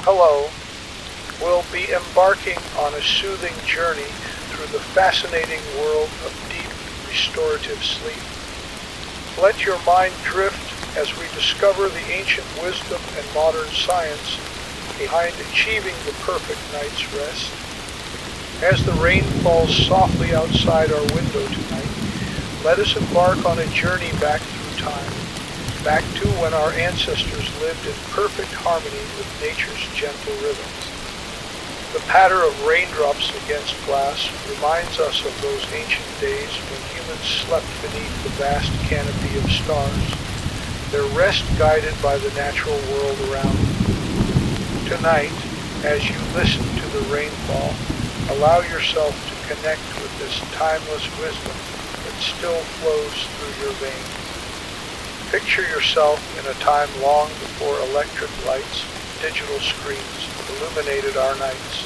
Hello, we'll be embarking on a soothing journey through the fascinating world of deep restorative sleep. Let your mind drift as we discover the ancient wisdom and modern science behind achieving the perfect night's rest. As the rain falls softly outside our window tonight, let us embark on a journey back through time, back to when our ancestors lived in perfect harmony with nature's gentle rhythms. The patter of raindrops against glass reminds us of those ancient days when humans slept beneath the vast canopy of stars, their rest guided by the natural world around them. Tonight, as you listen to the rainfall, allow yourself to connect with this timeless wisdom that still flows through your veins. Picture yourself in a time long before electric lights, digital screens illuminated our nights,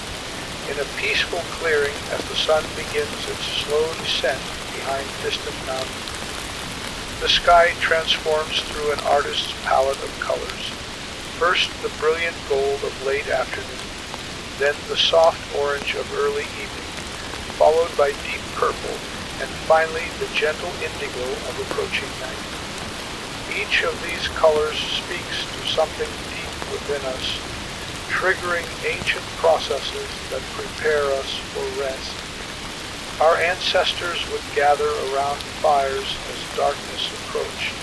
in a peaceful clearing as the sun begins its slow descent behind distant mountains. The sky transforms through an artist's palette of colors. First the brilliant gold of late afternoon, then the soft orange of early evening, followed by deep purple, and finally the gentle indigo of approaching night. Each of these colors speaks to something deep within us, triggering ancient processes that prepare us for rest. Our ancestors would gather around fires as darkness approached,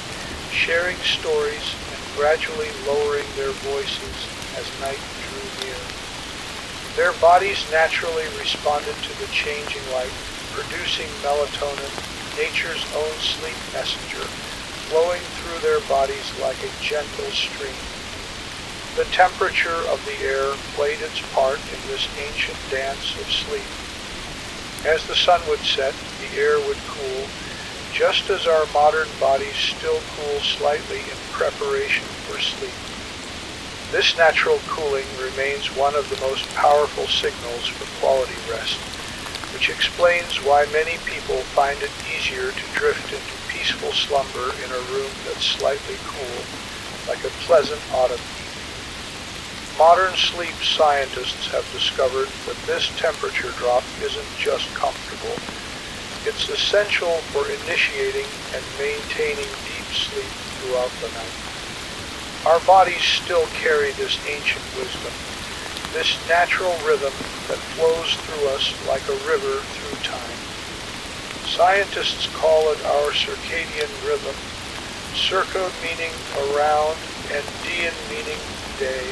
sharing stories and gradually lowering their voices as night drew near. Their bodies naturally responded to the changing light, producing melatonin, nature's own sleep messenger, flowing through their bodies like a gentle stream. The temperature of the air played its part in this ancient dance of sleep. As the sun would set, the air would cool, just as our modern bodies still cool slightly in preparation for sleep. This natural cooling remains one of the most powerful signals for quality rest, which explains why many people find it easier to drift into peaceful slumber in a room that's slightly cool, like a pleasant autumn evening. Modern sleep scientists have discovered that this temperature drop isn't just comfortable. It's essential for initiating and maintaining deep sleep throughout the night. Our bodies still carry this ancient wisdom, this natural rhythm that flows through us like a river through time. Scientists call it our circadian rhythm, circa meaning around and dian meaning day.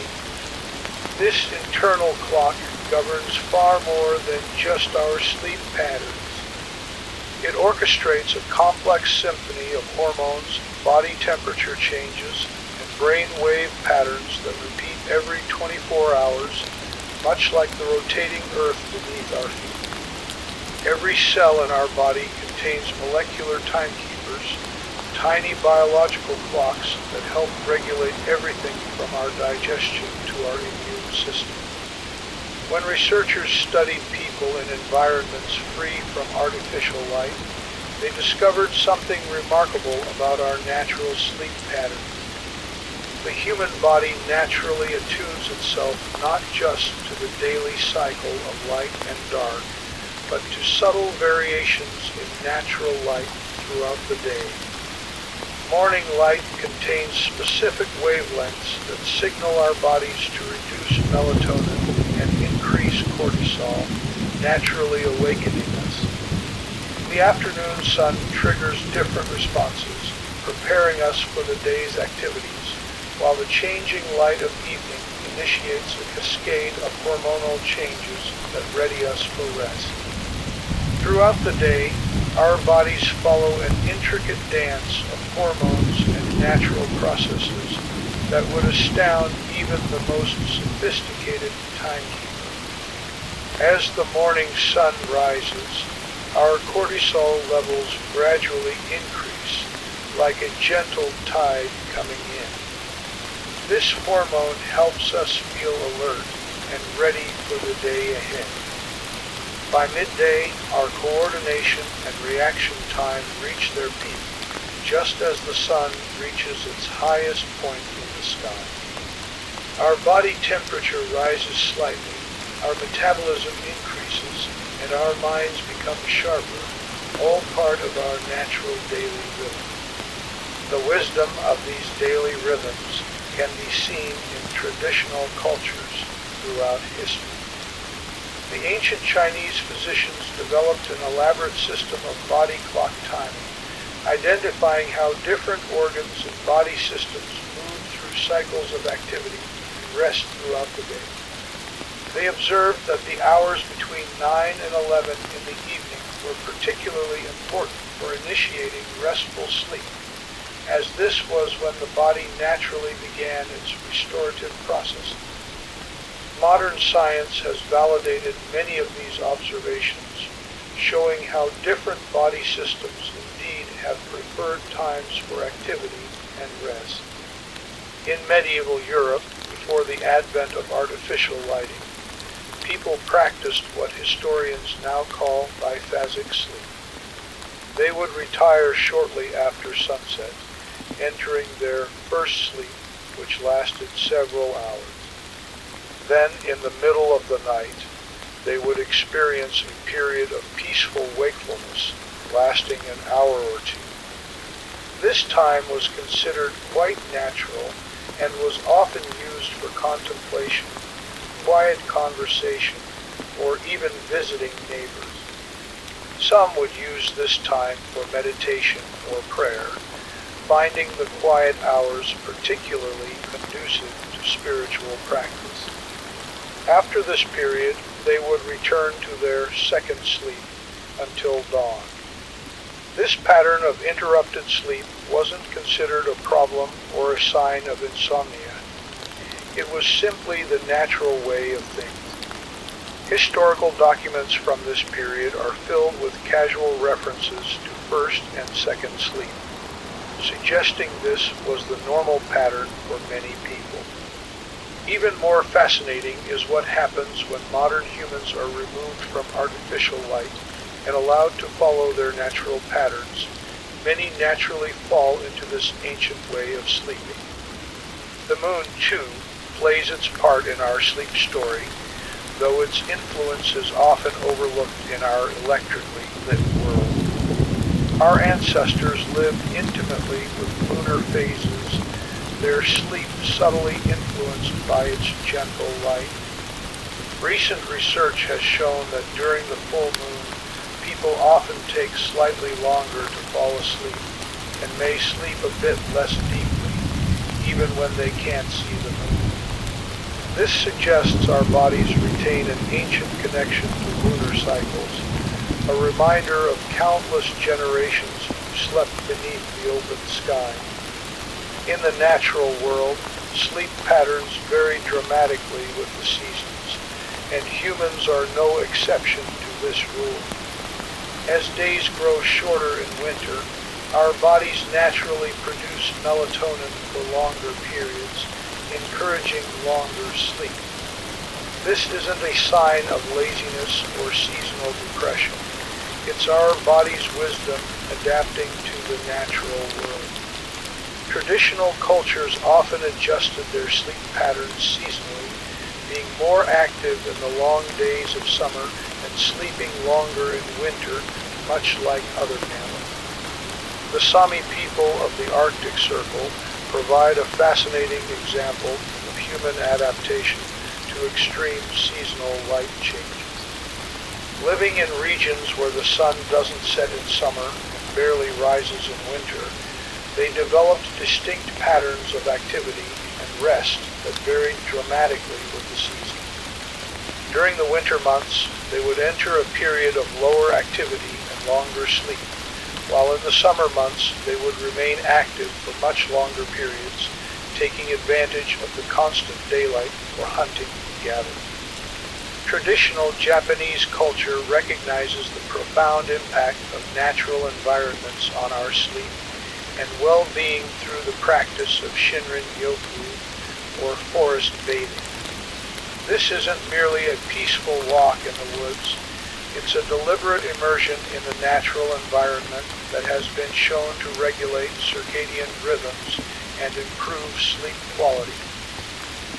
This internal clock governs far more than just our sleep patterns. It orchestrates a complex symphony of hormones, body temperature changes, and brain wave patterns that repeat every 24 hours, much like the rotating earth beneath our feet. Every cell in our body contains molecular timekeepers, tiny biological clocks that help regulate everything from our digestion to our immune system. When researchers studied people in environments free from artificial light, they discovered something remarkable about our natural sleep pattern. The human body naturally attunes itself not just to the daily cycle of light and dark, but to subtle variations in natural light throughout the day. Morning light contains specific wavelengths that signal our bodies to reduce melatonin and increase cortisol, naturally awakening us. The afternoon sun triggers different responses, preparing us for the day's activities, while the changing light of evening initiates a cascade of hormonal changes that ready us for rest. Throughout the day, our bodies follow an intricate dance of hormones and natural processes that would astound even the most sophisticated timekeeper. As the morning sun rises, our cortisol levels gradually increase, like a gentle tide coming in. This hormone helps us feel alert and ready for the day ahead. By midday, our coordination and reaction time reach their peak, just as the sun reaches its highest point in the sky. Our body temperature rises slightly, our metabolism increases, and our minds become sharper, all part of our natural daily rhythm. The wisdom of these daily rhythms can be seen in traditional cultures throughout history. The ancient Chinese physicians developed an elaborate system of body clock timing, identifying how different organs and body systems move through cycles of activity and rest throughout the day. They observed that the hours between 9 and 11 in the evening were particularly important for initiating restful sleep, as this was when the body naturally began its restorative processes. Modern science has validated many of these observations, showing how different body systems indeed have preferred times for activity and rest. In medieval Europe, before the advent of artificial lighting, people practiced what historians now call biphasic sleep. They would retire shortly after sunset, entering their first sleep, which lasted several hours. Then, in the middle of the night, they would experience a period of peaceful wakefulness lasting an hour or two. This time was considered quite natural and was often used for contemplation, quiet conversation, or even visiting neighbors. Some would use this time for meditation or prayer, finding the quiet hours particularly conducive to spiritual practice. After this period, they would return to their second sleep until dawn. This pattern of interrupted sleep wasn't considered a problem or a sign of insomnia. It was simply the natural way of things. Historical documents from this period are filled with casual references to first and second sleep, suggesting this was the normal pattern for many people. Even more fascinating is what happens when modern humans are removed from artificial light and allowed to follow their natural patterns. Many naturally fall into this ancient way of sleeping. The moon, too, plays its part in our sleep story, though its influence is often overlooked in our electrically lit world. Our ancestors lived intimately with lunar phases, their sleep subtly influenced by its gentle light. Recent research has shown that during the full moon, people often take slightly longer to fall asleep and may sleep a bit less deeply, even when they can't see the moon. This suggests our bodies retain an ancient connection to lunar cycles, a reminder of countless generations who slept beneath the open sky. In the natural world, sleep patterns vary dramatically with the seasons, and humans are no exception to this rule. As days grow shorter in winter, our bodies naturally produce melatonin for longer periods, encouraging longer sleep. This isn't a sign of laziness or seasonal depression. It's our body's wisdom adapting to the natural world. Traditional cultures often adjusted their sleep patterns seasonally, being more active in the long days of summer and sleeping longer in winter, much like other mammals. The Sami people of the Arctic Circle provide a fascinating example of human adaptation to extreme seasonal light changes. Living in regions where the sun doesn't set in summer and barely rises in winter, they developed distinct patterns of activity and rest that varied dramatically with the season. During the winter months, they would enter a period of lower activity and longer sleep, while in the summer months they would remain active for much longer periods, taking advantage of the constant daylight for hunting and gathering. Traditional Japanese culture recognizes the profound impact of natural environments on our sleep and well-being through the practice of Shinrin-yoku, or forest bathing. This isn't merely a peaceful walk in the woods. It's a deliberate immersion in the natural environment that has been shown to regulate circadian rhythms and improve sleep quality.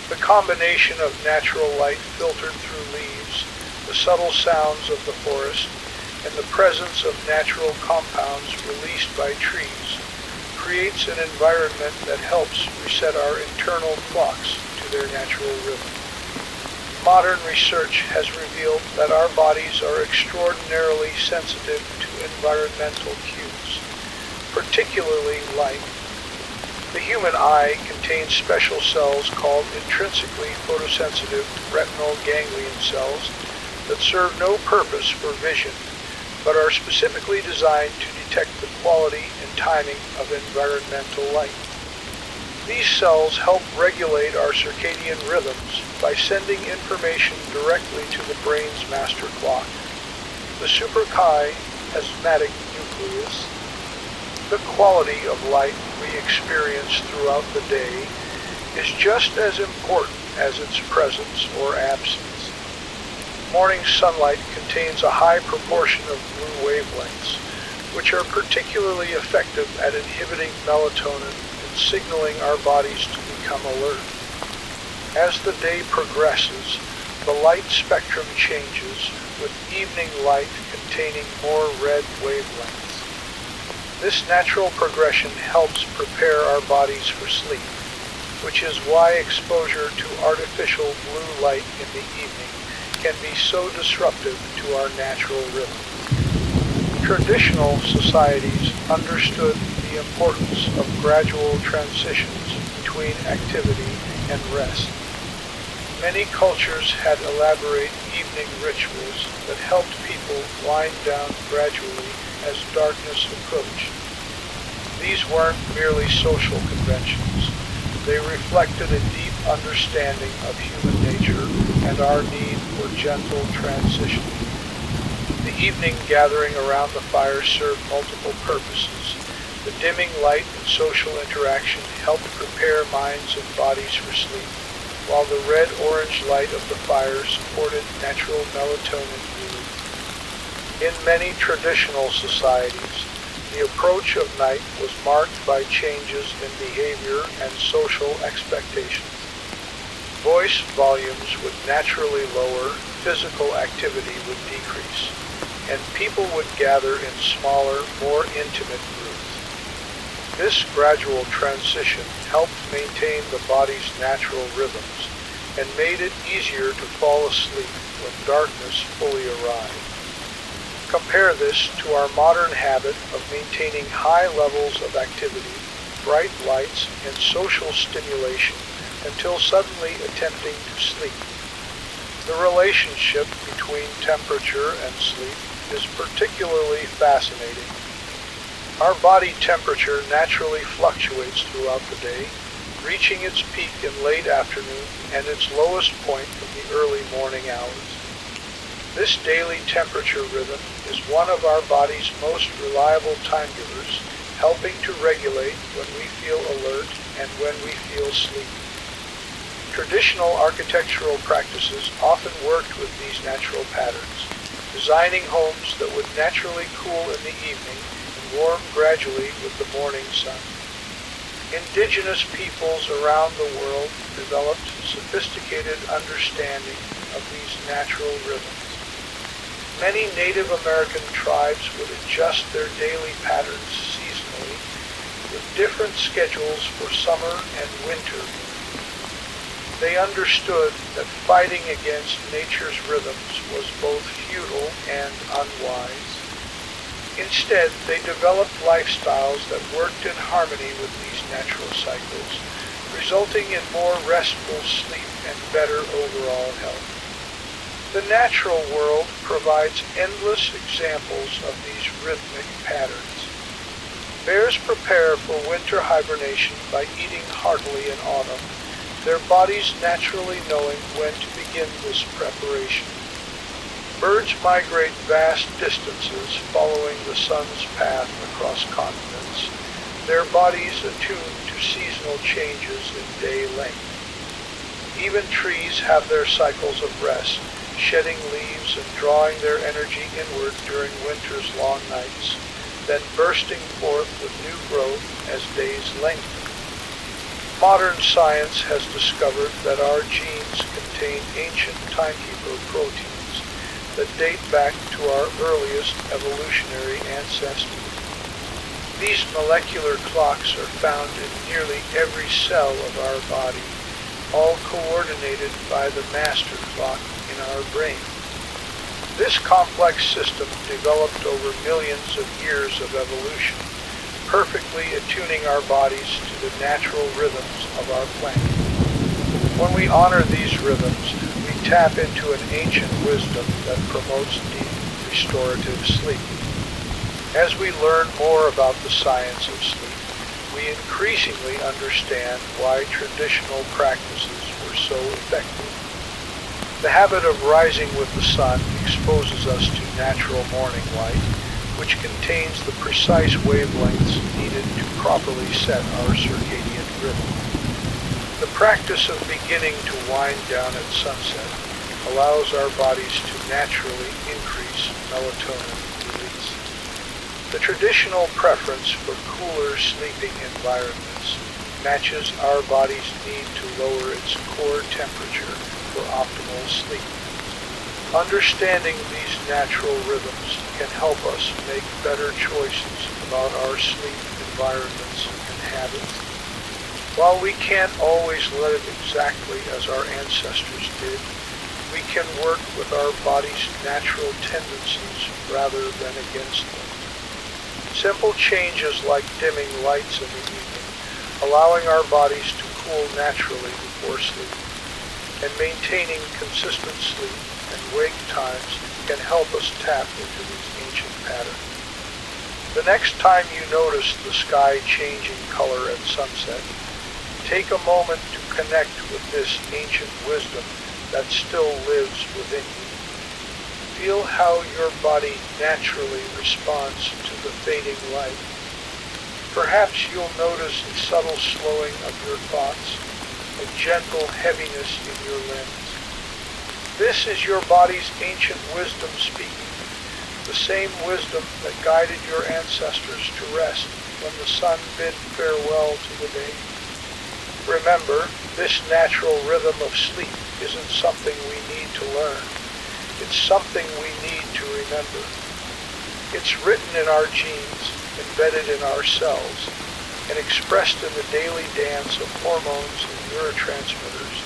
The combination of natural light filtered through leaves, the subtle sounds of the forest, and the presence of natural compounds released by trees creates an environment that helps reset our internal clocks to their natural rhythm. Modern research has revealed that our bodies are extraordinarily sensitive to environmental cues, particularly light. The human eye contains special cells called intrinsically photosensitive retinal ganglion cells that serve no purpose for vision, but are specifically designed to detect the quality and timing of environmental light. These cells help regulate our circadian rhythms by sending information directly to the brain's master clock. The suprachiasmatic nucleus, the quality of light we experience throughout the day, is just as important as its presence or absence. Morning sunlight contains a high proportion of blue wavelengths, which are particularly effective at inhibiting melatonin and signaling our bodies to become alert. As the day progresses, the light spectrum changes, with evening light containing more red wavelengths. This natural progression helps prepare our bodies for sleep, which is why exposure to artificial blue light in the evening can be so disruptive to our natural rhythm. Traditional societies understood the importance of gradual transitions between activity and rest. Many cultures had elaborate evening rituals that helped people wind down gradually as darkness approached. These weren't merely social conventions. They reflected a deep understanding of human nature and our need for gentle transition. The evening gathering around the fire served multiple purposes. The dimming light and social interaction helped prepare minds and bodies for sleep, while the red-orange light of the fire supported natural melatonin release. In many traditional societies, the approach of night was marked by changes in behavior and social expectations. Voice volumes would naturally lower, physical activity would decrease, and people would gather in smaller, more intimate groups. This gradual transition helped maintain the body's natural rhythms and made it easier to fall asleep when darkness fully arrived. Compare this to our modern habit of maintaining high levels of activity, bright lights, and social stimulation until suddenly attempting to sleep. The relationship between temperature and sleep is particularly fascinating. Our body temperature naturally fluctuates throughout the day, reaching its peak in late afternoon and its lowest point in the early morning hours. This daily temperature rhythm is one of our body's most reliable time givers, helping to regulate when we feel alert and when we feel sleepy. Traditional architectural practices often worked with these natural patterns, designing homes that would naturally cool in the evening and warm gradually with the morning sun. Indigenous peoples around the world developed sophisticated understanding of these natural rhythms. Many Native American tribes would adjust their daily patterns seasonally, with different schedules for summer and winter. They understood that fighting against nature's rhythms was both futile and unwise. Instead, they developed lifestyles that worked in harmony with these natural cycles, resulting in more restful sleep and better overall health. The natural world provides endless examples of these rhythmic patterns. Bears prepare for winter hibernation by eating heartily in autumn, their bodies naturally knowing when to begin this preparation. Birds migrate vast distances following the sun's path across continents, their bodies attuned to seasonal changes in day length. Even trees have their cycles of rest, shedding leaves and drawing their energy inward during winter's long nights, then bursting forth with new growth as days lengthen. Modern science has discovered that our genes contain ancient timekeeper proteins that date back to our earliest evolutionary ancestors. These molecular clocks are found in nearly every cell of our body, all coordinated by the master clock in our brain. This complex system developed over millions of years of evolution, perfectly attuning our bodies to the natural rhythms of our planet. When we honor these rhythms, we tap into an ancient wisdom that promotes deep, restorative sleep. As we learn more about the science of sleep, we increasingly understand why traditional practices were so effective. The habit of rising with the sun exposes us to natural morning light, which contains the precise wavelengths needed to properly set our circadian rhythm. The practice of beginning to wind down at sunset allows our bodies to naturally increase melatonin release. The traditional preference for cooler sleeping environments matches our body's need to lower its core temperature for optimal sleep. Understanding these natural rhythms can help us make better choices about our sleep environments and habits. While we can't always let it exactly as our ancestors did, we can work with our body's natural tendencies rather than against them. Simple changes like dimming lights in the evening, allowing our bodies to cool naturally before sleep, and maintaining consistent sleep and wake times can help us tap into these ancient patterns. The next time you notice the sky changing color at sunset, take a moment to connect with this ancient wisdom that still lives within you. Feel how your body naturally responds to the fading light. Perhaps you'll notice a subtle slowing of your thoughts, a gentle heaviness in your limbs. This is your body's ancient wisdom speaking, the same wisdom that guided your ancestors to rest when the sun bid farewell to the day. Remember, this natural rhythm of sleep isn't something we need to learn. It's something we need to remember. It's written in our genes, embedded in our cells, and expressed in the daily dance of hormones and neurotransmitters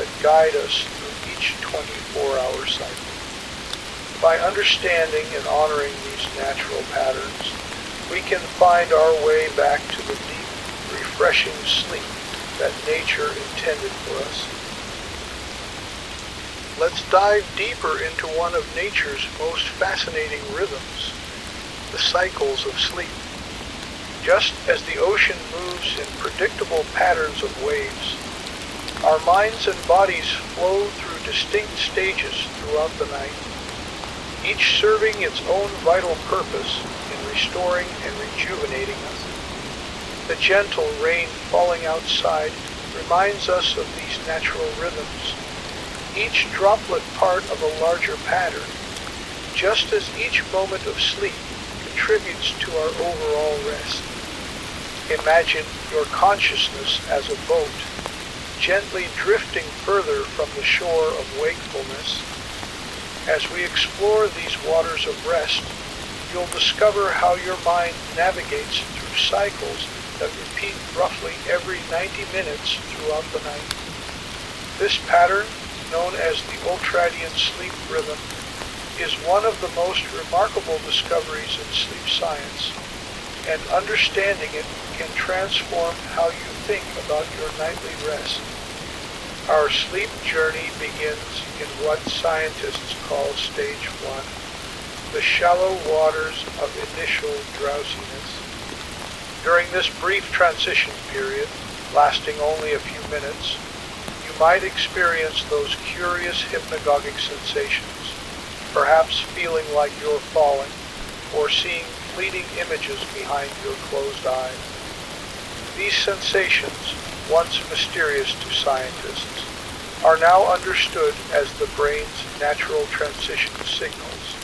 that guide us through each 24-hour cycle. By understanding and honoring these natural patterns, we can find our way back to the deep, refreshing sleep that nature intended for us. Let's dive deeper into one of nature's most fascinating rhythms, the cycles of sleep. Just as the ocean moves in predictable patterns of waves, our minds and bodies flow through distinct stages throughout the night, each serving its own vital purpose in restoring and rejuvenating us. The gentle rain falling outside reminds us of these natural rhythms, each droplet part of a larger pattern, just as each moment of sleep contributes to our overall rest. Imagine your consciousness as a boat, gently drifting further from the shore of wakefulness. As we explore these waters of rest, you'll discover how your mind navigates through cycles that repeat roughly every 90 minutes throughout the night. This pattern, known as the ultradian sleep rhythm, is one of the most remarkable discoveries in sleep science, and understanding it can transform how you think about your nightly rest. Our sleep journey begins in what scientists call stage 1, the shallow waters of initial drowsiness. During this brief transition period, lasting only a few minutes, you might experience those curious hypnagogic sensations, perhaps feeling like you're falling or seeing fleeting images behind your closed eyes. These sensations, once mysterious to scientists, are now understood as the brain's natural transition signals,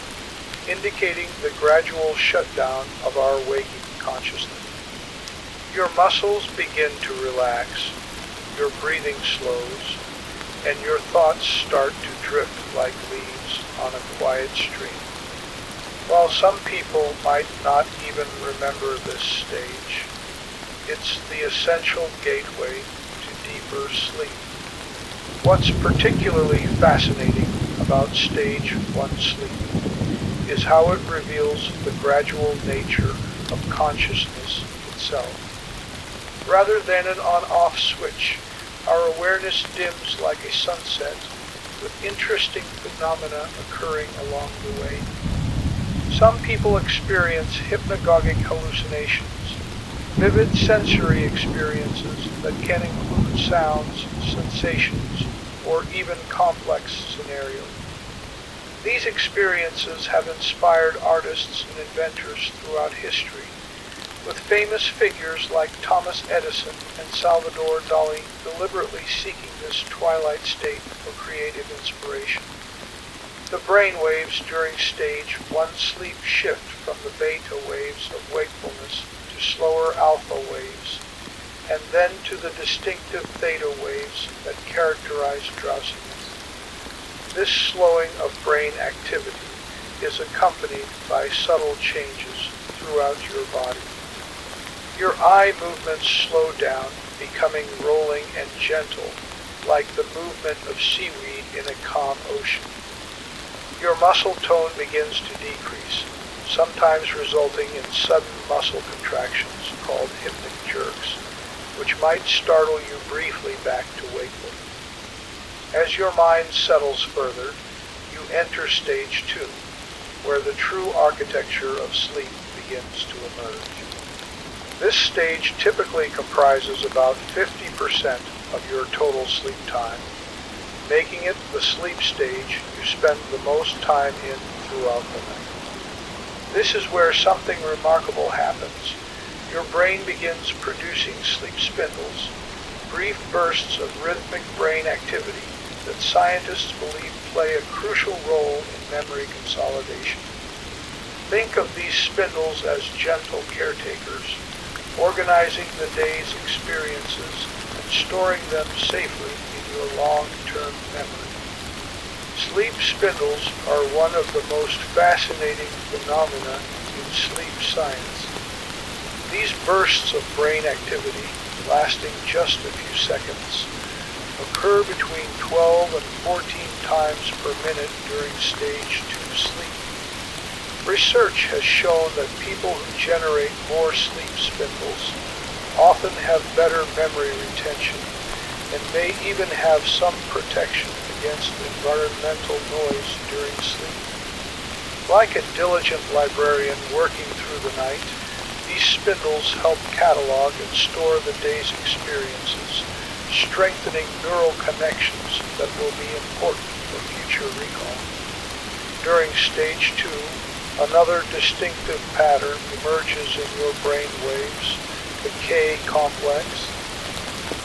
indicating the gradual shutdown of our waking consciousness. Your muscles begin to relax, your breathing slows, and your thoughts start to drift like leaves on a quiet stream. While some people might not even remember this stage, it's the essential gateway to deeper sleep. What's particularly fascinating about stage 1 sleep is how it reveals the gradual nature of consciousness itself. Rather than an on-off switch, our awareness dims like a sunset, with interesting phenomena occurring along the way. Some people experience hypnagogic hallucinations, vivid sensory experiences that can include sounds, sensations, or even complex scenarios. These experiences have inspired artists and inventors throughout history, with famous figures like Thomas Edison and Salvador Dali deliberately seeking this twilight state for creative inspiration. The brain waves during stage 1 sleep shift from the beta waves of wakefulness to slower alpha waves, and then to the distinctive theta waves that characterize drowsiness. This slowing of brain activity is accompanied by subtle changes throughout your body. Your eye movements slow down, becoming rolling and gentle, like the movement of seaweed in a calm ocean. Your muscle tone begins to decrease, sometimes resulting in sudden muscle contractions called hypnic jerks, which might startle you briefly back to wakefulness. As your mind settles further, you enter stage 2, where the true architecture of sleep begins to emerge. This stage typically comprises about 50% of your total sleep time, making it the sleep stage you spend the most time in throughout the night. This is where something remarkable happens. Your brain begins producing sleep spindles, brief bursts of rhythmic brain activity that scientists believe play a crucial role in memory consolidation. Think of these spindles as gentle caretakers, organizing the day's experiences and storing them safely in your long-term memory. Sleep spindles are one of the most fascinating phenomena in sleep science. These bursts of brain activity, lasting just a few seconds, occur between 12 and 14 times per minute during stage 2 sleep. Research has shown that people who generate more sleep spindles often have better memory retention and may even have some protection against environmental noise during sleep. Like a diligent librarian working through the night, these spindles help catalog and store the day's experiences, strengthening neural connections that will be important for future recall. During stage 2, another distinctive pattern emerges in your brain waves, the K complex.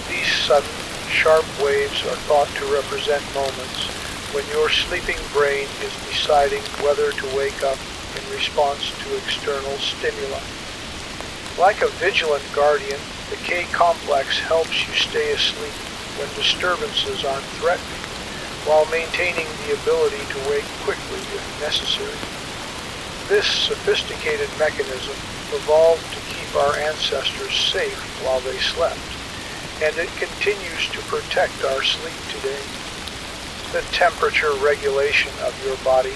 These sudden, sharp waves are thought to represent moments when your sleeping brain is deciding whether to wake up in response to external stimuli. Like a vigilant guardian, the K complex helps you stay asleep when disturbances aren't threatening, while maintaining the ability to wake quickly if necessary. This sophisticated mechanism evolved to keep our ancestors safe while they slept, and it continues to protect our sleep today. The temperature regulation of your body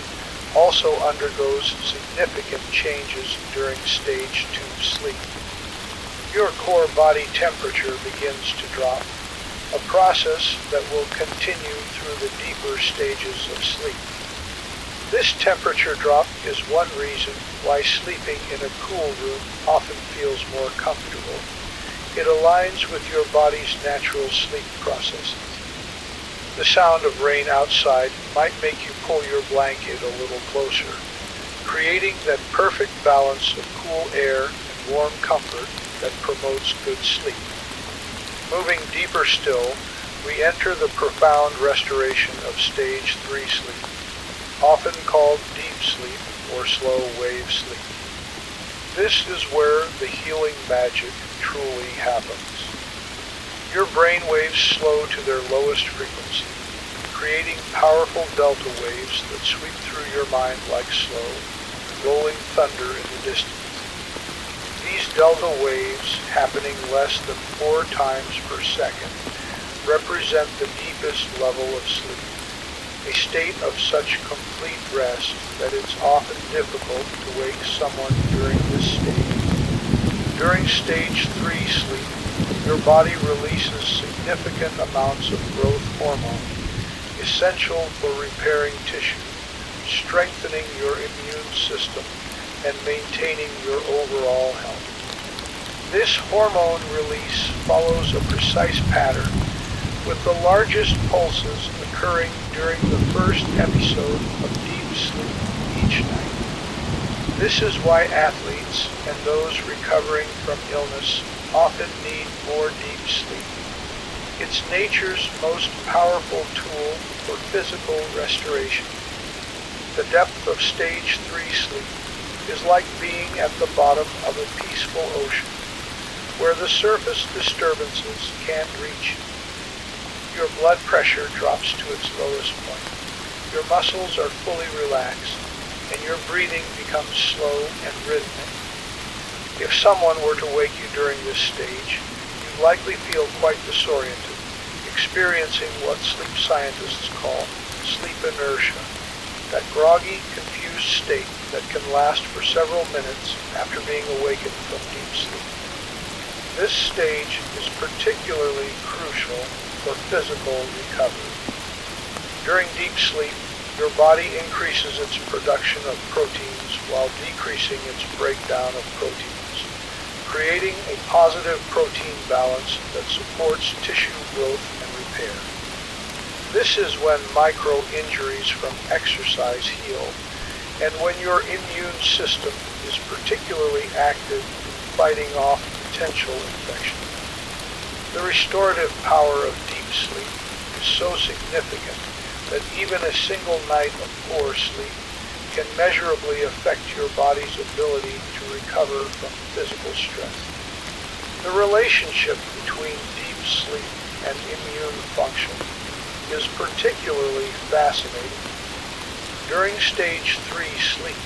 also undergoes significant changes during stage 2 sleep. Your core body temperature begins to drop, a process that will continue through the deeper stages of sleep. This temperature drop is one reason why sleeping in a cool room often feels more comfortable. It aligns with your body's natural sleep processes. The sound of rain outside might make you pull your blanket a little closer, creating that perfect balance of cool air and warm comfort that promotes good sleep. Moving deeper still, we enter the profound restoration of stage 3 sleep, often called deep sleep or slow wave sleep. This is where the healing magic truly happens. Your brain waves slow to their lowest frequency, creating powerful delta waves that sweep through your mind like slow, rolling thunder in the distance. These delta waves, happening less than 4 times per second, represent the deepest level of sleep, a state of such complete rest that it's often difficult to wake someone during this stage. During stage 3 sleep, your body releases significant amounts of growth hormone, essential for repairing tissue, strengthening your immune system, and maintaining your overall health. This hormone release follows a precise pattern, with the largest pulses occurring during the first episode of deep sleep each night. This is why athletes and those recovering from illness often need more deep sleep. It's nature's most powerful tool for physical restoration. The depth of stage 3 sleep is like being at the bottom of a peaceful ocean, where the surface disturbances can't reach you. Your blood pressure drops to its lowest point. Your muscles are fully relaxed, and your breathing becomes slow and rhythmic. If someone were to wake you during this stage, you'd likely feel quite disoriented, experiencing what sleep scientists call sleep inertia, that groggy, confused state that can last for several minutes after being awakened from deep sleep. This stage is particularly crucial for physical recovery. During deep sleep, your body increases its production of proteins while decreasing its breakdown of proteins, creating a positive protein balance that supports tissue growth and repair. This is when micro-injuries from exercise heal, and when your immune system is particularly active in fighting off potential infection. The restorative power of deep sleep is so significant that even a single night of poor sleep can measurably affect your body's ability to recover from physical stress. The relationship between deep sleep and immune function is particularly fascinating. During stage 3 sleep,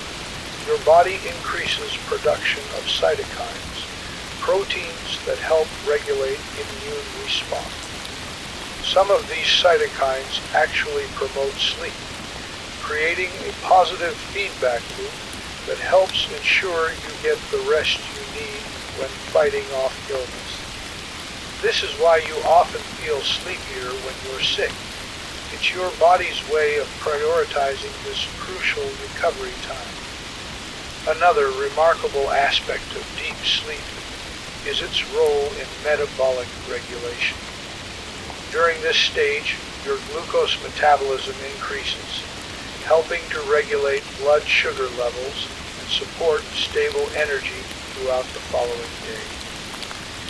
your body increases production of cytokines, proteins that help regulate immune response. Some of these cytokines actually promote sleep, creating a positive feedback loop that helps ensure you get the rest you need when fighting off illness. This is why you often feel sleepier when you're sick. It's your body's way of prioritizing this crucial recovery time. Another remarkable aspect of deep sleep is its role in metabolic regulation. During this stage, your glucose metabolism increases, helping to regulate blood sugar levels and support stable energy throughout the following day.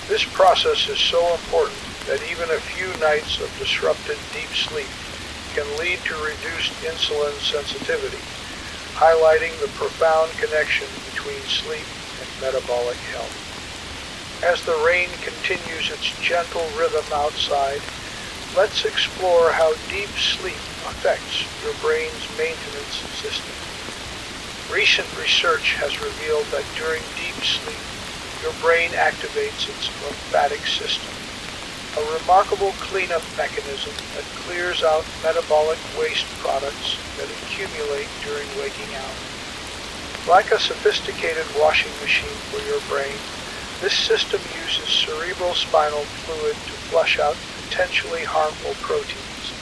This process is so important that even a few nights of disrupted deep sleep can lead to reduced insulin sensitivity, highlighting the profound connection between sleep and metabolic health. As the rain continues its gentle rhythm outside, let's explore how deep sleep affects your brain's maintenance system. Recent research has revealed that during deep sleep, your brain activates its lymphatic system, a remarkable cleanup mechanism that clears out metabolic waste products that accumulate during waking hours. Like a sophisticated washing machine for your brain, this system uses cerebrospinal fluid to flush out potentially harmful proteins,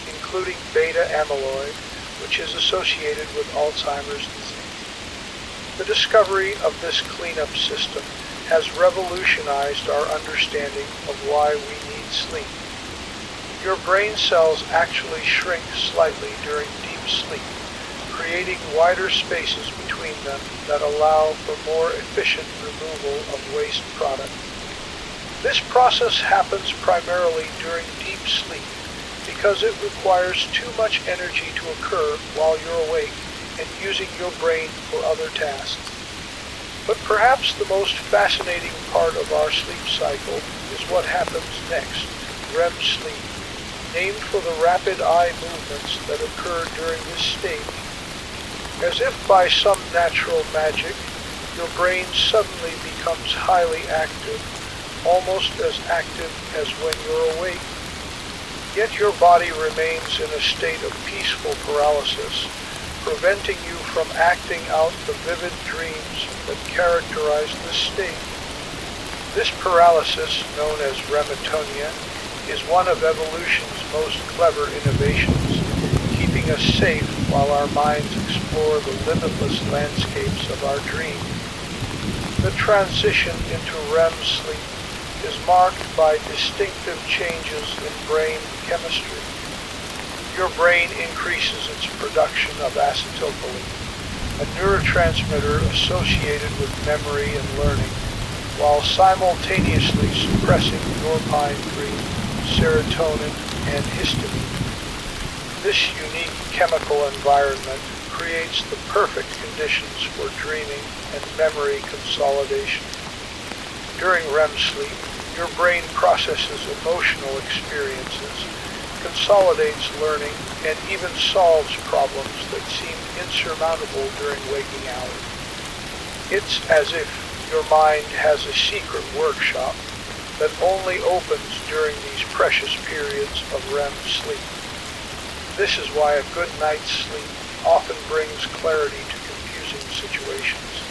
including beta amyloid, which is associated with Alzheimer's disease. The discovery of this cleanup system has revolutionized our understanding of why we need sleep. Your brain cells actually shrink slightly during deep sleep, creating wider spaces between them that allow for more efficient removal of waste products. This process happens primarily during deep sleep because it requires too much energy to occur while you're awake and using your brain for other tasks. But perhaps the most fascinating part of our sleep cycle is what happens next, REM sleep, named for the rapid eye movements that occur during this stage. As if by some natural magic, your brain suddenly becomes highly active, almost as active as when you're awake. Yet your body remains in a state of peaceful paralysis, preventing you from acting out the vivid dreams that characterize this state. This paralysis, known as remitonia, is one of evolution's most clever innovations, keeping us safe while our minds explore the limitless landscapes of our dreams. The transition into REM sleep is marked by distinctive changes in brain chemistry. Your brain increases its production of acetylcholine, a neurotransmitter associated with memory and learning, while simultaneously suppressing norepinephrine, serotonin, and histamine. This unique chemical environment creates the perfect conditions for dreaming and memory consolidation. During REM sleep, your brain processes emotional experiences, consolidates learning, and even solves problems that seemed insurmountable during waking hours. It's as if your mind has a secret workshop that only opens during these precious periods of REM sleep. This is why a good night's sleep often brings clarity to confusing situations,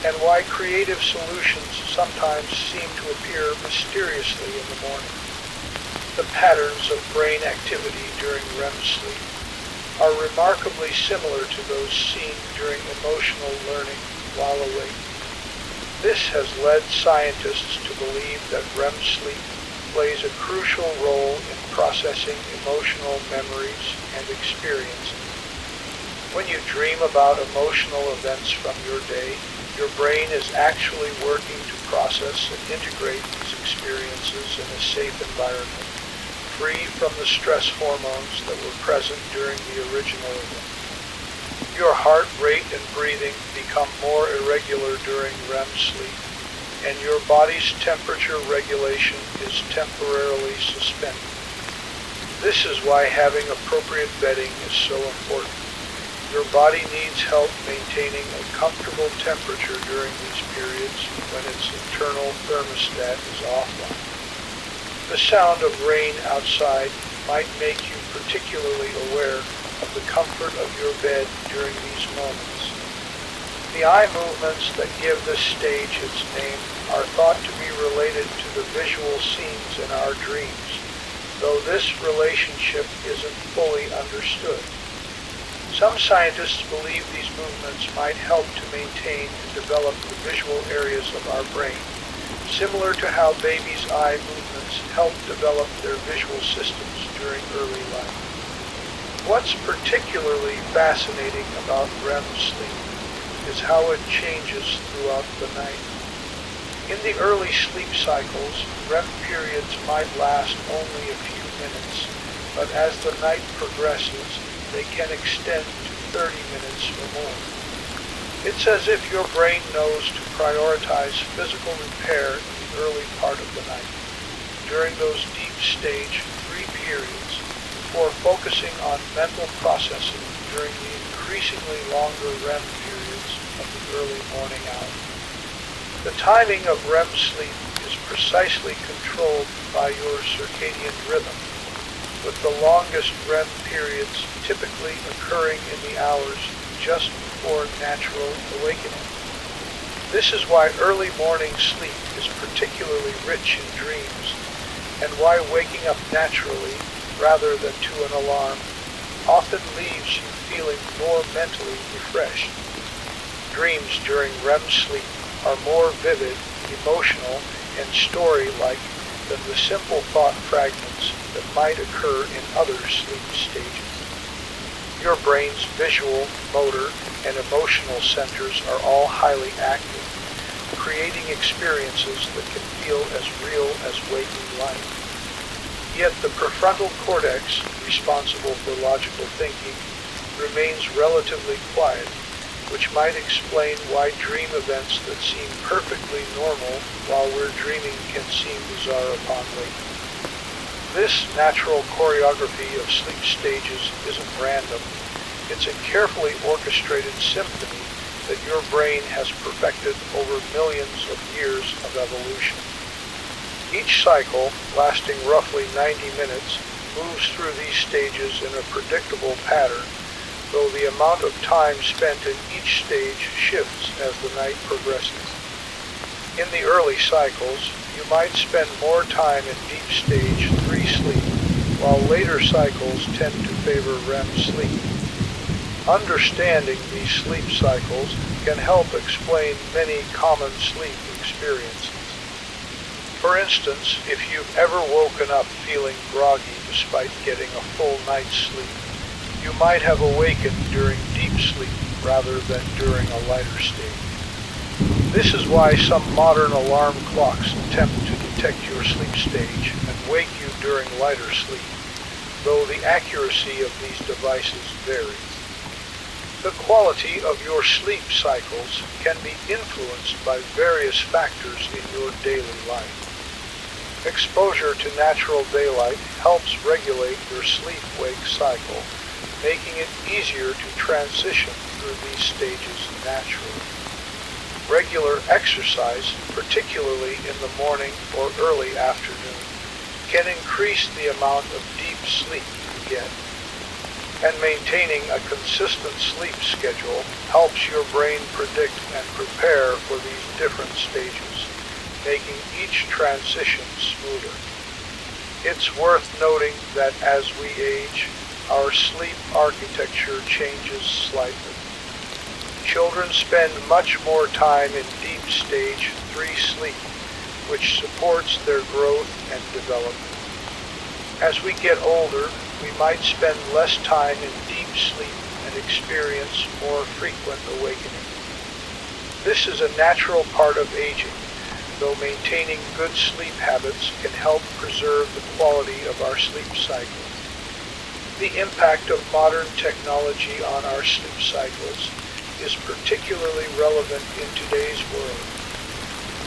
and why creative solutions sometimes seem to appear mysteriously in the morning. The patterns of brain activity during REM sleep are remarkably similar to those seen during emotional learning while awake. This has led scientists to believe that REM sleep plays a crucial role in processing emotional memories and experiences. When you dream about emotional events from your day, your brain is actually working to process and integrate these experiences in a safe environment, free from the stress hormones that were present during the original event. Your heart rate and breathing become more irregular during REM sleep, and your body's temperature regulation is temporarily suspended. This is why having appropriate bedding is so important. Your body needs help maintaining a comfortable temperature during these periods when its internal thermostat is offline. The sound of rain outside might make you particularly aware of the comfort of your bed during these moments. The eye movements that give this stage its name are thought to be related to the visual scenes in our dreams, though this relationship isn't fully understood. Some scientists believe these movements might help to maintain and develop the visual areas of our brain, similar to how babies' eye movements help develop their visual systems during early life. What's particularly fascinating about REM sleep is how it changes throughout the night. In the early sleep cycles, REM periods might last only a few minutes, but as the night progresses, they can extend to 30 minutes or more. It's as if your brain knows to prioritize physical repair in the early part of the night, during those deep stage 3 periods, before focusing on mental processing during the increasingly longer REM periods of the early morning hours. The timing of REM sleep is precisely controlled by your circadian rhythm, with the longest REM periods typically occurring in the hours just before natural awakening. This is why early morning sleep is particularly rich in dreams, and why waking up naturally, rather than to an alarm, often leaves you feeling more mentally refreshed. Dreams during REM sleep are more vivid, emotional, and story-like than the simple thought fragments that might occur in other sleep stages. Your brain's visual, motor, and emotional centers are all highly active, creating experiences that can feel as real as waking life. Yet the prefrontal cortex, responsible for logical thinking, remains relatively quiet, which might explain why dream events that seem perfectly normal while we're dreaming can seem bizarre upon waking. This natural choreography of sleep stages isn't random. It's a carefully orchestrated symphony that your brain has perfected over millions of years of evolution. Each cycle, lasting roughly 90 minutes, moves through these stages in a predictable pattern, though the amount of time spent in each stage shifts as the night progresses. In the early cycles, you might spend more time in deep stage 3 sleep, while later cycles tend to favor REM sleep. Understanding these sleep cycles can help explain many common sleep experiences. For instance, if you've ever woken up feeling groggy despite getting a full night's sleep, you might have awakened during deep sleep rather than during a lighter stage. This is why some modern alarm clocks attempt to detect your sleep stage and wake you during lighter sleep, though the accuracy of these devices varies. The quality of your sleep cycles can be influenced by various factors in your daily life. Exposure to natural daylight helps regulate your sleep-wake cycle, making it easier to transition through these stages naturally. Regular exercise, particularly in the morning or early afternoon, can increase the amount of deep sleep you get. And maintaining a consistent sleep schedule helps your brain predict and prepare for these different stages, making each transition smoother. It's worth noting that as we age, our sleep architecture changes slightly. Children spend much more time in deep stage 3 sleep, which supports their growth and development. As we get older, we might spend less time in deep sleep and experience more frequent awakening. This is a natural part of aging, though maintaining good sleep habits can help preserve the quality of our sleep cycles. The impact of modern technology on our sleep cycles is particularly relevant in today's world.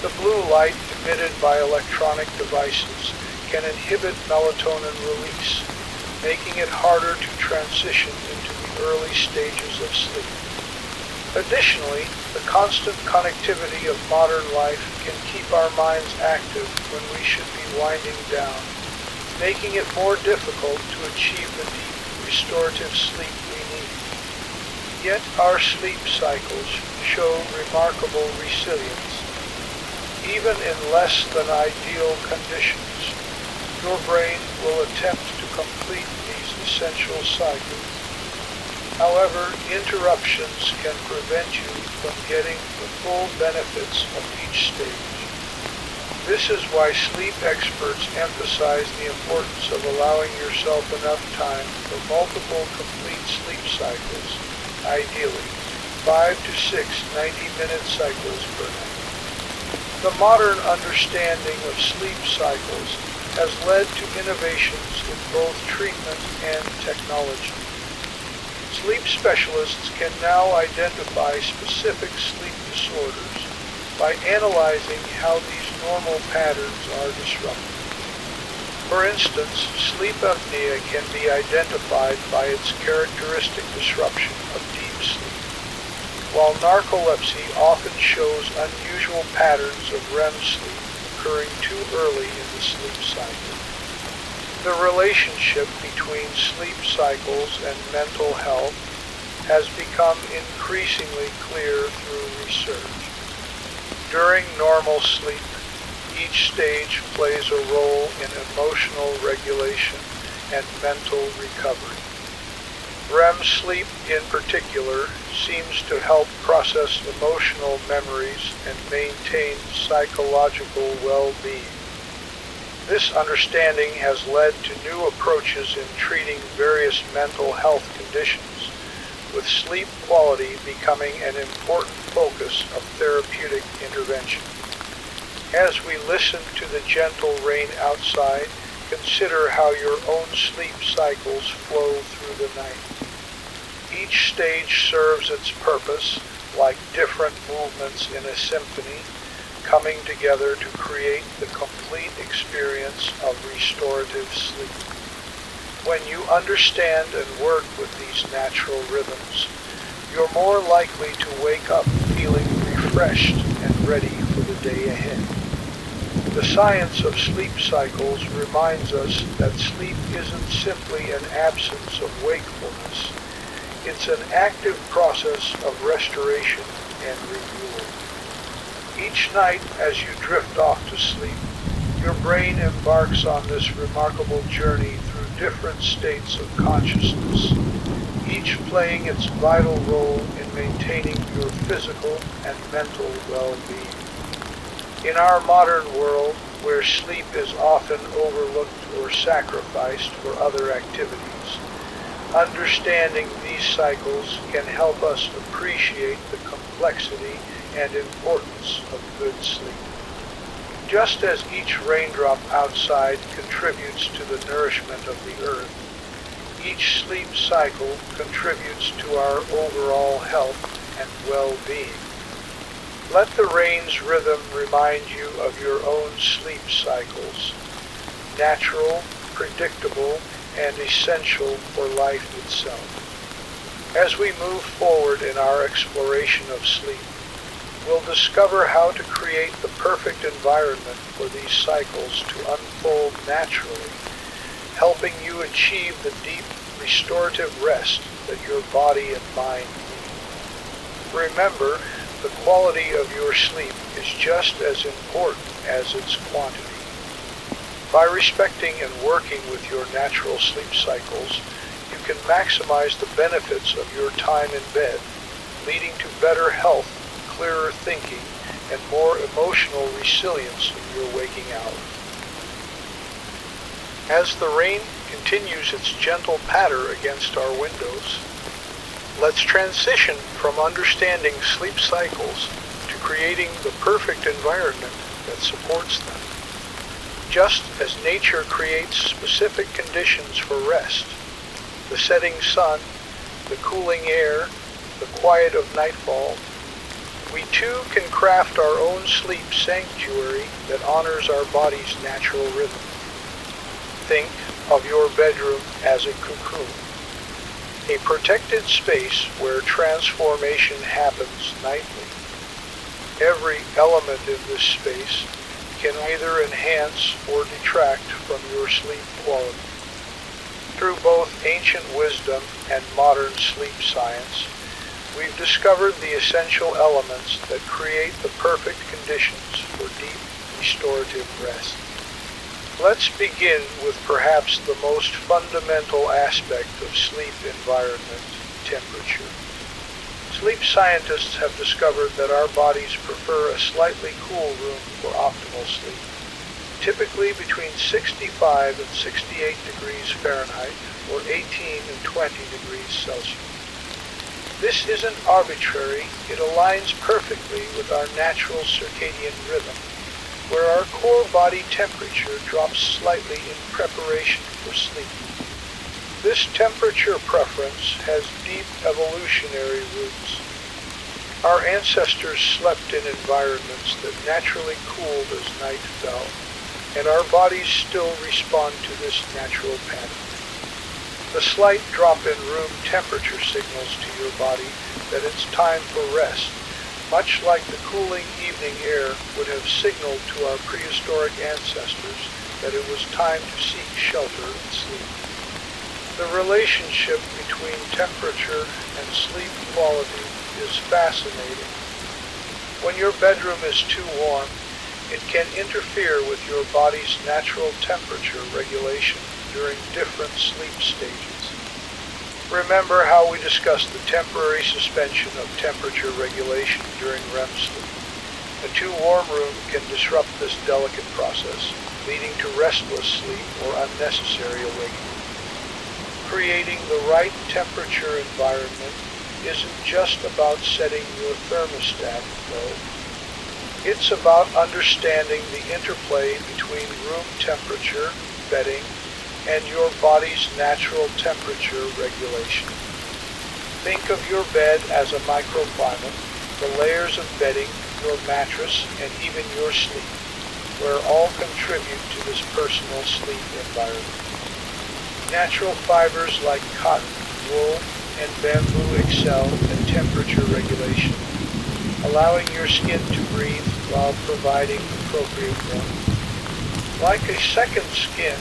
The blue light emitted by electronic devices can inhibit melatonin release, making it harder to transition into the early stages of sleep. Additionally, the constant connectivity of modern life can keep our minds active when we should be winding down, making it more difficult to achieve the deep restorative sleep we need. Yet our sleep cycles show remarkable resilience. Even in less than ideal conditions, your brain will attempt to complete these essential cycles. However, interruptions can prevent you from getting the full benefits of each stage. This is why sleep experts emphasize the importance of allowing yourself enough time for multiple complete sleep cycles, ideally 5 to 6 90-minute cycles per night. The modern understanding of sleep cycles has led to innovations in both treatment and technology. Sleep specialists can now identify specific sleep disorders by analyzing how these normal patterns are disrupted. For instance, sleep apnea can be identified by its characteristic disruption of deep sleep, while narcolepsy often shows unusual patterns of REM sleep occurring too early in the sleep cycle. The relationship between sleep cycles and mental health has become increasingly clear through research. During normal sleep, each stage plays a role in emotional regulation and mental recovery. REM sleep, in particular, seems to help process emotional memories and maintain psychological well-being. This understanding has led to new approaches in treating various mental health conditions, with sleep quality becoming an important focus of therapeutic intervention. As we listen to the gentle rain outside, consider how your own sleep cycles flow through the night. Each stage serves its purpose, like different movements in a symphony, coming together to create the complete experience of restorative sleep. When you understand and work with these natural rhythms, you're more likely to wake up feeling refreshed and ready for the day ahead. The science of sleep cycles reminds us that sleep isn't simply an absence of wakefulness. It's an active process of restoration and renewal. Each night as you drift off to sleep, your brain embarks on this remarkable journey through different states of consciousness, each playing its vital role in maintaining your physical and mental well-being. In our modern world, where sleep is often overlooked or sacrificed for other activities, understanding these cycles can help us appreciate the complexity and importance of good sleep. Just as each raindrop outside contributes to the nourishment of the earth, each sleep cycle contributes to our overall health and well-being. Let the rain's rhythm remind you of your own sleep cycles, natural, predictable, and essential for life itself. As we move forward in our exploration of sleep, we'll discover how to create the perfect environment for these cycles to unfold naturally, helping you achieve the deep restorative rest that your body and mind need. Remember, the quality of your sleep is just as important as its quantity. By respecting and working with your natural sleep cycles, you can maximize the benefits of your time in bed, leading to better health, clearer thinking, and more emotional resilience in your waking hours. As the rain continues its gentle patter against our windows, let's transition from understanding sleep cycles to creating the perfect environment that supports them. Just as nature creates specific conditions for rest, the setting sun, the cooling air, the quiet of nightfall, we too can craft our own sleep sanctuary that honors our body's natural rhythm. Think of your bedroom as a cocoon, a protected space where transformation happens nightly. Every element in this space can either enhance or detract from your sleep quality. Through both ancient wisdom and modern sleep science, we've discovered the essential elements that create the perfect conditions for deep restorative rest. Let's begin with perhaps the most fundamental aspect of sleep environment, temperature. Sleep scientists have discovered that our bodies prefer a slightly cool room for optimal sleep, typically between 65 and 68 degrees Fahrenheit or 18 and 20 degrees Celsius. This isn't arbitrary, it aligns perfectly with our natural circadian rhythm, where our core body temperature drops slightly in preparation for sleep. This temperature preference has deep evolutionary roots. Our ancestors slept in environments that naturally cooled as night fell, and our bodies still respond to this natural pattern. The slight drop in room temperature signals to your body that it's time for rest, much like the cooling evening air would have signaled to our prehistoric ancestors that it was time to seek shelter and sleep. The relationship between temperature and sleep quality is fascinating. When your bedroom is too warm, it can interfere with your body's natural temperature regulation during different sleep stages. Remember how we discussed the temporary suspension of temperature regulation during REM sleep. A too warm room can disrupt this delicate process, leading to restless sleep or unnecessary awakening. Creating the right temperature environment isn't just about setting your thermostat low. It's about understanding the interplay between room temperature, bedding, and your body's natural temperature regulation. Think of your bed as a microclimate, the layers of bedding, your mattress, and even your sleep, where all contribute to this personal sleep environment. Natural fibers like cotton, wool, and bamboo excel at temperature regulation, allowing your skin to breathe while providing appropriate warmth. Like a second skin,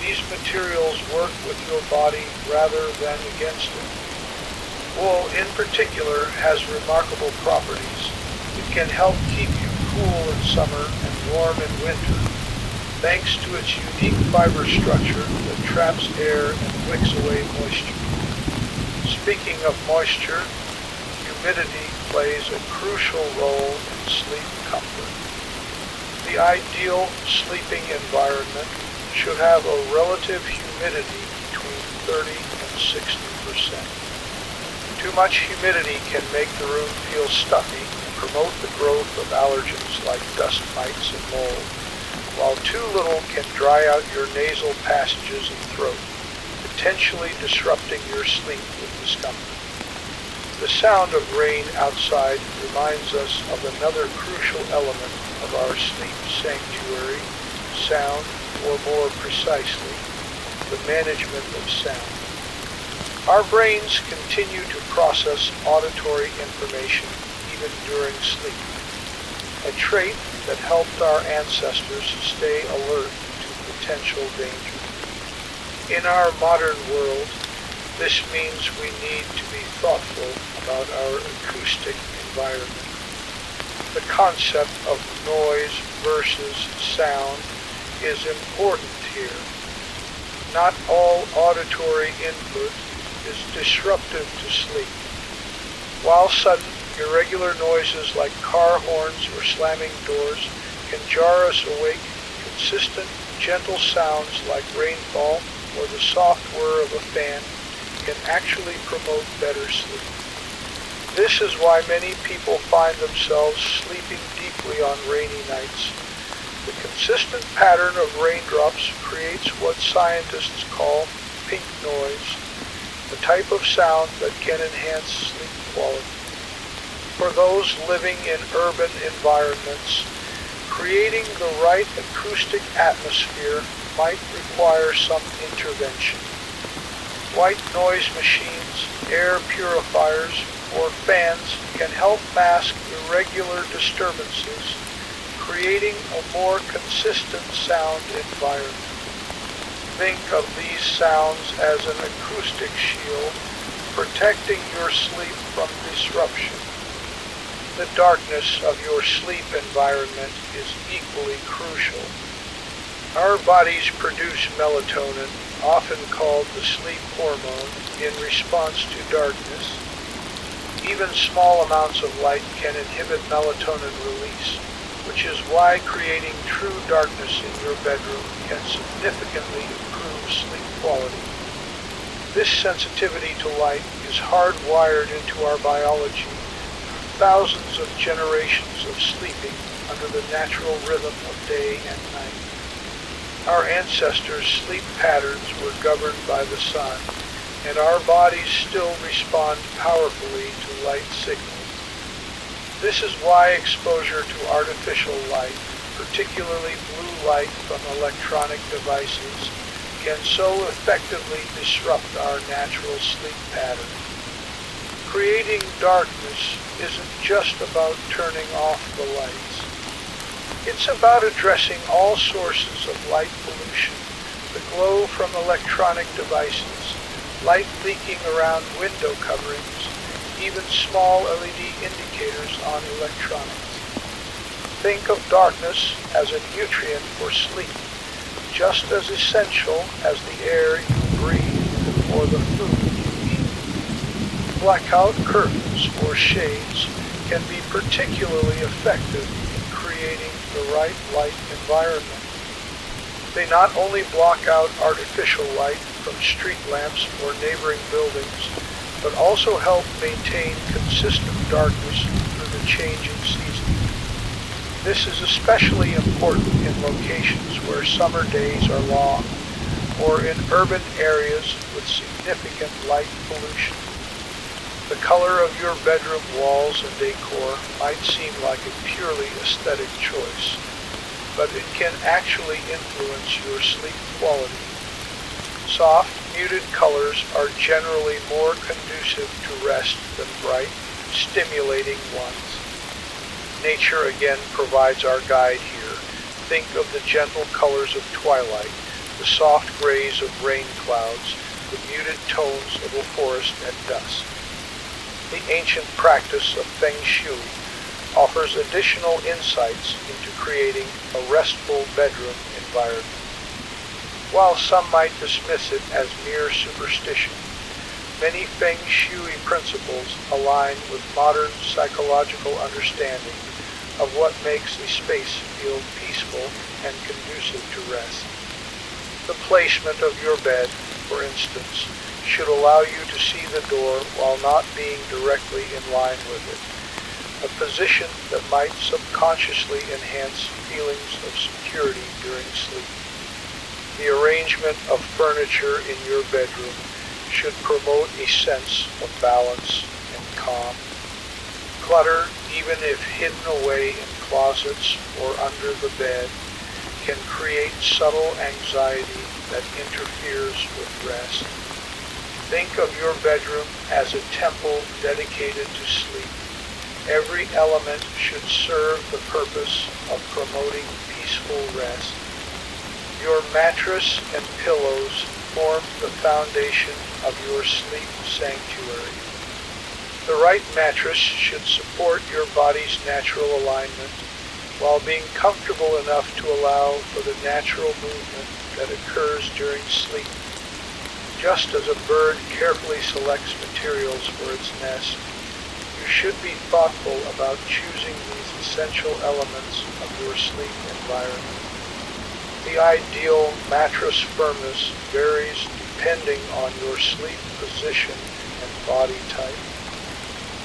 these materials work with your body rather than against it. Wool, in particular, has remarkable properties. It can help keep you cool in summer and warm in winter, thanks to its unique fiber structure that traps air and wicks away moisture. Speaking of moisture, humidity plays a crucial role in sleep comfort. The ideal sleeping environment should have a relative humidity between 30 and 60%. Too much humidity can make the room feel stuffy and promote the growth of allergens like dust mites and mold, while too little can dry out your nasal passages and throat, potentially disrupting your sleep with discomfort. The sound of rain outside reminds us of another crucial element of our sleep sanctuary, sound, or more precisely, the management of sound. Our brains continue to process auditory information even during sleep, a trait that helped our ancestors stay alert to potential danger. In our modern world, this means we need to be thoughtful about our acoustic environment. The concept of noise versus sound is important here. Not all auditory input is disruptive to sleep. While sudden, irregular noises like car horns or slamming doors can jar us awake, consistent, gentle sounds like rainfall or the soft whir of a fan can actually promote better sleep. This is why many people find themselves sleeping deeply on rainy nights. The consistent pattern of raindrops creates what scientists call pink noise, the type of sound that can enhance sleep quality. For those living in urban environments, creating the right acoustic atmosphere might require some intervention. White noise machines, air purifiers, or fans can help mask irregular disturbances, creating a more consistent sound environment. Think of these sounds as an acoustic shield, protecting your sleep from disruption. The darkness of your sleep environment is equally crucial. Our bodies produce melatonin, often called the sleep hormone, in response to darkness. Even small amounts of light can inhibit melatonin release, which is why creating true darkness in your bedroom can significantly improve sleep quality. This sensitivity to light is hardwired into our biology through thousands of generations of sleeping under the natural rhythm of day and night. Our ancestors' sleep patterns were governed by the sun, and our bodies still respond powerfully to light signals. This is why exposure to artificial light, particularly blue light from electronic devices, can so effectively disrupt our natural sleep pattern. Creating darkness isn't just about turning off the lights. It's about addressing all sources of light pollution, the glow from electronic devices, light leaking around window coverings, even small LED indicators on electronics. Think of darkness as a nutrient for sleep, just as essential as the air you breathe or the food you eat. Blackout curtains or shades can be particularly effective in creating the right light environment. They not only block out artificial light from street lamps or neighboring buildings, but also help maintain consistent darkness through the changing seasons. This is especially important in locations where summer days are long, or in urban areas with significant light pollution. The color of your bedroom walls and decor might seem like a purely aesthetic choice, but it can actually influence your sleep quality. Soft, muted colors are generally more conducive to rest than bright, stimulating ones. Nature again provides our guide here. Think of the gentle colors of twilight, the soft grays of rain clouds, the muted tones of a forest at dusk. The ancient practice of Feng Shui offers additional insights into creating a restful bedroom environment. While some might dismiss it as mere superstition, many Feng Shui principles align with modern psychological understanding of what makes a space feel peaceful and conducive to rest. The placement of your bed, for instance, should allow you to see the door while not being directly in line with it, a position that might subconsciously enhance feelings of security during sleep. The arrangement of furniture in your bedroom should promote a sense of balance and calm. Clutter, even if hidden away in closets or under the bed, can create subtle anxiety that interferes with rest. Think of your bedroom as a temple dedicated to sleep. Every element should serve the purpose of promoting peaceful rest. Your mattress and pillows form the foundation of your sleep sanctuary. The right mattress should support your body's natural alignment while being comfortable enough to allow for the natural movement that occurs during sleep. Just as a bird carefully selects materials for its nest, you should be thoughtful about choosing these essential elements of your sleep environment. The ideal mattress firmness varies depending on your sleep position and body type.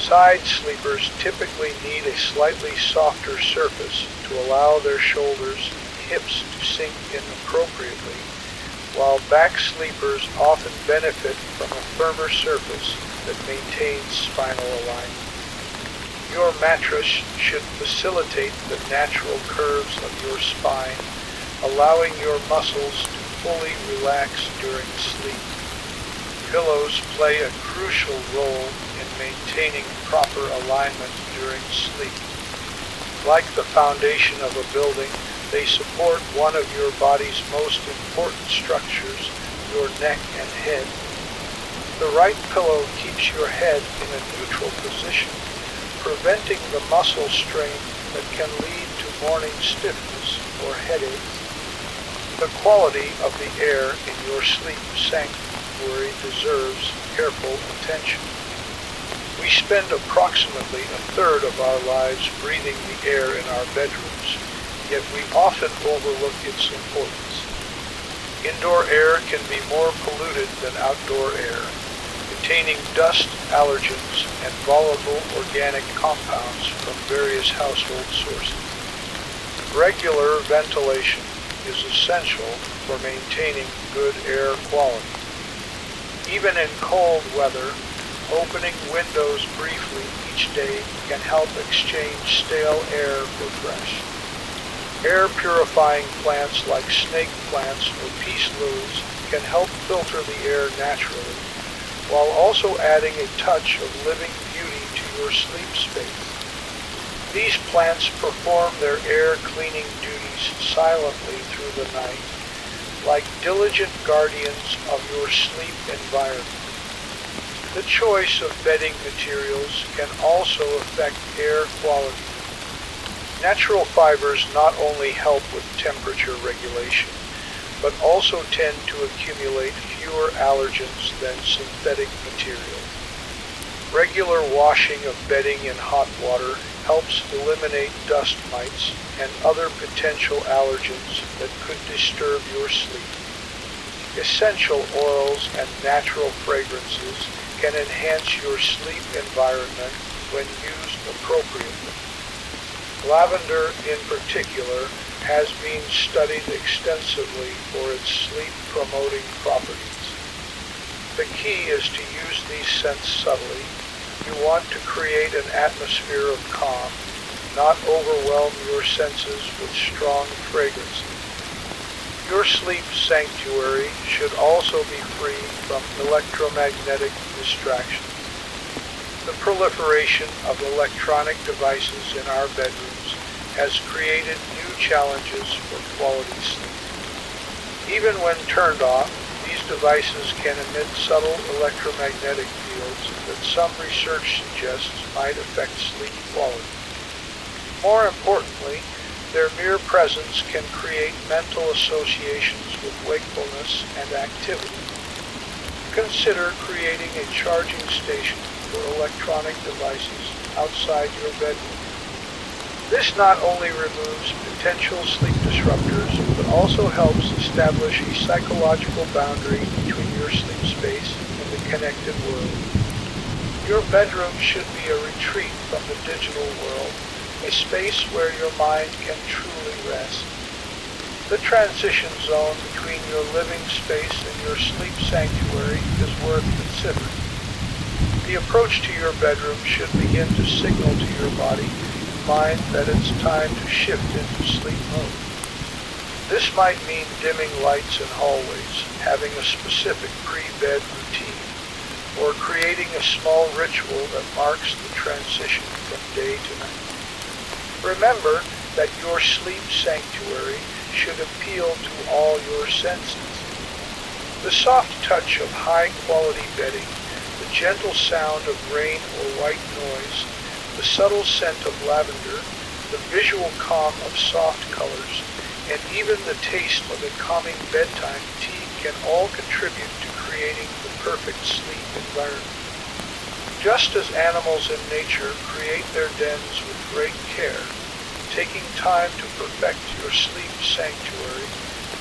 Side sleepers typically need a slightly softer surface to allow their shoulders and hips to sink in appropriately, while back sleepers often benefit from a firmer surface that maintains spinal alignment. Your mattress should facilitate the natural curves of your spine, allowing your muscles to fully relax during sleep. Pillows play a crucial role in maintaining proper alignment during sleep. Like the foundation of a building, they support one of your body's most important structures, your neck and head. The right pillow keeps your head in a neutral position, preventing the muscle strain that can lead to morning stiffness or headaches. The quality of the air in your sleep sanctuary deserves careful attention. We spend approximately a third of our lives breathing the air in our bedrooms, yet we often overlook its importance. Indoor air can be more polluted than outdoor air, containing dust, allergens, and volatile organic compounds from various household sources. Regular ventilation is essential for maintaining good air quality. Even in cold weather, opening windows briefly each day can help exchange stale air for fresh. Air purifying plants like snake plants or peace lilies can help filter the air naturally, while also adding a touch of living beauty to your sleep space. These plants perform their air cleaning duties silently through the night, like diligent guardians of your sleep environment. The choice of bedding materials can also affect air quality. Natural fibers not only help with temperature regulation, but also tend to accumulate fewer allergens than synthetic material. Regular washing of bedding in hot water helps eliminate dust mites and other potential allergens that could disturb your sleep. Essential oils and natural fragrances can enhance your sleep environment when used appropriately. Lavender, in particular, has been studied extensively for its sleep-promoting properties. The key is to use these scents subtly, You want to create an atmosphere of calm, not overwhelm your senses with strong fragrances. Your sleep sanctuary should also be free from electromagnetic distractions. The proliferation of electronic devices in our bedrooms has created new challenges for quality sleep. Even when turned off, these devices can emit subtle electromagnetic fields that some research suggests might affect sleep quality. More importantly, their mere presence can create mental associations with wakefulness and activity. Consider creating a charging station for electronic devices outside your bedroom. This not only removes potential sleep disruptors, but also helps establish a psychological boundary between your sleep space and the connected world. Your bedroom should be a retreat from the digital world, a space where your mind can truly rest. The transition zone between your living space and your sleep sanctuary is worth considering. The approach to your bedroom should begin to signal to your body and mind that it's time to shift into sleep mode. This might mean dimming lights in hallways, having a specific pre-bed routine, or creating a small ritual that marks the transition from day to night. Remember that your sleep sanctuary should appeal to all your senses. The soft touch of high-quality bedding, the gentle sound of rain or white noise, the subtle scent of lavender, the visual calm of soft colors, and even the taste of a calming bedtime tea can all contribute to creating the perfect sleep environment. Just as animals in nature create their dens with great care, taking time to perfect your sleep sanctuary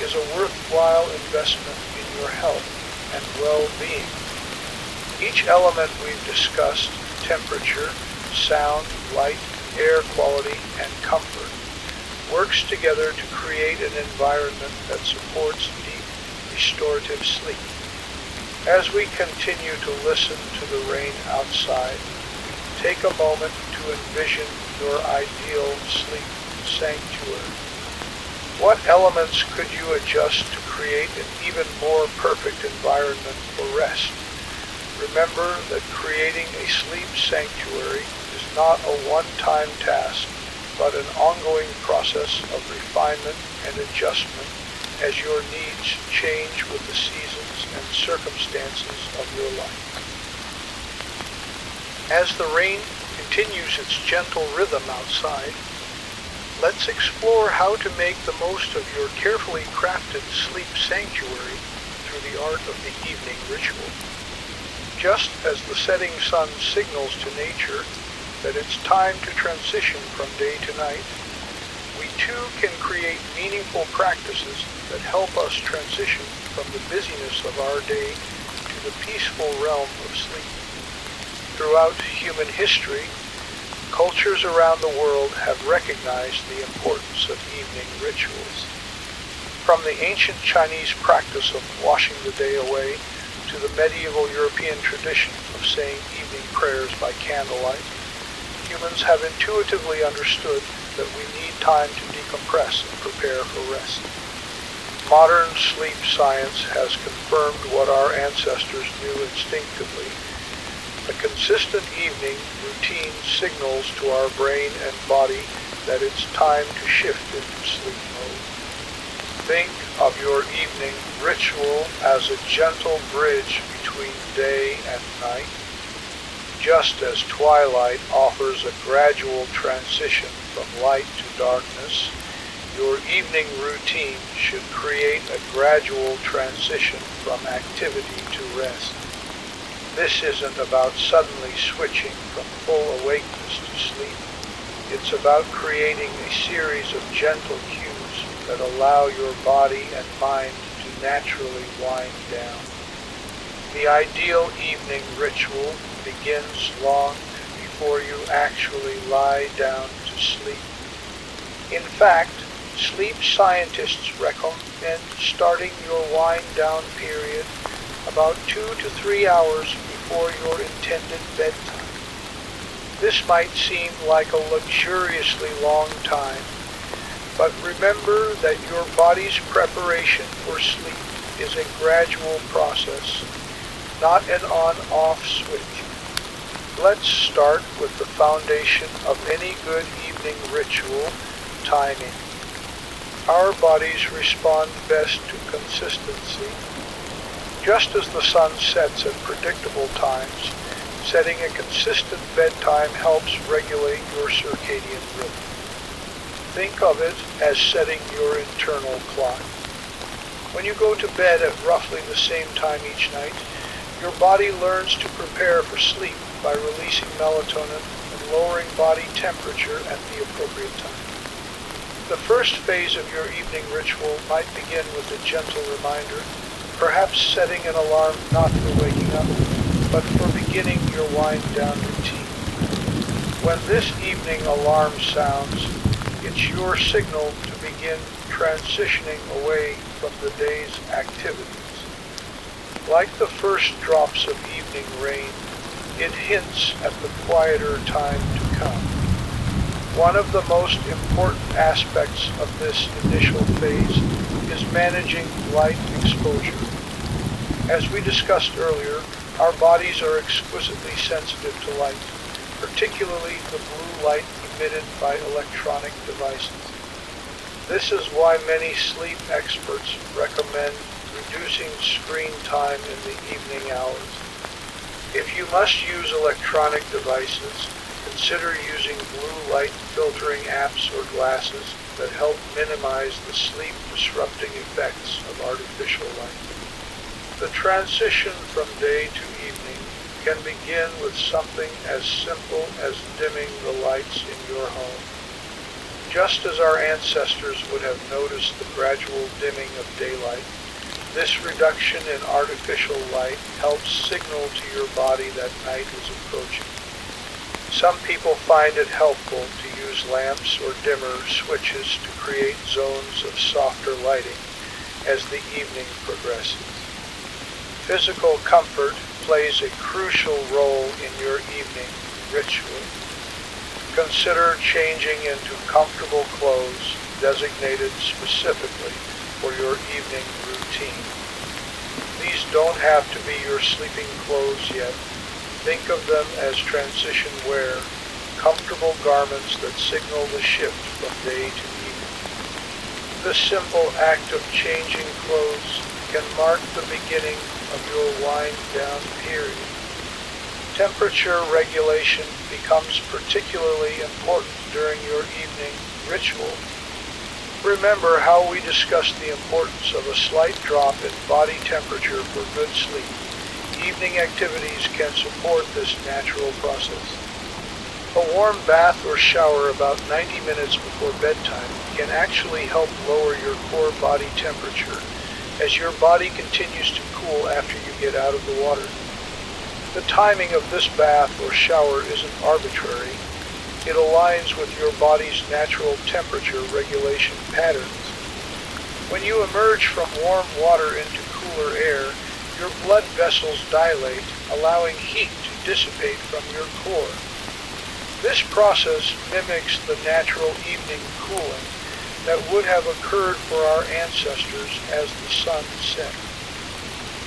is a worthwhile investment in your health and well-being. Each element we've discussed, temperature, sound, light, air quality, and comfort, works together to create an environment that supports deep, restorative sleep. As we continue to listen to the rain outside, take a moment to envision your ideal sleep sanctuary. What elements could you adjust to create an even more perfect environment for rest? Remember that creating a sleep sanctuary is not a one-time task, but an ongoing process of refinement and adjustment as your needs change with the seasons and circumstances of your life. As the rain continues its gentle rhythm outside, let's explore how to make the most of your carefully crafted sleep sanctuary through the art of the evening ritual. Just as the setting sun signals to nature that it's time to transition from day to night, we too can create meaningful practices that help us transition from the busyness of our day to the peaceful realm of sleep. Throughout human history, cultures around the world have recognized the importance of evening rituals. From the ancient Chinese practice of washing the day away to the medieval European tradition of saying evening prayers by candlelight, humans have intuitively understood that we need time to decompress and prepare for rest. Modern sleep science has confirmed what our ancestors knew instinctively. A consistent evening routine signals to our brain and body that it's time to shift into sleep mode. Think of your evening ritual as a gentle bridge between day and night. Just as twilight offers a gradual transition from light to darkness, your evening routine should create a gradual transition from activity to rest. This isn't about suddenly switching from full awakeness to sleep. It's about creating a series of gentle cues that allow your body and mind to naturally wind down. The ideal evening ritual begins long before you actually lie down to sleep. In fact, sleep scientists recommend starting your wind down period about 2 to 3 hours before your intended bedtime. This might seem like a luxuriously long time, but remember that your body's preparation for sleep is a gradual process, not an on-off switch. Let's start with the foundation of any good evening ritual, timing. Our bodies respond best to consistency. Just as the sun sets at predictable times, setting a consistent bedtime helps regulate your circadian rhythm. Think of it as setting your internal clock. When you go to bed at roughly the same time each night, your body learns to prepare for sleep by releasing melatonin and lowering body temperature at the appropriate time. The first phase of your evening ritual might begin with a gentle reminder, perhaps setting an alarm not for waking up, but for beginning your wind-down routine. When this evening alarm sounds, it's your signal to begin transitioning away from the day's activities. Like the first drops of evening rain, it hints at the quieter time to come. One of the most important aspects of this initial phase is managing light exposure. As we discussed earlier, our bodies are exquisitely sensitive to light, particularly the blue light emitted by electronic devices. This is why many sleep experts recommend reducing screen time in the evening hours. If you must use electronic devices, consider using blue light filtering apps or glasses that help minimize the sleep-disrupting effects of artificial light. The transition from day to evening can begin with something as simple as dimming the lights in your home. Just as our ancestors would have noticed the gradual dimming of daylight, this reduction in artificial light helps signal to your body that night is approaching. Some people find it helpful to use lamps or dimmer switches to create zones of softer lighting as the evening progresses. Physical comfort plays a crucial role in your evening ritual. Consider changing into comfortable clothes designated specifically for your evening routine. These don't have to be your sleeping clothes yet. Think of them as transition wear, comfortable garments that signal the shift from day to evening. This simple act of changing clothes can mark the beginning of your wind-down period. Temperature regulation becomes particularly important during your evening ritual. Remember how we discussed the importance of a slight drop in body temperature for good sleep. Evening activities can support this natural process. A warm bath or shower about 90 minutes before bedtime can actually help lower your core body temperature as your body continues to cool after you get out of the water. The timing of this bath or shower isn't arbitrary. It aligns with your body's natural temperature regulation patterns. When you emerge from warm water into cooler air, your blood vessels dilate, allowing heat to dissipate from your core. This process mimics the natural evening cooling that would have occurred for our ancestors as the sun set.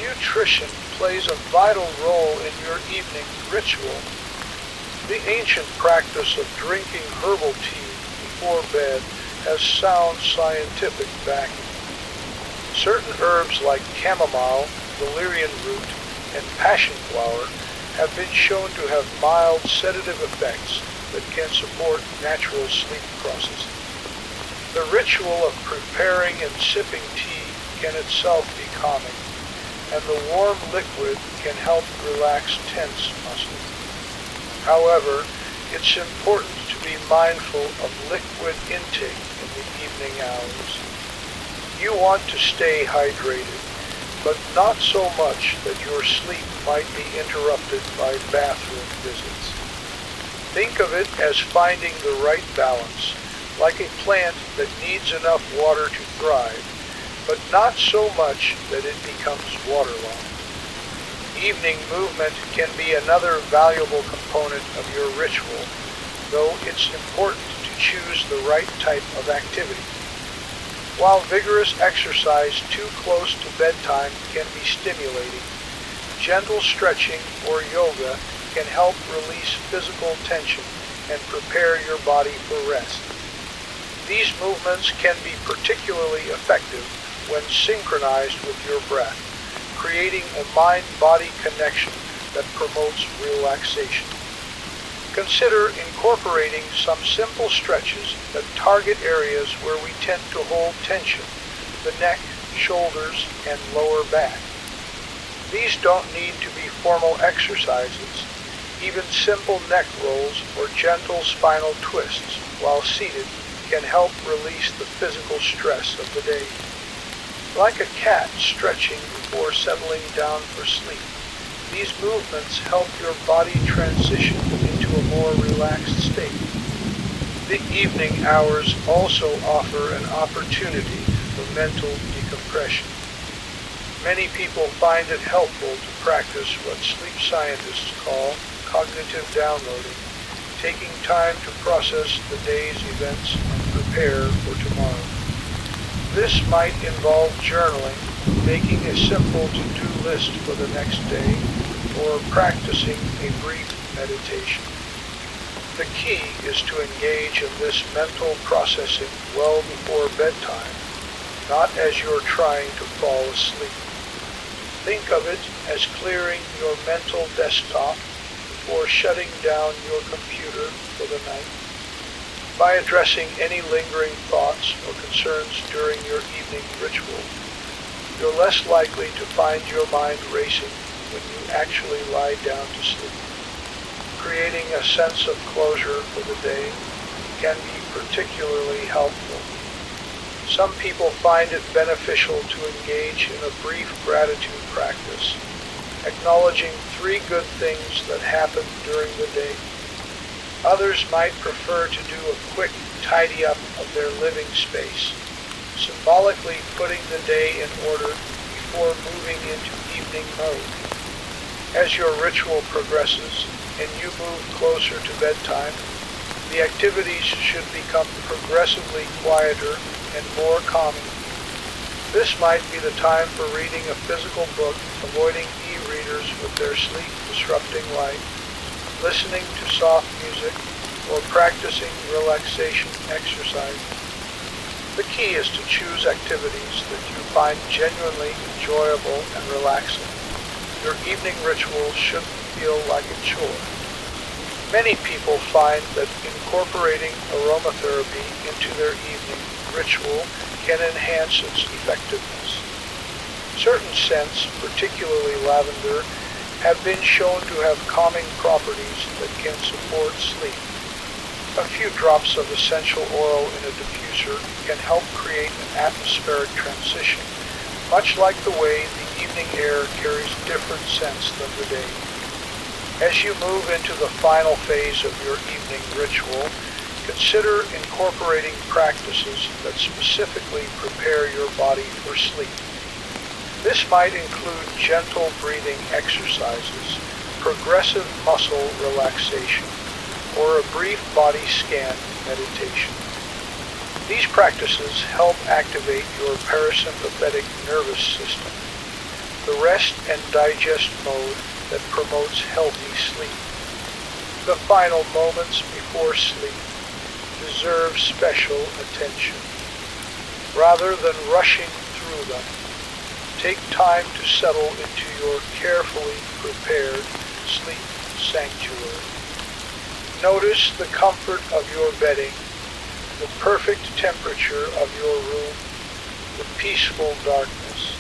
Nutrition plays a vital role in your evening ritual. The ancient practice of drinking herbal tea before bed has sound scientific backing. Certain herbs like chamomile, valerian root, and passion flower have been shown to have mild sedative effects that can support natural sleep processes. The ritual of preparing and sipping tea can itself be calming, and the warm liquid can help relax tense muscles. However, it's important to be mindful of liquid intake in the evening hours. You want to stay hydrated, but not so much that your sleep might be interrupted by bathroom visits. Think of it as finding the right balance, like a plant that needs enough water to thrive, but not so much that it becomes waterlogged. Evening movement can be another valuable component of your ritual, though it's important to choose the right type of activity. While vigorous exercise too close to bedtime can be stimulating, gentle stretching or yoga can help release physical tension and prepare your body for rest. These movements can be particularly effective when synchronized with your breath, creating a mind-body connection that promotes relaxation. Consider incorporating some simple stretches that target areas where we tend to hold tension: the neck, shoulders, and lower back. These don't need to be formal exercises. Even simple neck rolls or gentle spinal twists while seated can help release the physical stress of the day. Like a cat stretching before settling down for sleep, these movements help your body transition into a more relaxed state. The evening hours also offer an opportunity for mental decompression. Many people find it helpful to practice what sleep scientists call cognitive downloading, taking time to process the day's events and prepare for tomorrow. This might involve journaling, making a simple to-do list for the next day, or practicing a brief meditation. The key is to engage in this mental processing well before bedtime, not as you're trying to fall asleep. Think of it as clearing your mental desktop before shutting down your computer for the night. By addressing any lingering thoughts or concerns during your evening ritual, you're less likely to find your mind racing when you actually lie down to sleep. Creating a sense of closure for the day can be particularly helpful. Some people find it beneficial to engage in a brief gratitude practice, acknowledging 3 good things that happened during the day. Others might prefer to do a quick tidy up of their living space, symbolically putting the day in order before moving into evening mode. As your ritual progresses and you move closer to bedtime, the activities should become progressively quieter and more calming. This might be the time for reading a physical book, avoiding e-readers with their sleep-disrupting light, listening to soft music, or practicing relaxation exercise. The key is to choose activities that you find genuinely enjoyable and relaxing. Your evening ritual shouldn't feel like a chore. Many people find that incorporating aromatherapy into their evening ritual can enhance its effectiveness. Certain scents, particularly lavender, have been shown to have calming properties that can support sleep. A few drops of essential oil in a diffuser can help create an atmospheric transition, much like the way the evening air carries different scents than the day. As you move into the final phase of your evening ritual, consider incorporating practices that specifically prepare your body for sleep. This might include gentle breathing exercises, progressive muscle relaxation, or a brief body scan meditation. These practices help activate your parasympathetic nervous system, the rest and digest mode that promotes healthy sleep. The final moments before sleep deserve special attention. Rather than rushing through them, take time to settle into your carefully prepared sleep sanctuary. Notice the comfort of your bedding, the perfect temperature of your room, the peaceful darkness.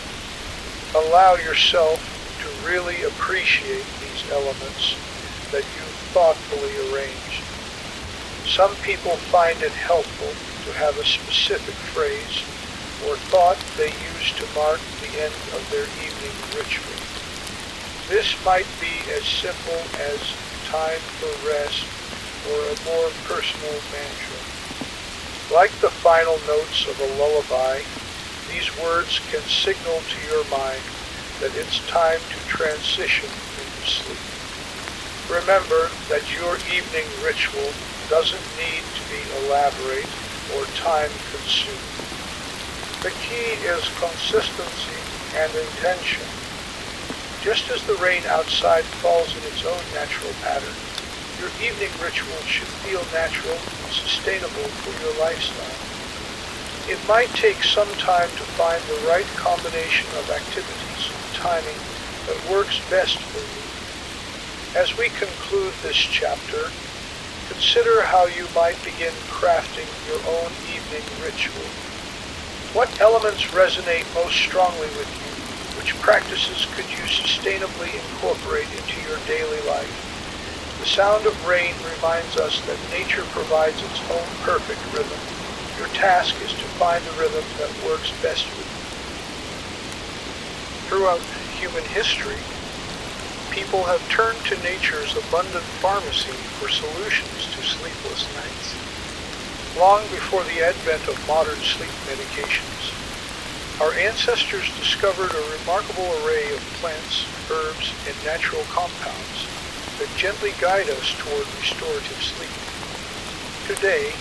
Allow yourself to really appreciate these elements that you've thoughtfully arranged. Some people find it helpful to have a specific phrase or thought they use to mark the end of their evening ritual. This might be as simple as time for rest or a more personal mantra. Like the final notes of a lullaby, these words can signal to your mind that it's time to transition into sleep. Remember that your evening ritual doesn't need to be elaborate or time-consuming. The key is consistency and intention. Just as the rain outside falls in its own natural pattern, your evening ritual should feel natural and sustainable for your lifestyle. It might take some time to find the right combination of activities and timing that works best for you. As we conclude this chapter, consider how you might begin crafting your own evening ritual. What elements resonate most strongly with you? Which practices could you sustainably incorporate into your daily life? The sound of rain reminds us that nature provides its own perfect rhythm. Your task is to find the rhythm that works best with you. Throughout human history, people have turned to nature's abundant pharmacy for solutions to sleepless nights. Long before the advent of modern sleep medications, our ancestors discovered a remarkable array of plants, herbs, and natural compounds that gently guide us toward restorative sleep. Today,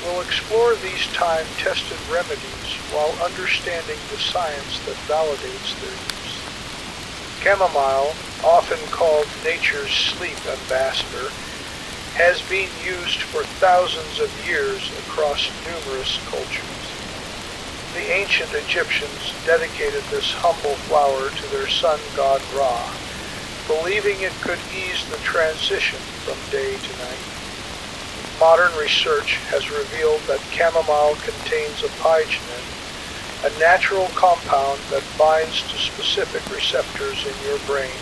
we'll explore these time-tested remedies while understanding the science that validates their use. Chamomile, often called nature's sleep ambassador, has been used for thousands of years across numerous cultures. The ancient Egyptians dedicated this humble flower to their sun god Ra, believing it could ease the transition from day to night. Modern research has revealed that chamomile contains apigenin, a natural compound that binds to specific receptors in your brain,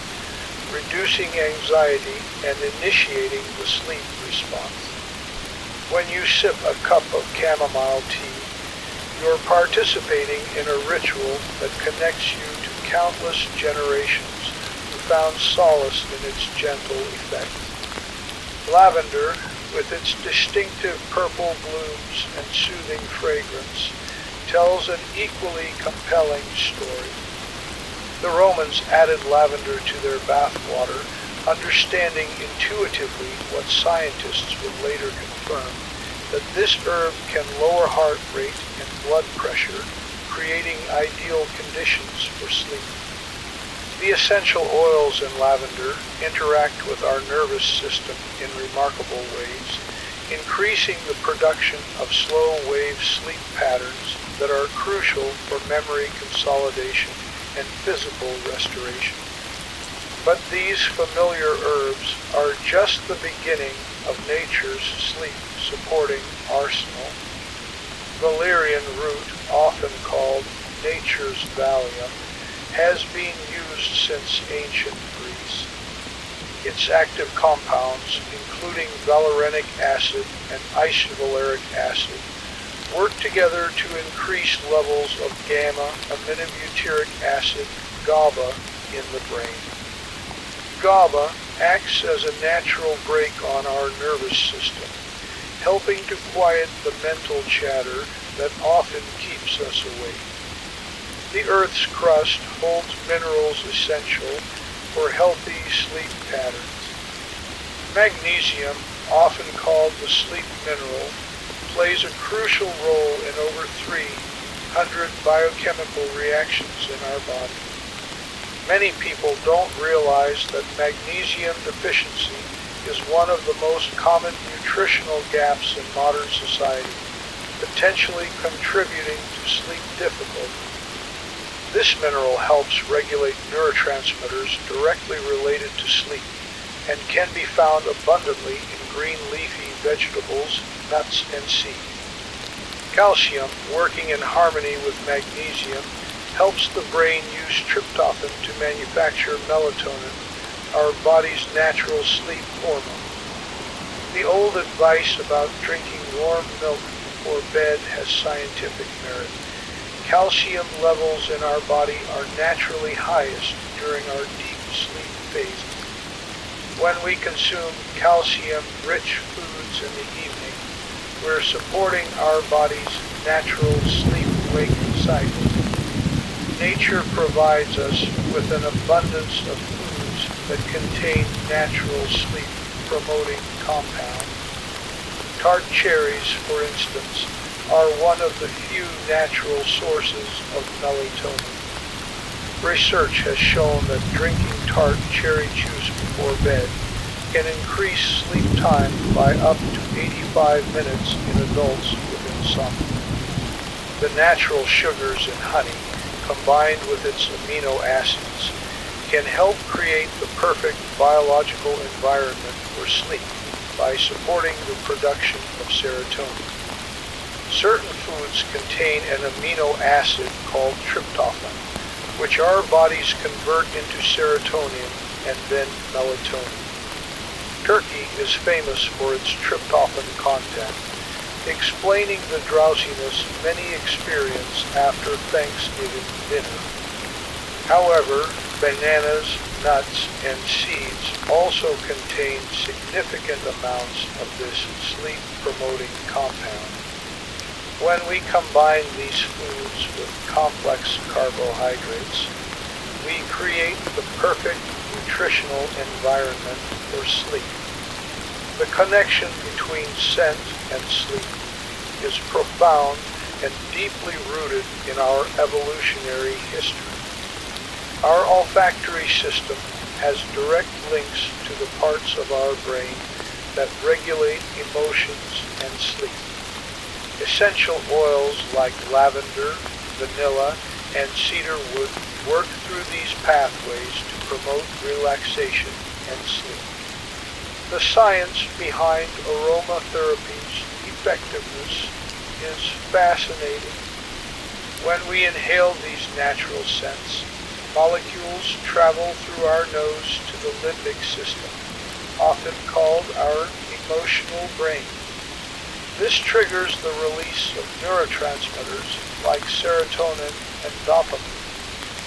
reducing anxiety and initiating the sleep response. When you sip a cup of chamomile tea, you're participating in a ritual that connects you to countless generations who found solace in its gentle effects. Lavender, with its distinctive purple blooms and soothing fragrance, tells an equally compelling story. The Romans added lavender to their bath water, understanding intuitively what scientists would later confirm, that this herb can lower heart rate and blood pressure, creating ideal conditions for sleep. The essential oils in lavender interact with our nervous system in remarkable ways, increasing the production of slow-wave sleep patterns that are crucial for memory consolidation and physical restoration. But these familiar herbs are just the beginning of nature's sleep-supporting arsenal. Valerian root, often called nature's Valium, has been used since ancient Greece. Its active compounds, including valerianic acid and isovaleric acid, work together to increase levels of gamma-aminobutyric acid, GABA, in the brain. GABA acts as a natural brake on our nervous system, helping to quiet the mental chatter that often keeps us awake. The Earth's crust holds minerals essential for healthy sleep patterns. Magnesium, often called the sleep mineral, plays a crucial role in over 300 biochemical reactions in our body. Many people don't realize that magnesium deficiency is one of the most common nutritional gaps in modern society, potentially contributing to sleep difficulty. This mineral helps regulate neurotransmitters directly related to sleep and can be found abundantly in green leafy vegetables, nuts, and seeds. Calcium, working in harmony with magnesium, helps the brain use tryptophan to manufacture melatonin, our body's natural sleep hormone. The old advice about drinking warm milk before bed has scientific merit. Calcium levels in our body are naturally highest during our deep sleep phases. When we consume calcium-rich foods in the evening, we're supporting our body's natural sleep-wake cycle. nature provides us with an abundance of foods that contain natural sleep-promoting compounds. Tart cherries, for instance, are one of the few natural sources of melatonin. Research has shown that drinking tart cherry juice before bed can increase sleep time by up to 85 minutes in adults with insomnia. The natural sugars in honey, combined with its amino acids, can help create the perfect biological environment for sleep by supporting the production of serotonin. Certain foods contain an amino acid called tryptophan, which our bodies convert into serotonin and then melatonin. Turkey is famous for its tryptophan content, explaining the drowsiness many experience after Thanksgiving dinner. However, bananas, nuts, and seeds also contain significant amounts of this sleep-promoting compound. When we combine these foods with complex carbohydrates, we create the perfect nutritional environment for sleep. The connection between scent and sleep is profound and deeply rooted in our evolutionary history. Our olfactory system has direct links to the parts of our brain that regulate emotions and sleep. Essential oils like lavender, vanilla, and cedarwood work through these pathways to promote relaxation and sleep. The science behind aromatherapy's effectiveness is fascinating. When we inhale these natural scents, molecules travel through our nose to the limbic system, often called our emotional brain. This triggers the release of neurotransmitters like serotonin and dopamine,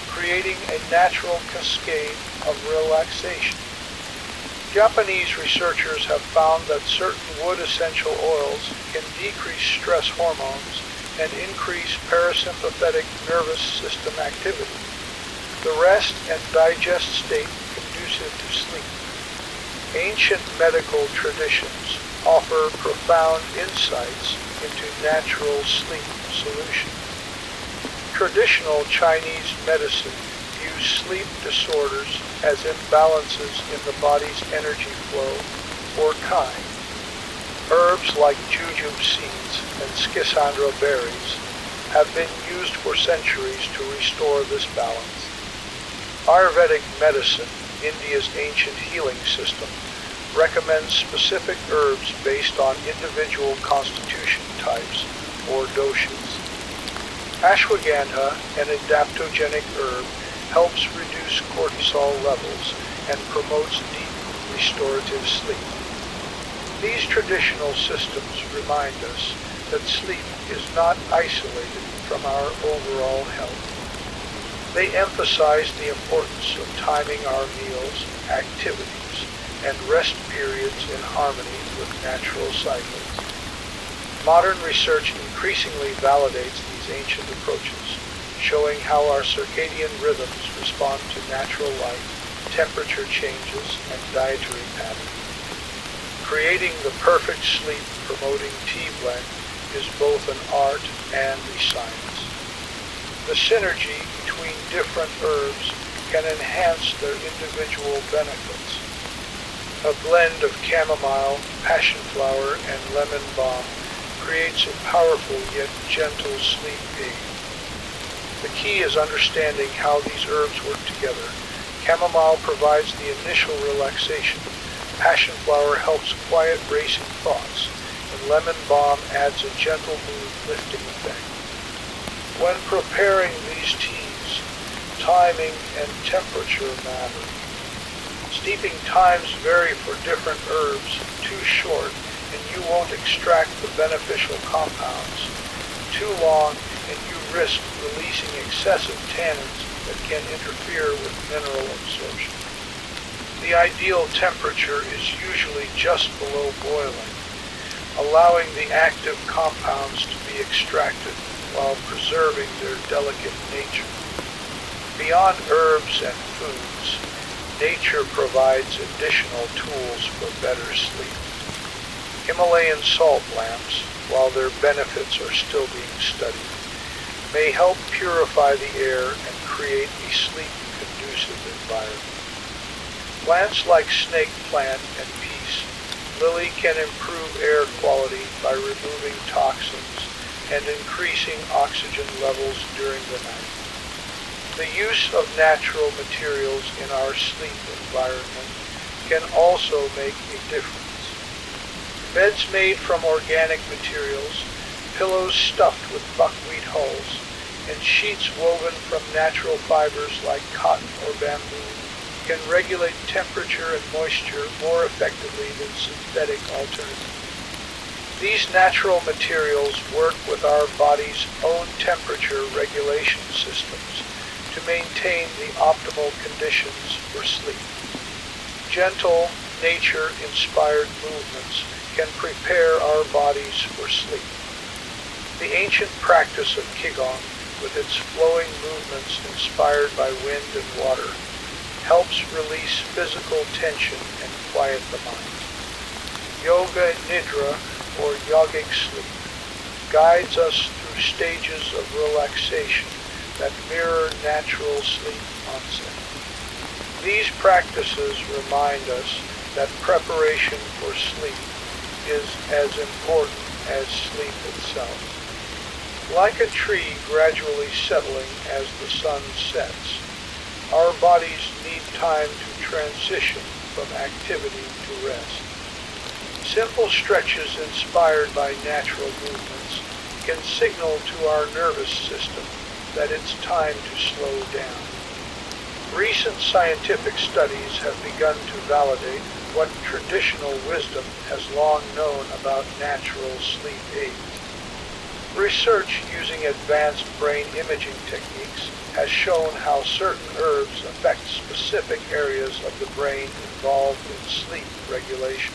creating a natural cascade of relaxation. Japanese researchers have found that certain wood essential oils can decrease stress hormones and increase parasympathetic nervous system activity, the rest and digest state conducive to sleep. Ancient medical traditions offer profound insights into natural sleep solutions. Traditional Chinese medicine views sleep disorders as imbalances in the body's energy flow, or kai. Herbs like jujube seeds and schisandra berries have been used for centuries to restore this balance. Ayurvedic medicine, India's ancient healing system, recommends specific herbs based on individual constitution types, or doshas. Ashwagandha, an adaptogenic herb, helps reduce cortisol levels and promotes deep restorative sleep. These traditional systems remind us that sleep is not isolated from our overall health. They emphasize the importance of timing our meals, activities, and rest periods in harmony with natural cycles. Modern research increasingly validates these ancient approaches, showing how our circadian rhythms respond to natural light, temperature changes, and dietary patterns. Creating the perfect sleep-promoting tea blend is both an art and a science. The synergy between different herbs can enhance their individual benefits. A blend of chamomile, passion flower, and lemon balm creates a powerful yet gentle sleep aid. The key is understanding how these herbs work together. Chamomile provides the initial relaxation. Passion flower helps quiet racing thoughts, and lemon balm adds a gentle mood-lifting effect. When preparing these teas, timing and temperature matter. Steeping times vary for different herbs. Too short, and you won't extract the beneficial compounds. Too long, and you risk releasing excessive tannins that can interfere with mineral absorption. The ideal temperature is usually just below boiling, allowing the active compounds to be extracted while preserving their delicate nature. Beyond herbs and foods, nature provides additional tools for better sleep. Himalayan salt lamps, while their benefits are still being studied, may help purify the air and create a sleep-conducive environment. Plants like snake plant and peace lily can improve air quality by removing toxins and increasing oxygen levels during the night. The use of natural materials in our sleep environment can also make a difference. Beds made from organic materials, pillows stuffed with buckwheat hulls, and sheets woven from natural fibers like cotton or bamboo can regulate temperature and moisture more effectively than synthetic alternatives. These natural materials work with our body's own temperature regulation systems to maintain the optimal conditions for sleep. Gentle, nature-inspired movements can prepare our bodies for sleep. The ancient practice of Qigong, with its flowing movements inspired by wind and water, helps release physical tension and quiet the mind. Yoga Nidra, or yogic sleep, guides us through stages of relaxation that mirror natural sleep onset. These practices remind us that preparation for sleep is as important as sleep itself. Like a tree gradually settling as the sun sets, our bodies need time to transition from activity to rest. Simple stretches inspired by natural movements can signal to our nervous system that it's time to slow down. Recent scientific studies have begun to validate what traditional wisdom has long known about natural sleep aids. Research using advanced brain imaging techniques has shown how certain herbs affect specific areas of the brain involved in sleep regulation.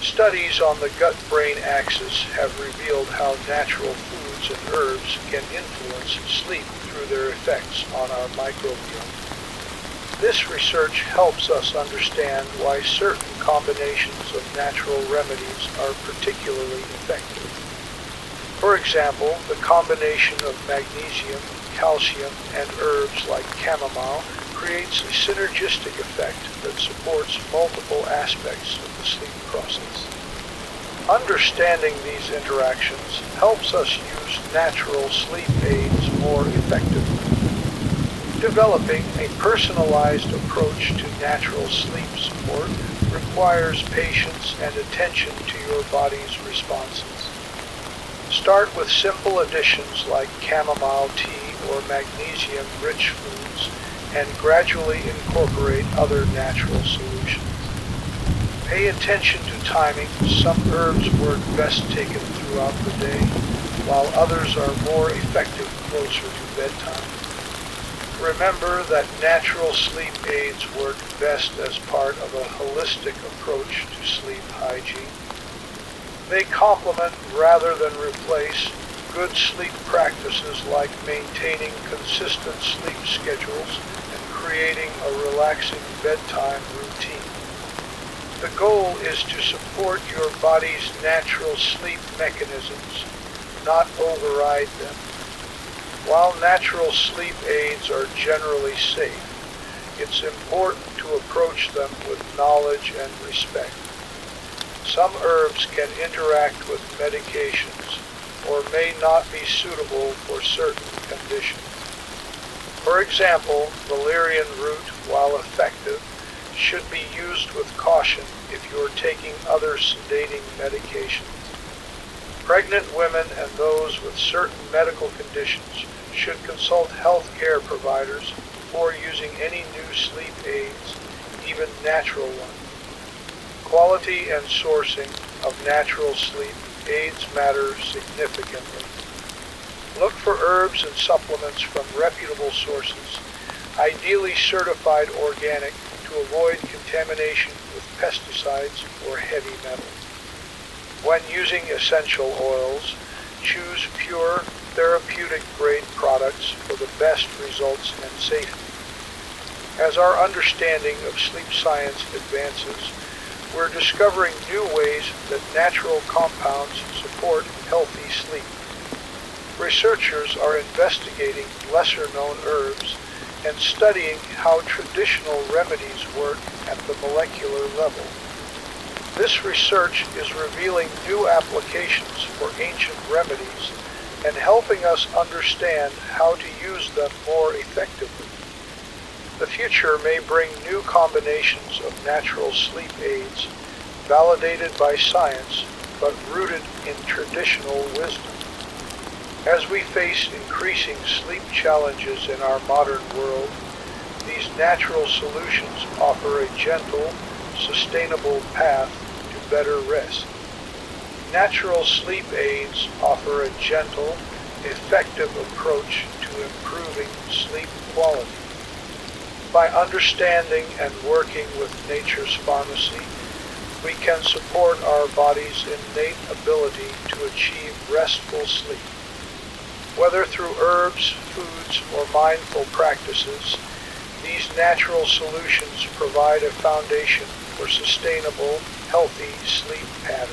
Studies on the gut-brain axis have revealed how natural foods and herbs can influence sleep through their effects on our microbiome. This research helps us understand why certain combinations of natural remedies are particularly effective. For example, the combination of magnesium, calcium, and herbs like chamomile creates a synergistic effect that supports multiple aspects of the sleep process. Understanding these interactions helps us use natural sleep aids more effectively. Developing a personalized approach to natural sleep support requires patience and attention to your body's responses. Start with simple additions like chamomile tea or magnesium-rich foods and gradually incorporate other natural solutions. Pay attention to timing. Some herbs work best taken throughout the day, while others are more effective closer to bedtime. Remember that natural sleep aids work best as part of a holistic approach to sleep hygiene. They complement rather than replace good sleep practices like maintaining consistent sleep schedules and creating a relaxing bedtime routine. The goal is to support your body's natural sleep mechanisms, not override them. While natural sleep aids are generally safe, it's important to approach them with knowledge and respect. Some herbs can interact with medications or may not be suitable for certain conditions. For example, valerian root, while effective, should be used with caution if you're taking other sedating medications. Pregnant women and those with certain medical conditions should consult health care providers before using any new sleep aids, even natural ones. Quality and sourcing of natural sleep aids matter significantly. Look for herbs and supplements from reputable sources, ideally certified organic, to avoid contamination with pesticides or heavy metals. When using essential oils, choose pure, therapeutic-grade products for the best results and safety. As our understanding of sleep science advances, we're discovering new ways that natural compounds support healthy sleep. Researchers are investigating lesser-known herbs and studying how traditional remedies work at the molecular level. This research is revealing new applications for ancient remedies and helping us understand how to use them more effectively. The future may bring new combinations of natural sleep aids, validated by science, but rooted in traditional wisdom. As we face increasing sleep challenges in our modern world, these natural solutions offer a gentle, sustainable path to better rest. Natural sleep aids offer a gentle, effective approach to improving sleep quality. By understanding and working with nature's pharmacy, we can support our body's innate ability to achieve restful sleep. Whether through herbs, foods, or mindful practices, these natural solutions provide a foundation for sustainable, healthy sleep patterns.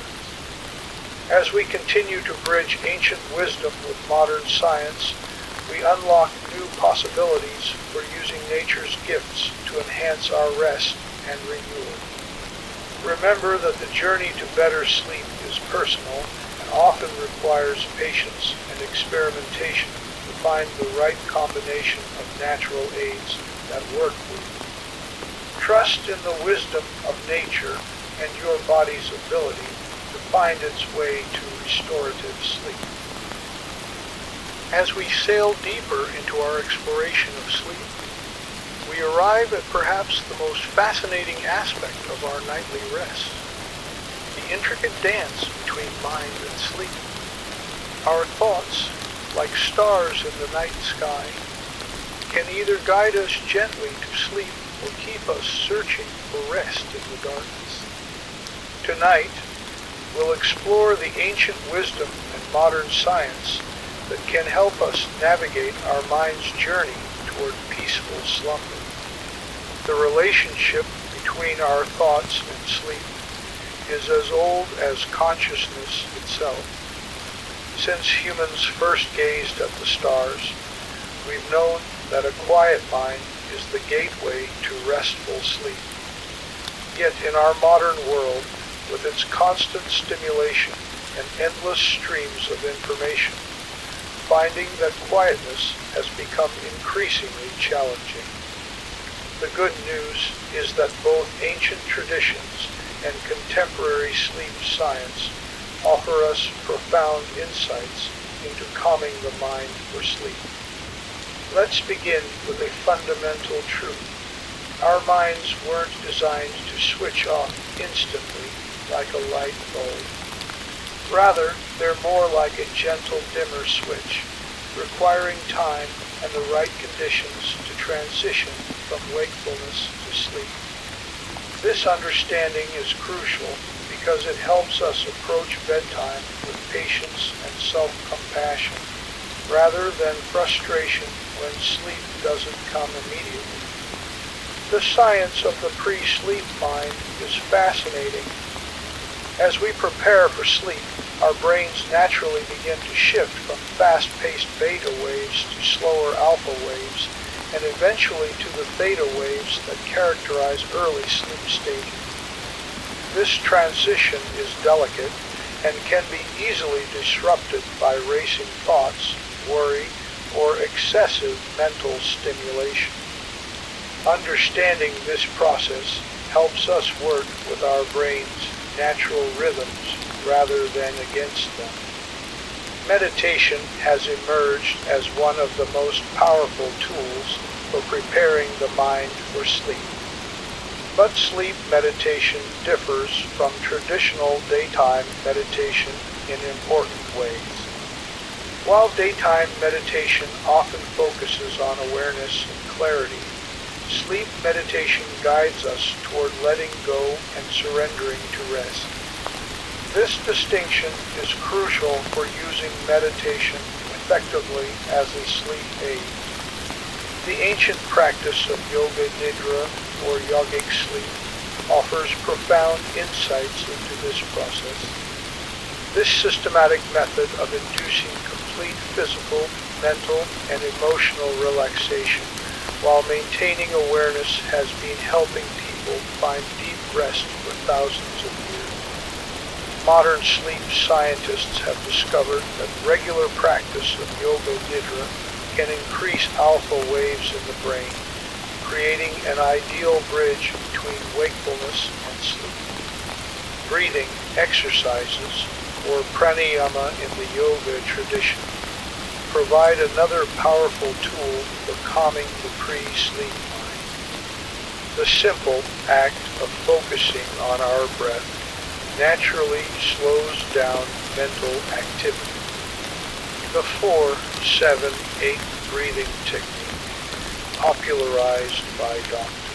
As we continue to bridge ancient wisdom with modern science, we unlock new possibilities for using nature's gifts to enhance our rest and renewal. Remember that the journey to better sleep is personal and often requires patience and experimentation to find the right combination of natural aids that work for you. Trust in the wisdom of nature and your body's ability to find its way to restorative sleep. As we sail deeper into our exploration of sleep, we arrive at perhaps the most fascinating aspect of our nightly rest, the intricate dance between mind and sleep. Our thoughts, like stars in the night sky, can either guide us gently to sleep or keep us searching for rest in the darkness. Tonight, we'll explore the ancient wisdom and modern science that can help us navigate our mind's journey toward peaceful slumber. The relationship between our thoughts and sleep is as old as consciousness itself. Since humans first gazed at the stars, we've known that a quiet mind is the gateway to restful sleep. Yet in our modern world, with its constant stimulation and endless streams of information, finding that quietness has become increasingly challenging. The good news is that both ancient traditions and contemporary sleep science offer us profound insights into calming the mind for sleep. Let's begin with a fundamental truth. Our minds weren't designed to switch off instantly like a light bulb. Rather, they're more like a gentle dimmer switch, requiring time and the right conditions to transition from wakefulness to sleep. This understanding is crucial because it helps us approach bedtime with patience and self-compassion, rather than frustration when sleep doesn't come immediately. The science of the pre-sleep mind is fascinating. As we prepare for sleep, our brains naturally begin to shift from fast-paced beta waves to slower alpha waves, and eventually to the theta waves that characterize early sleep stages. This transition is delicate and can be easily disrupted by racing thoughts, worry, or excessive mental stimulation. Understanding this process helps us work with our brain's natural rhythms rather than against them. Meditation has emerged as one of the most powerful tools for preparing the mind for sleep. But sleep meditation differs from traditional daytime meditation in important ways. While daytime meditation often focuses on awareness and clarity, sleep meditation guides us toward letting go and surrendering to rest. This distinction is crucial for using meditation when effectively as a sleep aid. The ancient practice of yoga nidra, or yogic sleep, offers profound insights into this process. This systematic method of inducing complete physical, mental, and emotional relaxation while maintaining awareness has been helping people find deep rest for thousands of years. Modern sleep scientists have discovered that regular practice of yoga nidra can increase alpha waves in the brain, creating an ideal bridge between wakefulness and sleep. Breathing exercises, or pranayama in the yoga tradition, provide another powerful tool for calming the pre-sleep mind. The simple act of focusing on our breath naturally slows down mental activity. The 4-7-8 breathing technique, popularized by Dr.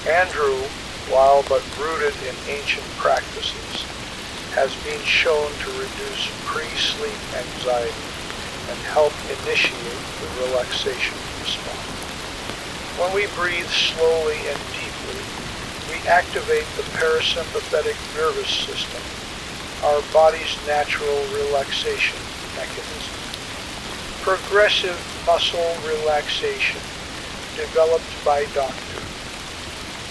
Andrew, while but rooted in ancient practices, has been shown to reduce pre-sleep anxiety and help initiate the relaxation response. When we breathe slowly and deeply, we activate the parasympathetic nervous system, our body's natural relaxation mechanism. Progressive muscle relaxation, developed by Dr.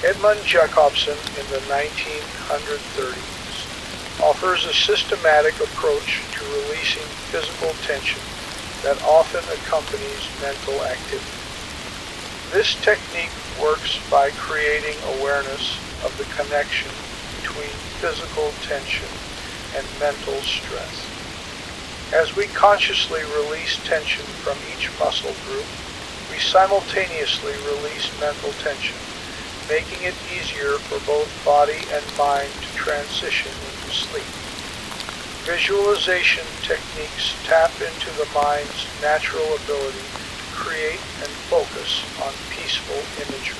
Edmund Jacobson in the 1930s, offers a systematic approach to releasing physical tension that often accompanies mental activity. This technique works by creating awareness of the connection between physical tension and mental stress. As we consciously release tension from each muscle group, we simultaneously release mental tension, making it easier for both body and mind to transition into sleep. Visualization techniques tap into the mind's natural ability to create and focus on peaceful imagery.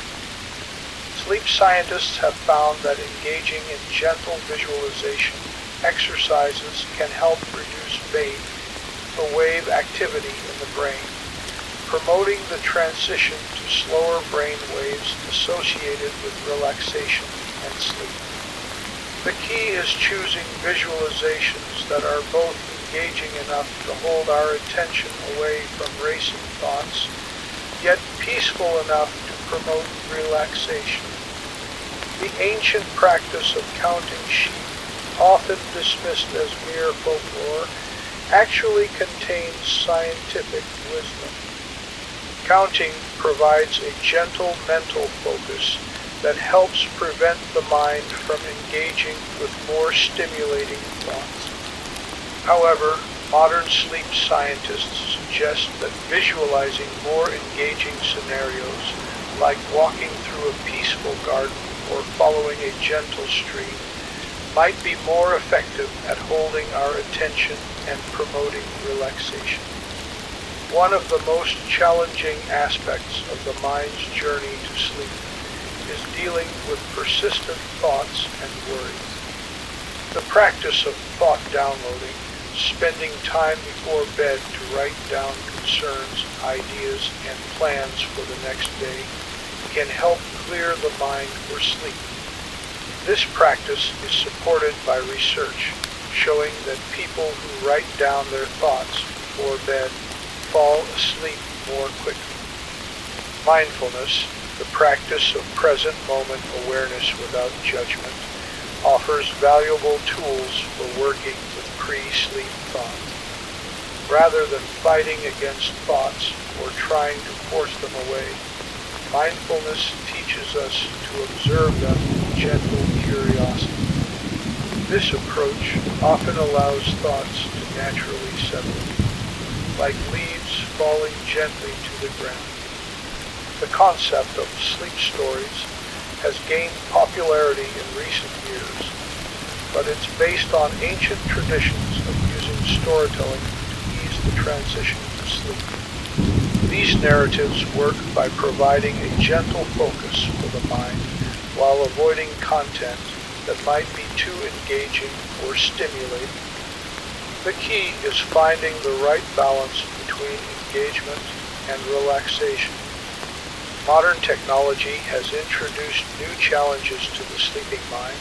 Sleep scientists have found that engaging in gentle visualization exercises can help reduce wave activity in the brain, promoting the transition to slower brain waves associated with relaxation and sleep. The key is choosing visualizations that are both engaging enough to hold our attention away from racing thoughts, yet peaceful enough to promote relaxation. The ancient practice of counting sheep, often dismissed as mere folklore, actually contains scientific wisdom. Counting provides a gentle mental focus that helps prevent the mind from engaging with more stimulating thoughts. However, modern sleep scientists suggest that visualizing more engaging scenarios, like walking through a peaceful garden or following a gentle stream, might be more effective at holding our attention and promoting relaxation. One of the most challenging aspects of the mind's journey to sleep is dealing with persistent thoughts and worries. The practice of thought downloading, spending time before bed to write down concerns, ideas, and plans for the next day, can help clear the mind for sleep. This practice is supported by research showing that people who write down their thoughts before bed fall asleep more quickly. Mindfulness, the practice of present moment awareness without judgment, offers valuable tools for working with pre-sleep thoughts. Rather than fighting against thoughts or trying to force them away, mindfulness teaches us to observe them with gentle curiosity. This approach often allows thoughts to naturally settle, like leaves falling gently to the ground. The concept of sleep stories has gained popularity in recent years, but it's based on ancient traditions of using storytelling to ease the transition to sleep. These narratives work by providing a gentle focus for the mind while avoiding content that might be too engaging or stimulating. The key is finding the right balance between engagement and relaxation. Modern technology has introduced new challenges to the sleeping mind,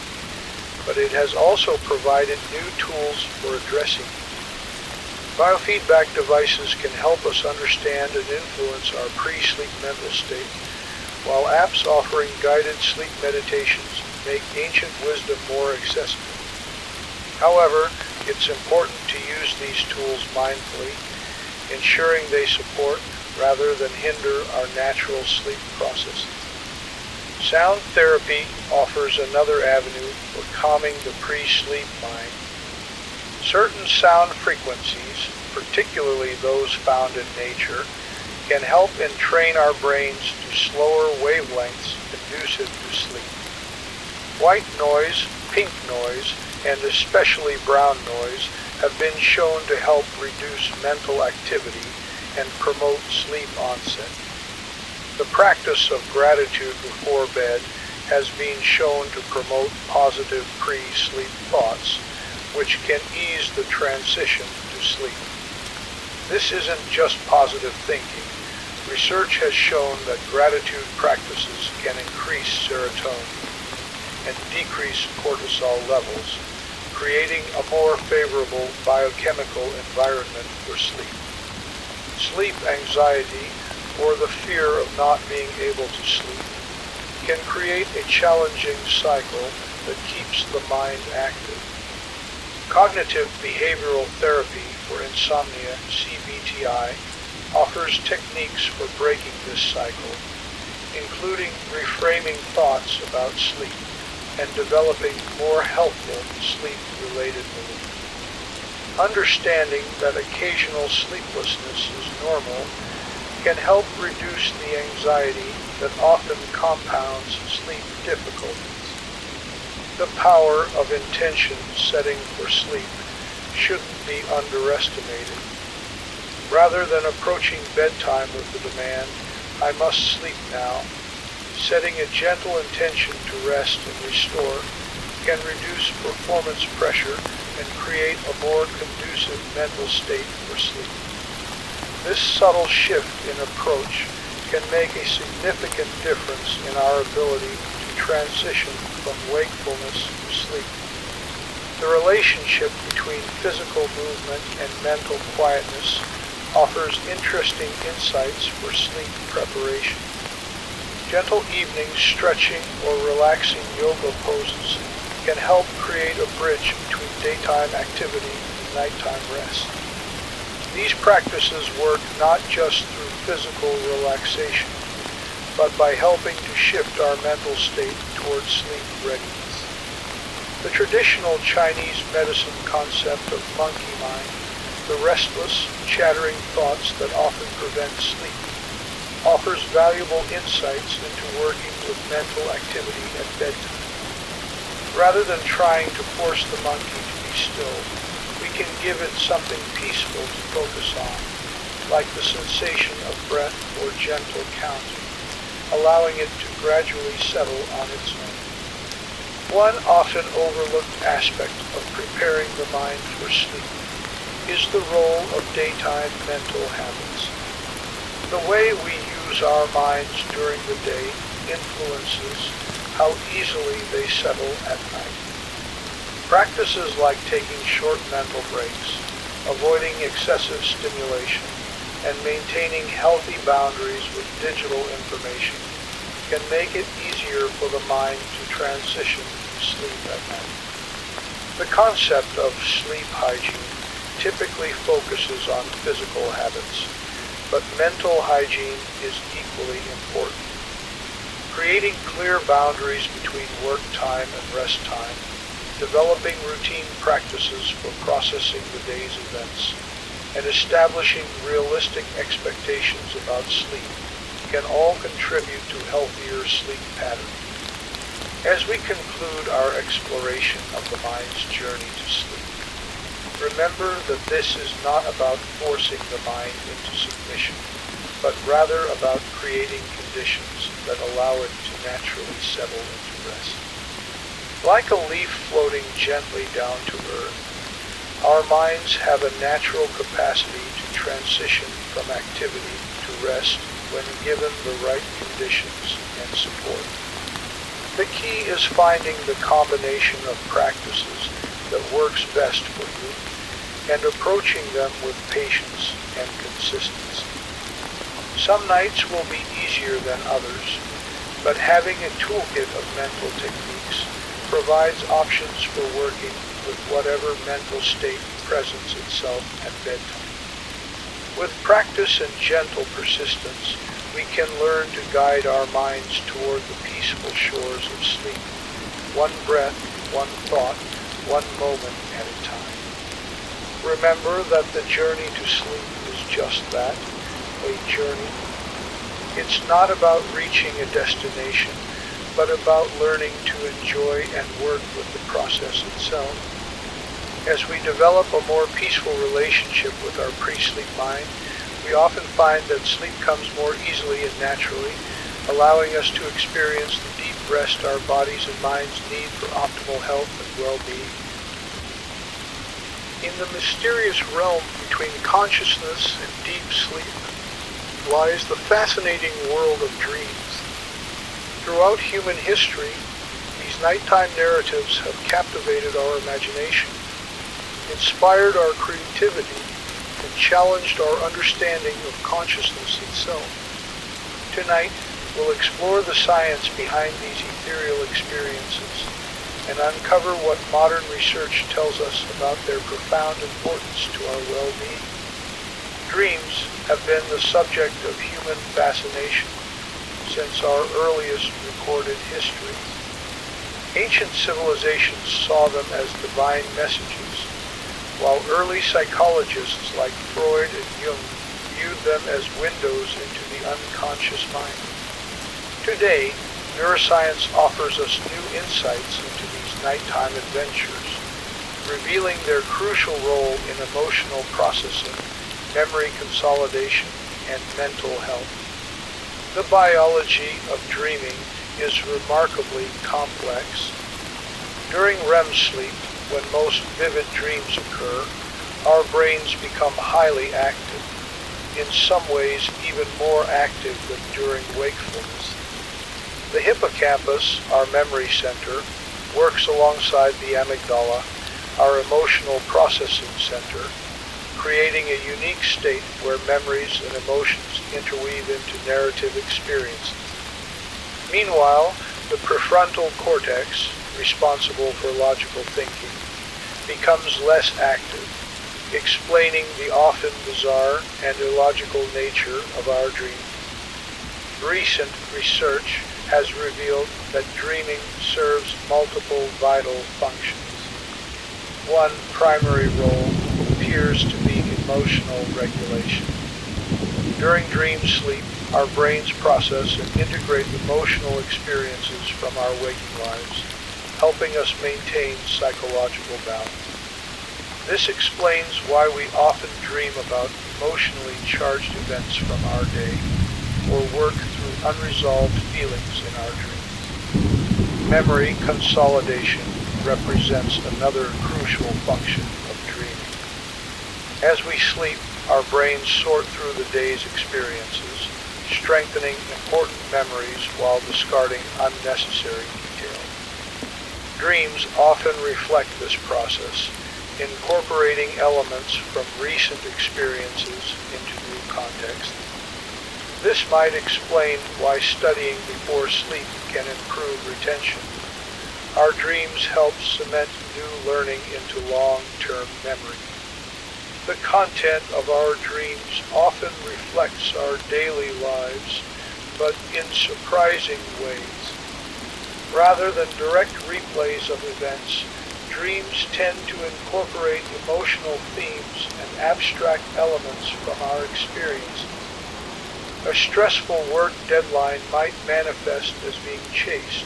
but it has also provided new tools for addressing it. Biofeedback devices can help us understand and influence our pre-sleep mental state, while apps offering guided sleep meditations make ancient wisdom more accessible. However, it's important to use these tools mindfully, ensuring they support rather than hinder our natural sleep processes. Sound therapy offers another avenue for calming the pre-sleep mind. Certain sound frequencies, particularly those found in nature, can help entrain our brains to slower wavelengths conducive to sleep. White noise, pink noise, and especially brown noise have been shown to help reduce mental activity and promote sleep onset. The practice of gratitude before bed has been shown to promote positive pre-sleep thoughts, which can ease the transition to sleep. This isn't just positive thinking. Research has shown that gratitude practices can increase serotonin and decrease cortisol levels, creating a more favorable biochemical environment for sleep. Sleep anxiety, or the fear of not being able to sleep, can create a challenging cycle that keeps the mind active. Cognitive behavioral therapy for insomnia, CBTI, offers techniques for breaking this cycle, including reframing thoughts about sleep and developing more helpful sleep-related beliefs. Understanding that occasional sleeplessness is normal can help reduce the anxiety that often compounds sleep difficulties. The power of intention setting for sleep shouldn't be underestimated. Rather than approaching bedtime with the demand, "I must sleep now," setting a gentle intention to rest and restore can reduce performance pressure and create a more conducive mental state for sleep. This subtle shift in approach can make a significant difference in our ability to transition from wakefulness to sleep. The relationship between physical movement and mental quietness offers interesting insights for sleep preparation. Gentle evening stretching or relaxing yoga poses can help create a bridge between daytime activity and nighttime rest. These practices work not just through physical relaxation, but by helping to shift our mental state towards sleep readiness. The traditional Chinese medicine concept of monkey mind, the restless, chattering thoughts that often prevent sleep, offers valuable insights into working with mental activity at bedtime. Rather than trying to force the monkey to be still, we can give it something peaceful to focus on, like the sensation of breath or gentle counting, allowing it to gradually settle on its own. One often overlooked aspect of preparing the mind for sleep is the role of daytime mental habits. The way we use our minds during the day influences how easily they settle at night. Practices like taking short mental breaks, avoiding excessive stimulation, and maintaining healthy boundaries with digital information can make it easier for the mind to transition to sleep at night. The concept of sleep hygiene typically focuses on physical habits, but mental hygiene is equally important. Creating clear boundaries between work time and rest time, developing routine practices for processing the day's events, and establishing realistic expectations about sleep can all contribute to healthier sleep patterns. As we conclude our exploration of the mind's journey to sleep, remember that this is not about forcing the mind into submission, but rather about creating conditions that allow it to naturally settle into rest. Like a leaf floating gently down to earth, Our minds have a natural capacity to transition from activity to rest when given the right conditions and support. The key is finding the combination of practices that works best for you and approaching them with patience and consistency. Some nights will be easier than others, but having a toolkit of mental techniques provides options for working with whatever mental state presents itself at bedtime. With practice and gentle persistence, we can learn to guide our minds toward the peaceful shores of sleep, one breath, one thought, one moment at a time. Remember that the journey to sleep is just that, a journey. It's not about reaching a destination, but about learning to enjoy and work with the process itself. As we develop a more peaceful relationship with our pre-sleep mind, we often find that sleep comes more easily and naturally, allowing us to experience the deep rest our bodies and minds need for optimal health and well-being. In the mysterious realm between consciousness and deep sleep lies the fascinating world of dreams. Throughout human history, these nighttime narratives have captivated our imagination, inspired our creativity, and challenged our understanding of consciousness itself. Tonight, we'll explore the science behind these ethereal experiences and uncover what modern research tells us about their profound importance to our well-being. Dreams have been the subject of human fascination since our earliest recorded history. Ancient civilizations saw them as divine messages, while early psychologists like Freud and Jung viewed them as windows into the unconscious mind. Today, neuroscience offers us new insights into these nighttime adventures, revealing their crucial role in emotional processing, memory consolidation, and mental health. The biology of dreaming is remarkably complex. During REM sleep, when most vivid dreams occur, our brains become highly active, in some ways even more active than during wakefulness. The hippocampus, our memory center, works alongside the amygdala, our emotional processing center, creating a unique state where memories and emotions interweave into narrative experiences. Meanwhile, the prefrontal cortex, responsible for logical thinking, becomes less active, explaining the often bizarre and illogical nature of our dreams. Recent research has revealed that dreaming serves multiple vital functions. One primary role appears to be emotional regulation. During dream sleep, our brains process and integrate emotional experiences from our waking lives, helping us maintain psychological balance. This explains why we often dream about emotionally charged events from our day, or work through unresolved feelings in our dreams. Memory consolidation represents another crucial function of dreaming. As we sleep, our brains sort through the day's experiences, strengthening important memories while discarding unnecessary details. Dreams often reflect this process, incorporating elements from recent experiences into new contexts. This might explain why studying before sleep can improve retention. Our dreams help cement new learning into long-term memory. The content of our dreams often reflects our daily lives, but in surprising ways. Rather than direct replays of events, dreams tend to incorporate emotional themes and abstract elements from our experiences. A stressful work deadline might manifest as being chased,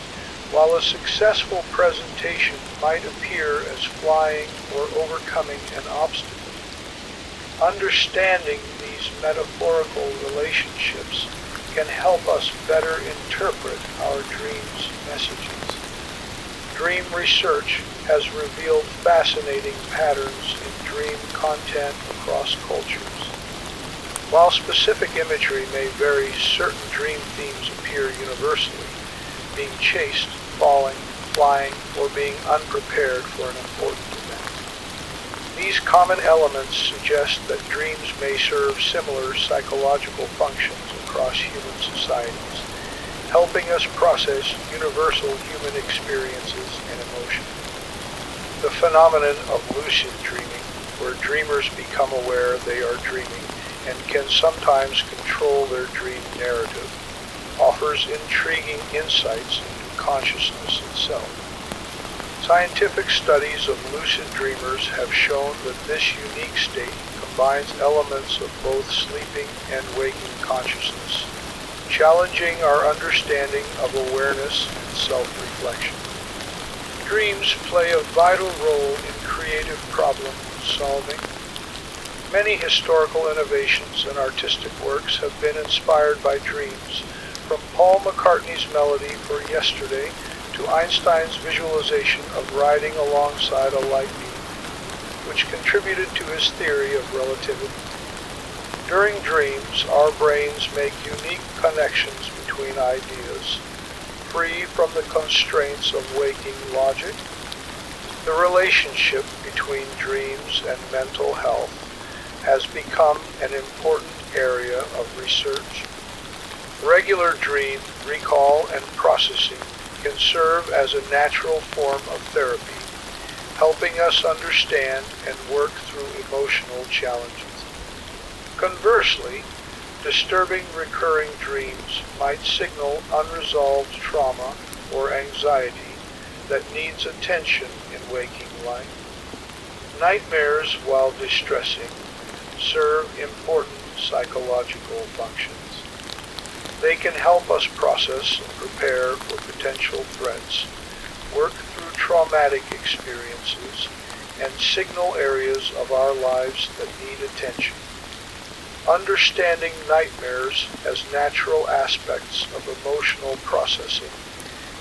while a successful presentation might appear as flying or overcoming an obstacle. Understanding these metaphorical relationships can help us better interpret our dreams' messages. dream research has revealed fascinating patterns in dream content across cultures. While specific imagery may vary, certain dream themes appear universally: being chased, falling, flying, or being unprepared for an important event. These common elements suggest that dreams may serve similar psychological functions across human societies, helping us process universal human experiences and emotions. The phenomenon of lucid dreaming, where dreamers become aware they are dreaming and can sometimes control their dream narrative, offers intriguing insights into consciousness itself. Scientific studies of lucid dreamers have shown that this unique state combines elements of both sleeping and waking consciousness, challenging our understanding of awareness and self-reflection. Dreams play a vital role in creative problem solving. Many historical innovations and artistic works have been inspired by dreams, from Paul McCartney's melody for Yesterday to Einstein's visualization of riding alongside a light beam, which contributed to his theory of relativity. During dreams, our brains make unique connections between ideas, free from the constraints of waking logic. The relationship between dreams and mental health has become an important area of research. Regular dream recall and processing can serve as a natural form of therapy, helping us understand and work through emotional challenges. Conversely, disturbing recurring dreams might signal unresolved trauma or anxiety that needs attention in waking life. Nightmares, while distressing, serve important psychological functions. They can help us process and prepare for potential threats, work through traumatic experiences, and signal areas of our lives that need attention. Understanding nightmares as natural aspects of emotional processing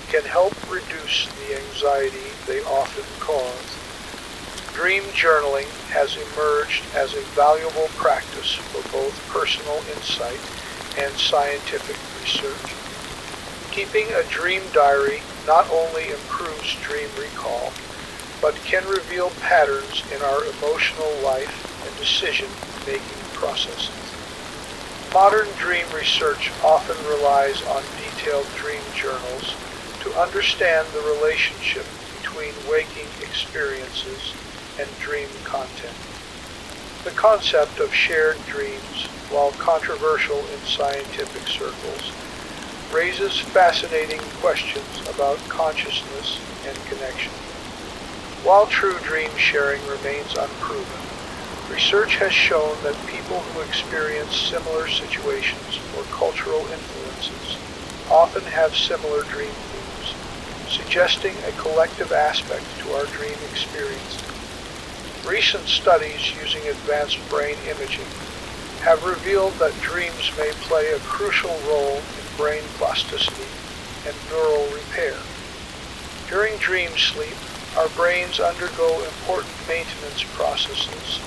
can help reduce the anxiety they often cause. Dream journaling has emerged as a valuable practice for both personal insight and scientific research. Keeping a dream diary not only improves dream recall, but can reveal patterns in our emotional life and decision-making processes. Modern dream research often relies on detailed dream journals to understand the relationship between waking experiences and dream content. The concept of shared dreams, while controversial in scientific circles, raises fascinating questions about consciousness and connection. While true dream sharing remains unproven, research has shown that people who experience similar situations or cultural influences often have similar dream themes, suggesting a collective aspect to our dream experiences. Recent studies using advanced brain imaging have revealed that dreams may play a crucial role in brain plasticity and neural repair. During dream sleep, our brains undergo important maintenance processes,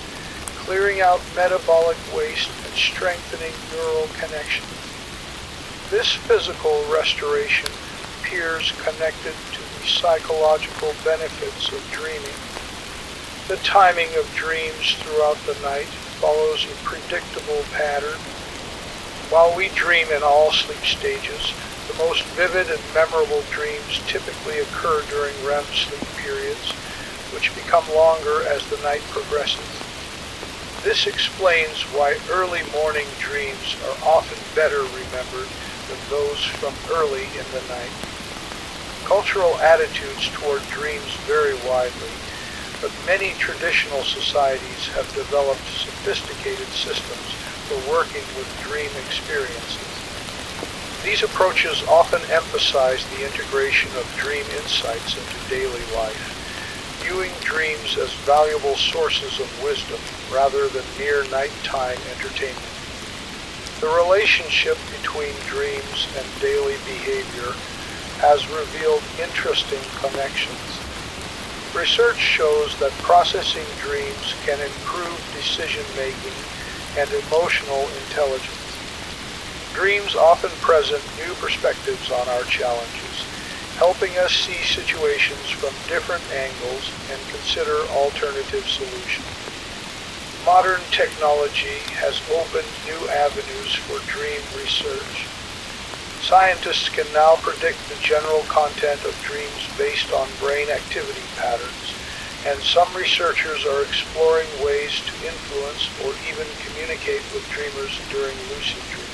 clearing out metabolic waste and strengthening neural connections. This physical restoration appears connected to the psychological benefits of dreaming. The timing of dreams throughout the night follows a predictable pattern. While we dream in all sleep stages, the most vivid and memorable dreams typically occur during REM sleep periods, which become longer as the night progresses. This explains why early morning dreams are often better remembered than those from early in the night. Cultural attitudes toward dreams vary widely, but many traditional societies have developed sophisticated systems for working with dream experiences. These approaches often emphasize the integration of dream insights into daily life, viewing dreams as valuable sources of wisdom rather than mere nighttime entertainment. The relationship between dreams and daily behavior has revealed interesting connections. Research shows that processing dreams can improve decision-making and emotional intelligence. Dreams often present new perspectives on our challenges, helping us see situations from different angles and consider alternative solutions. Modern technology has opened new avenues for dream research. Scientists can now predict the general content of dreams based on brain activity patterns, and some researchers are exploring ways to influence or even communicate with dreamers during lucid dreams.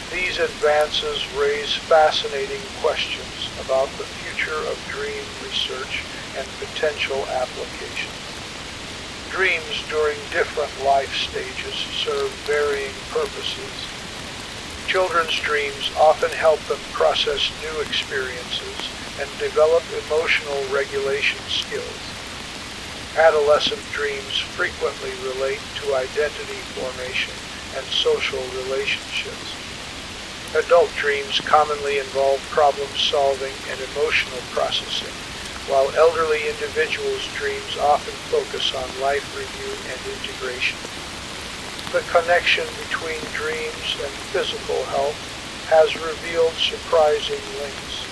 These advances raise fascinating questions about the future of dream research and potential applications. Dreams during different life stages serve varying purposes. Children's dreams often help them process new experiences and develop emotional regulation skills. Adolescent dreams frequently relate to identity formation and social relationships. Adult dreams commonly involve problem solving and emotional processing, while elderly individuals' dreams often focus on life review and integration. The connection between dreams and physical health has revealed surprising links.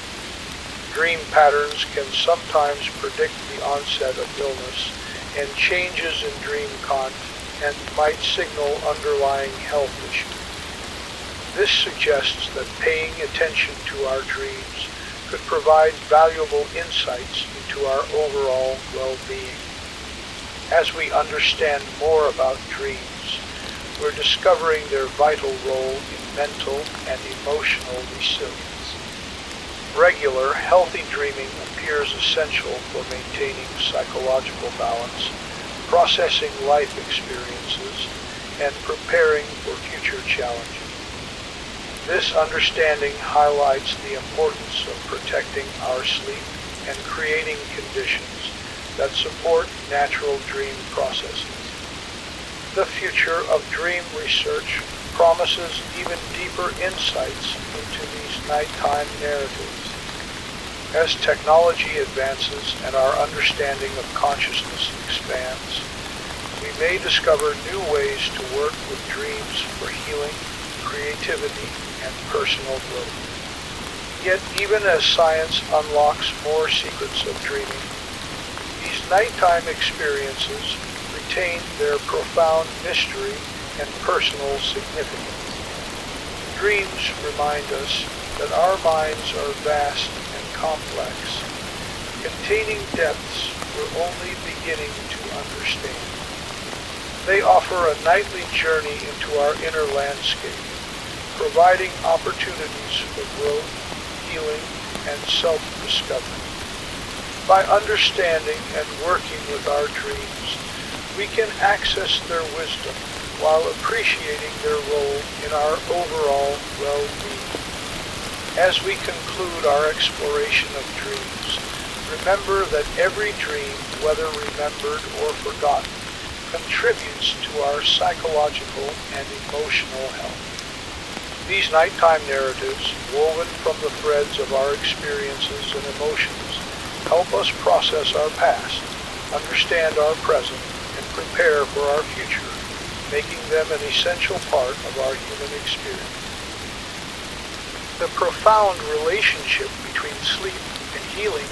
Dream patterns can sometimes predict the onset of illness, and changes in dream content might signal underlying health issues. This suggests that paying attention to our dreams could provide valuable insights into our overall well-being. As we understand more about dreams, we're discovering their vital role in mental and emotional resilience. Regular, healthy dreaming appears essential for maintaining psychological balance, processing life experiences, and preparing for future challenges. This understanding highlights the importance of protecting our sleep and creating conditions that support natural dream processes. The future of dream research promises even deeper insights into these nighttime narratives. As technology advances and our understanding of consciousness expands, we may discover new ways to work with dreams for healing, creativity, and personal growth. Yet even as science unlocks more secrets of dreaming, these nighttime experiences retain their profound mystery and personal significance. Dreams remind us that our minds are vast and complex, containing depths we're only beginning to understand. They offer a nightly journey into our inner landscape, providing opportunities for growth, healing, and self-discovery. By understanding and working with our dreams, we can access their wisdom while appreciating their role in our overall well-being. As we conclude our exploration of dreams, remember that every dream, whether remembered or forgotten, contributes to our psychological and emotional health. These nighttime narratives, woven from the threads of our experiences and emotions, help us process our past, understand our present, and prepare for our future, making them an essential part of our human experience. The profound relationship between sleep and healing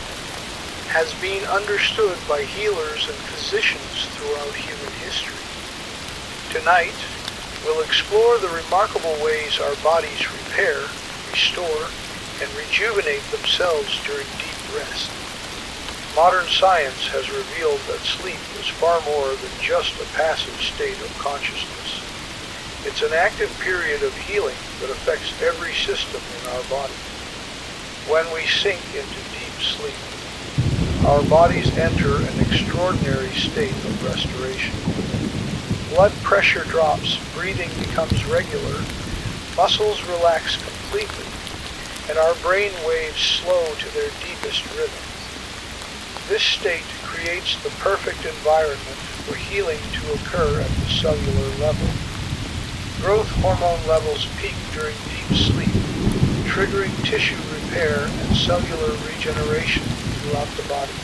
has been understood by healers and physicians throughout human history. Tonight, we'll explore the remarkable ways our bodies repair, restore, and rejuvenate themselves during deep rest. Modern science has revealed that sleep is far more than just a passive state of consciousness. It's an active period of healing that affects every system in our body. When we sink into deep sleep, our bodies enter an extraordinary state of restoration. Blood pressure drops, breathing becomes regular, muscles relax completely, and our brain waves slow to their deepest rhythms. This state creates the perfect environment for healing to occur at the cellular level. Growth hormone levels peak during deep sleep, triggering tissue repair repair and cellular regeneration throughout the body.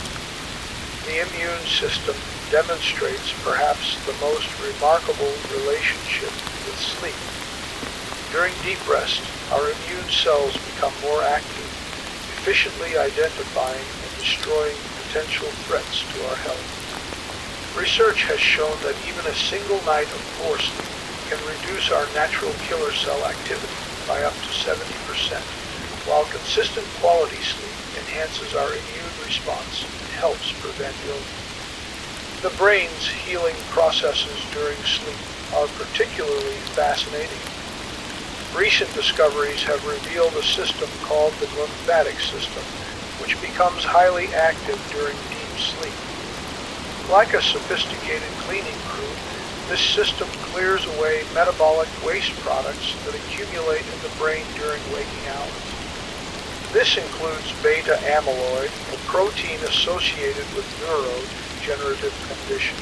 The immune system demonstrates perhaps the most remarkable relationship with sleep. During deep rest, our immune cells become more active, efficiently identifying and destroying potential threats to our health. Research has shown that even a single night of poor sleep can reduce our natural killer cell activity by up to 70%, while consistent quality sleep enhances our immune response and helps prevent illness. The brain's healing processes during sleep are particularly fascinating. Recent discoveries have revealed a system called the lymphatic system, which becomes highly active during deep sleep. Like a sophisticated cleaning crew, this system clears away metabolic waste products that accumulate in the brain during waking hours. This includes beta amyloid, a protein associated with neurodegenerative conditions.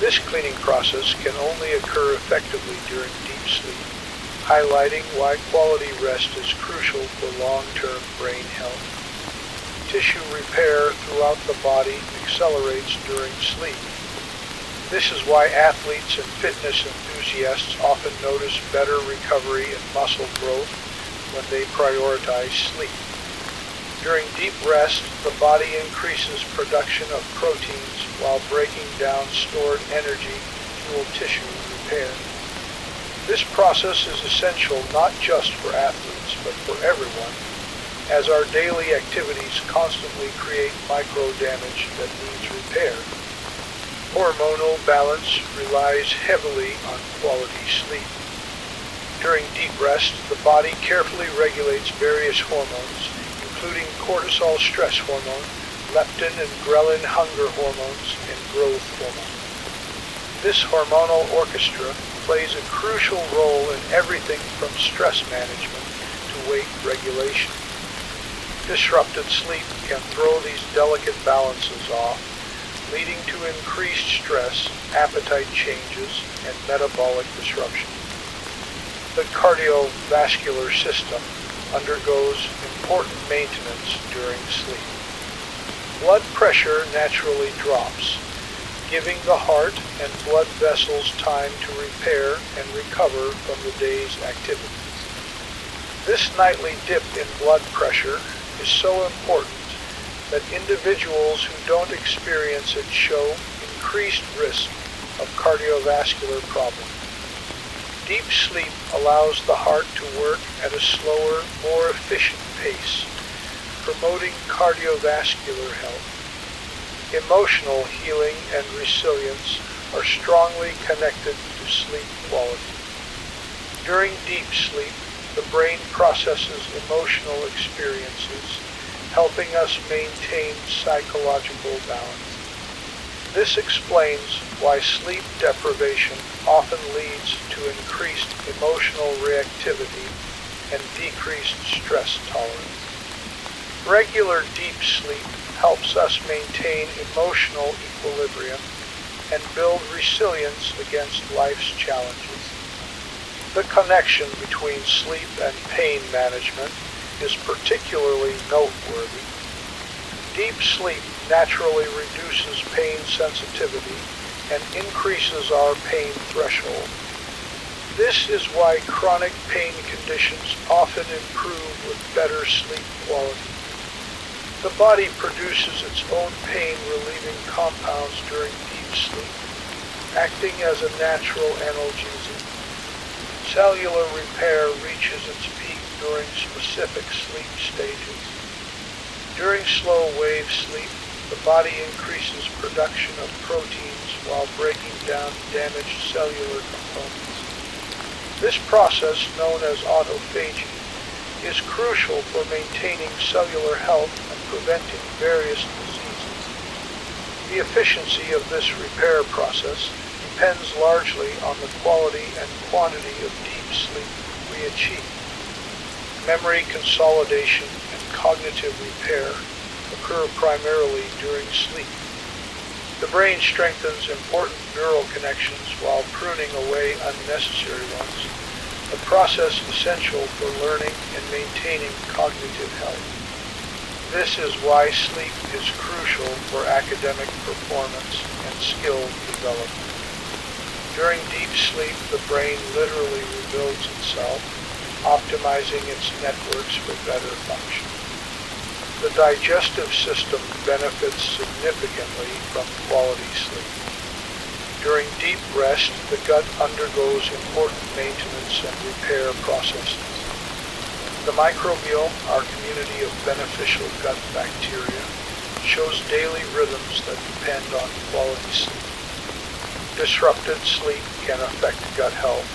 This cleaning process can only occur effectively during deep sleep, highlighting why quality rest is crucial for long-term brain health. Tissue repair throughout the body accelerates during sleep. This is why athletes and fitness enthusiasts often notice better recovery and muscle growth when they prioritize sleep. During deep rest, the body increases production of proteins while breaking down stored energy to fuel tissue repair. This process is essential not just for athletes, but for everyone, as our daily activities constantly create micro-damage that needs repair. Hormonal balance relies heavily on quality sleep. During deep rest, the body carefully regulates various hormones, including cortisol stress hormone, leptin and ghrelin hunger hormones, and growth hormone. This hormonal orchestra plays a crucial role in everything from stress management to weight regulation. Disrupted sleep can throw these delicate balances off, leading to increased stress, appetite changes, and metabolic disruption. The cardiovascular system undergoes important maintenance during sleep. Blood pressure naturally drops, giving the heart and blood vessels time to repair and recover from the day's activities. This nightly dip in blood pressure is so important that individuals who don't experience it show increased risk of cardiovascular problems. Deep sleep allows the heart to work at a slower, more efficient pace, promoting cardiovascular health. Emotional healing and resilience are strongly connected to sleep quality. During deep sleep, the brain processes emotional experiences, helping us maintain psychological balance. This explains why sleep deprivation often leads to increased emotional reactivity and decreased stress tolerance. Regular deep sleep helps us maintain emotional equilibrium and build resilience against life's challenges. The connection between sleep and pain management is particularly noteworthy. Deep sleep naturally reduces pain sensitivity and increases our pain threshold. This is why chronic pain conditions often improve with better sleep quality. The body produces its own pain-relieving compounds during deep sleep, acting as a natural analgesic. Cellular repair reaches its peak during specific sleep stages. During slow wave sleep, the body increases production of proteins while breaking down damaged cellular components. This process, known as autophagy, is crucial for maintaining cellular health and preventing various diseases. The efficiency of this repair process depends largely on the quality and quantity of deep sleep we achieve. Memory consolidation and cognitive repair occur primarily during sleep. The brain strengthens important neural connections while pruning away unnecessary ones, a process essential for learning and maintaining cognitive health. This is why sleep is crucial for academic performance and skill development. During deep sleep, the brain literally rebuilds itself, optimizing its networks for better function. The digestive system benefits significantly from quality sleep. During deep rest, the gut undergoes important maintenance and repair processes. The microbiome, our community of beneficial gut bacteria, shows daily rhythms that depend on quality sleep. Disrupted sleep can affect gut health,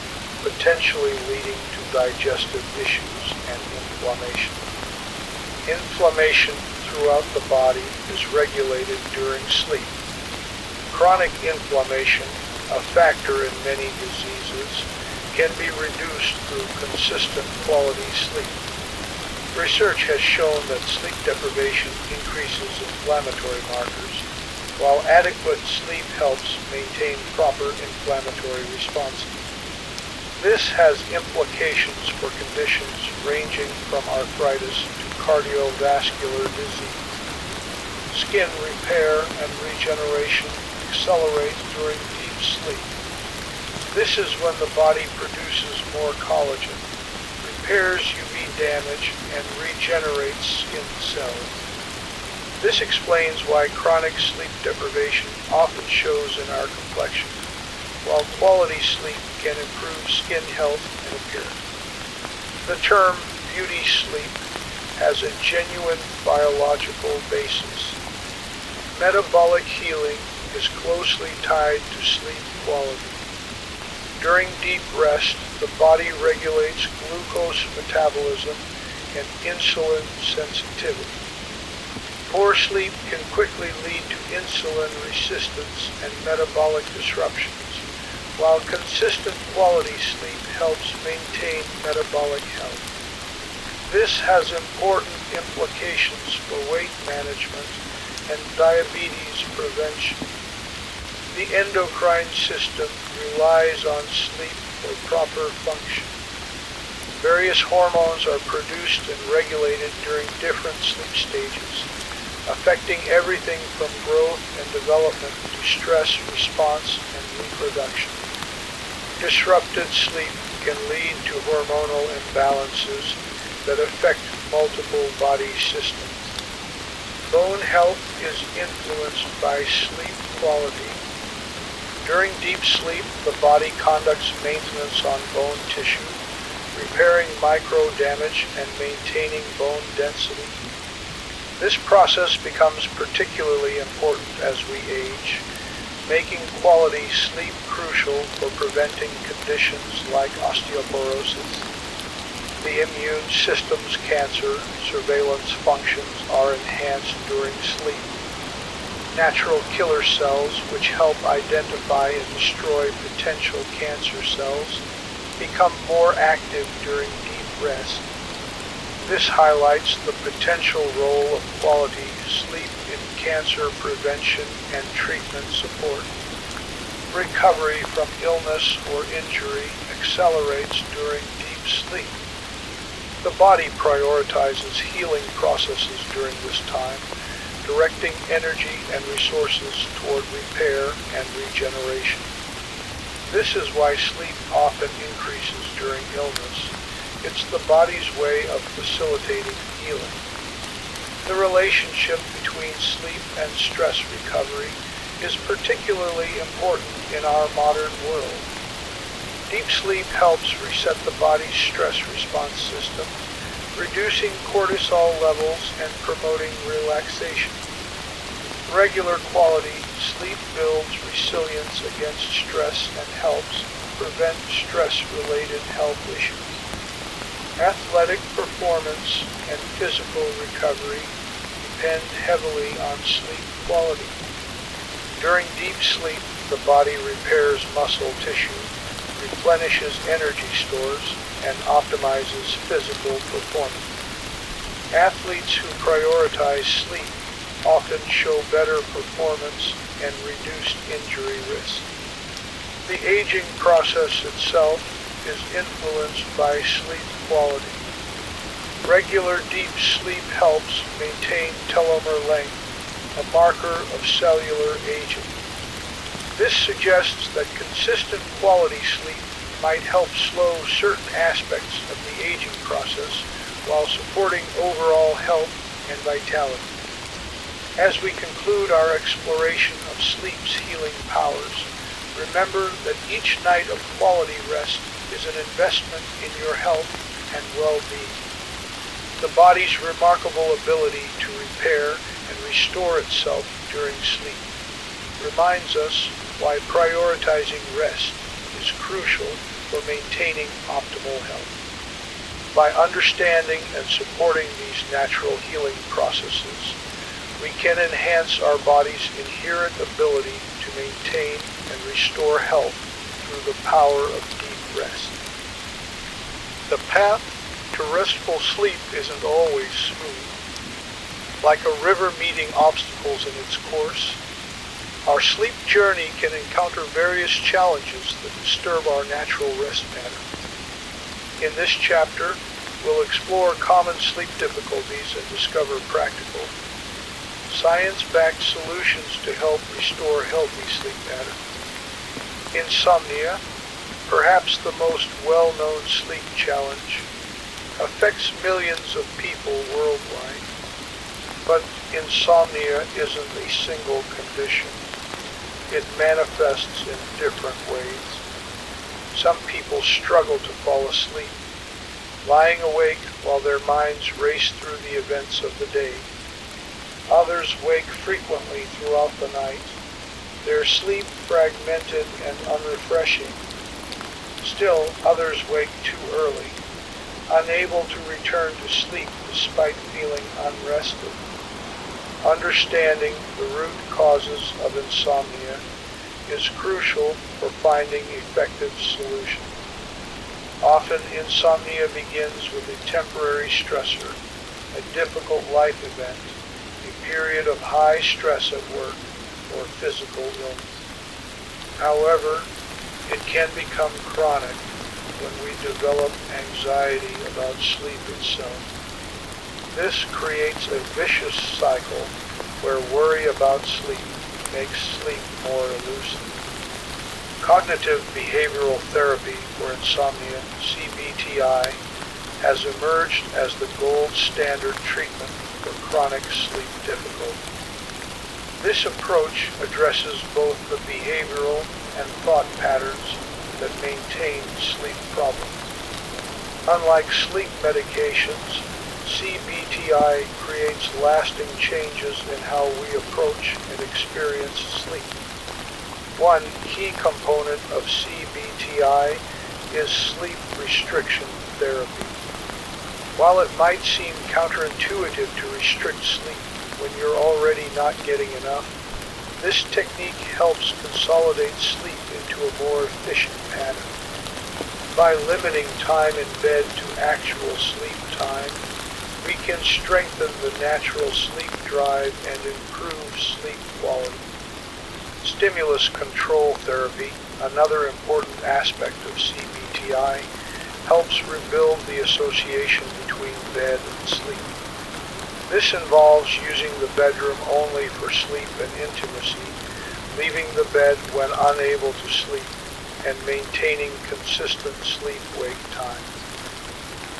potentially leading to digestive issues and inflammation. Inflammation throughout the body is regulated during sleep. Chronic inflammation, a factor in many diseases, can be reduced through consistent quality sleep. Research has shown that sleep deprivation increases inflammatory markers, while adequate sleep helps maintain proper inflammatory responses. This has implications for conditions ranging from arthritis to cardiovascular disease. Skin repair and regeneration accelerate during deep sleep. This is when the body produces more collagen, repairs UV damage, and regenerates skin cells. This explains why chronic sleep deprivation often shows in our complexion, while quality sleep can improve skin health and appearance. The term beauty sleep has a genuine biological basis. Metabolic healing is closely tied to sleep quality. During deep rest, the body regulates glucose metabolism and insulin sensitivity. Poor sleep can quickly lead to insulin resistance and metabolic disruptions, while consistent quality sleep helps maintain metabolic health. This has important implications for weight management and diabetes prevention. The endocrine system relies on sleep for proper function. Various hormones are produced and regulated during different sleep stages, affecting everything from growth and development to stress response and reproduction. Disrupted sleep can lead to hormonal imbalances that affect multiple body systems. Bone health is influenced by sleep quality. During deep sleep, the body conducts maintenance on bone tissue, repairing micro damage and maintaining bone density. This process becomes particularly important as we age, making quality sleep crucial for preventing conditions like osteoporosis. The immune system's cancer surveillance functions are enhanced during sleep. Natural killer cells, which help identify and destroy potential cancer cells, become more active during deep rest. This highlights the potential role of quality sleep in cancer prevention and treatment support. Recovery from illness or injury accelerates during deep sleep. The body prioritizes healing processes during this time, directing energy and resources toward repair and regeneration. This is why sleep often increases during illness. It's the body's way of facilitating healing. The relationship between sleep and stress recovery is particularly important in our modern world. Deep sleep helps reset the body's stress response system, reducing cortisol levels and promoting relaxation. Regular quality sleep builds resilience against stress and helps prevent stress-related health issues. Athletic performance and physical recovery depend heavily on sleep quality. During deep sleep, the body repairs muscle tissue, replenishes energy stores, and optimizes physical performance. Athletes who prioritize sleep often show better performance and reduced injury risk. The aging process itself is influenced by sleep quality. Regular deep sleep helps maintain telomere length, a marker of cellular aging. This suggests that consistent quality sleep might help slow certain aspects of the aging process while supporting overall health and vitality. As we conclude our exploration of sleep's healing powers, remember that each night of quality rest is an investment in your health and well-being. The body's remarkable ability to repair and restore itself during sleep reminds us why prioritizing rest is crucial for maintaining optimal health. By understanding and supporting these natural healing processes, we can enhance our body's inherent ability to maintain and restore health through the power of deep rest. The path to restful sleep isn't always smooth. Like a river meeting obstacles in its course, our sleep journey can encounter various challenges that disturb our natural rest pattern. In this chapter, we'll explore common sleep difficulties and discover practical, science-backed solutions to help restore healthy sleep patterns. Insomnia, perhaps the most well-known sleep challenge, affects millions of people worldwide. But insomnia isn't a single condition. It manifests in different ways. Some people struggle to fall asleep, lying awake while their minds race through the events of the day. Others wake frequently throughout the night, their sleep fragmented and unrefreshing. Still, others wake too early, unable to return to sleep despite feeling unrested. Understanding the root causes of insomnia is crucial for finding effective solutions. Often insomnia begins with a temporary stressor, a difficult life event, a period of high stress at work, or physical illness. However, it can become chronic when we develop anxiety about sleep itself. This creates a vicious cycle where worry about sleep makes sleep more elusive. Cognitive behavioral therapy for insomnia, CBTI, has emerged as the gold standard treatment for chronic sleep difficulty. This approach addresses both the behavioral and thought patterns that maintain sleep problems. Unlike sleep medications, CBTI creates lasting changes in how we approach and experience sleep. One key component of CBTI is sleep restriction therapy. While it might seem counterintuitive to restrict sleep when you're already not getting enough, this technique helps consolidate sleep into a more efficient pattern. By limiting time in bed to actual sleep time, we can strengthen the natural sleep drive and improve sleep quality. Stimulus control therapy, another important aspect of CBTI, helps rebuild the association between bed and sleep. This involves using the bedroom only for sleep and intimacy, leaving the bed when unable to sleep, and maintaining consistent sleep-wake time.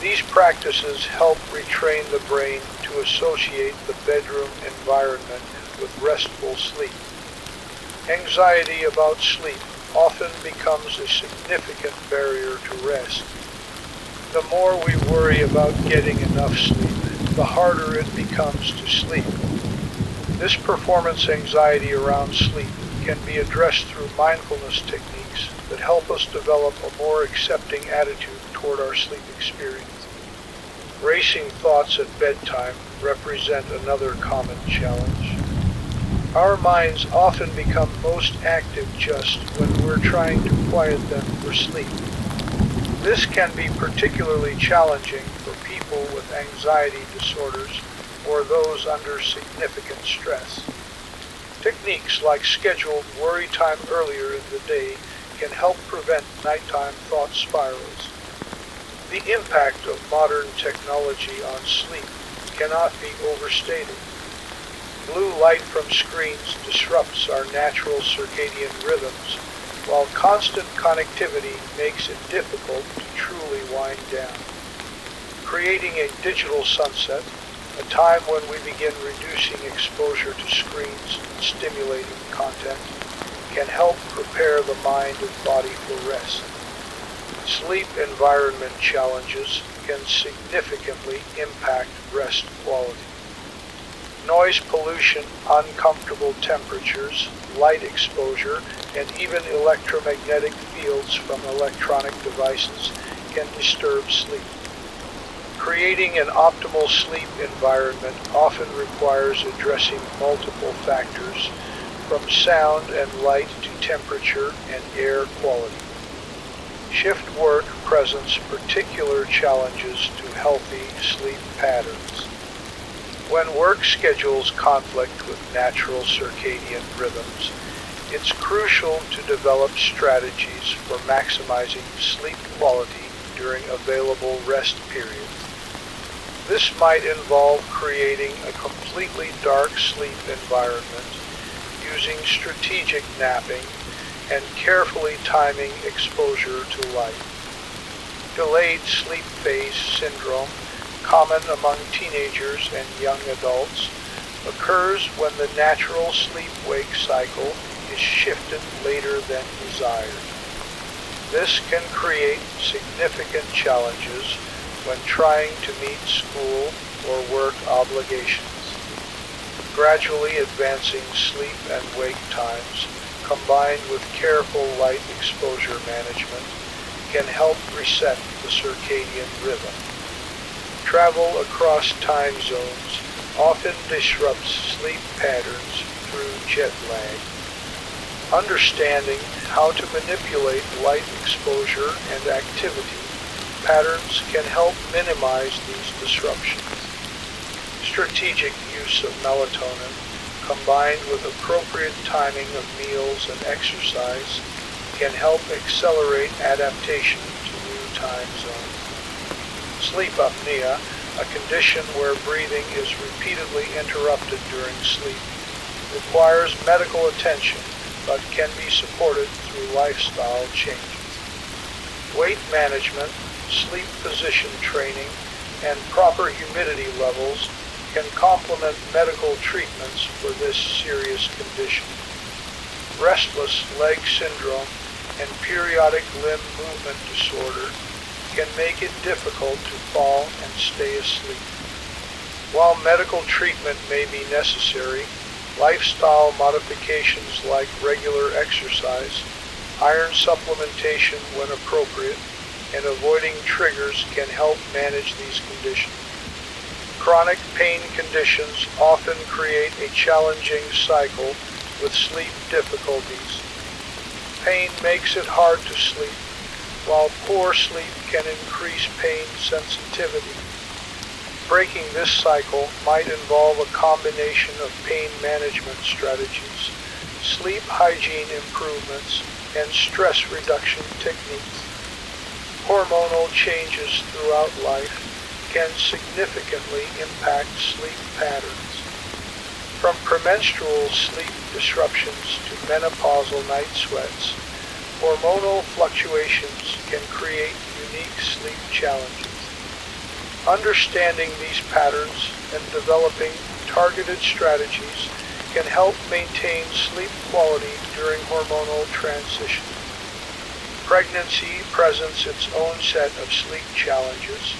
These practices help retrain the brain to associate the bedroom environment with restful sleep. Anxiety about sleep often becomes a significant barrier to rest. The more we worry about getting enough sleep, the harder it becomes to sleep. This performance anxiety around sleep can be addressed through mindfulness techniques that help us develop a more accepting attitude toward our sleep experience. Racing thoughts at bedtime represent another common challenge. Our minds often become most active just when we're trying to quiet them for sleep. This can be particularly challenging for people with anxiety disorders or those under significant stress. Techniques like scheduled worry time earlier in the day can help prevent nighttime thought spirals. The impact of modern technology on sleep cannot be overstated. Blue light from screens disrupts our natural circadian rhythms, while constant connectivity makes it difficult to truly wind down. Creating a digital sunset, a time when we begin reducing exposure to screens and stimulating content, can help prepare the mind and body for rest. Sleep environment challenges can significantly impact rest quality. Noise pollution, uncomfortable temperatures, light exposure, and even electromagnetic fields from electronic devices can disturb sleep. Creating an optimal sleep environment often requires addressing multiple factors, from sound and light to temperature and air quality. Shift work presents particular challenges to healthy sleep patterns. When work schedules conflict with natural circadian rhythms, it's crucial to develop strategies for maximizing sleep quality during available rest periods. This might involve creating a completely dark sleep environment, using strategic napping, and carefully timing exposure to light. Delayed sleep phase syndrome, common among teenagers and young adults, occurs when the natural sleep-wake cycle is shifted later than desired. This can create significant challenges when trying to meet school or work obligations. Gradually advancing sleep and wake times, combined with careful light exposure management, can help reset the circadian rhythm. Travel across time zones often disrupts sleep patterns through jet lag. Understanding how to manipulate light exposure and activity patterns can help minimize these disruptions. Strategic use of melatonin, combined with appropriate timing of meals and exercise, can help accelerate adaptation to new time zones. Sleep apnea, a condition where breathing is repeatedly interrupted during sleep, requires medical attention but can be supported through lifestyle changes. Weight management, sleep position training, and proper humidity levels can complement medical treatments for this serious condition. Restless leg syndrome and periodic limb movement disorder can make it difficult to fall and stay asleep. While medical treatment may be necessary, lifestyle modifications like regular exercise, iron supplementation when appropriate, and avoiding triggers can help manage these conditions. Chronic pain conditions often create a challenging cycle with sleep difficulties. Pain makes it hard to sleep, while poor sleep can increase pain sensitivity. Breaking this cycle might involve a combination of pain management strategies, sleep hygiene improvements, and stress reduction techniques. Hormonal changes throughout life can significantly impact sleep patterns. From premenstrual sleep disruptions to menopausal night sweats, hormonal fluctuations can create unique sleep challenges. Understanding these patterns and developing targeted strategies can help maintain sleep quality during hormonal transition. Pregnancy presents its own set of sleep challenges,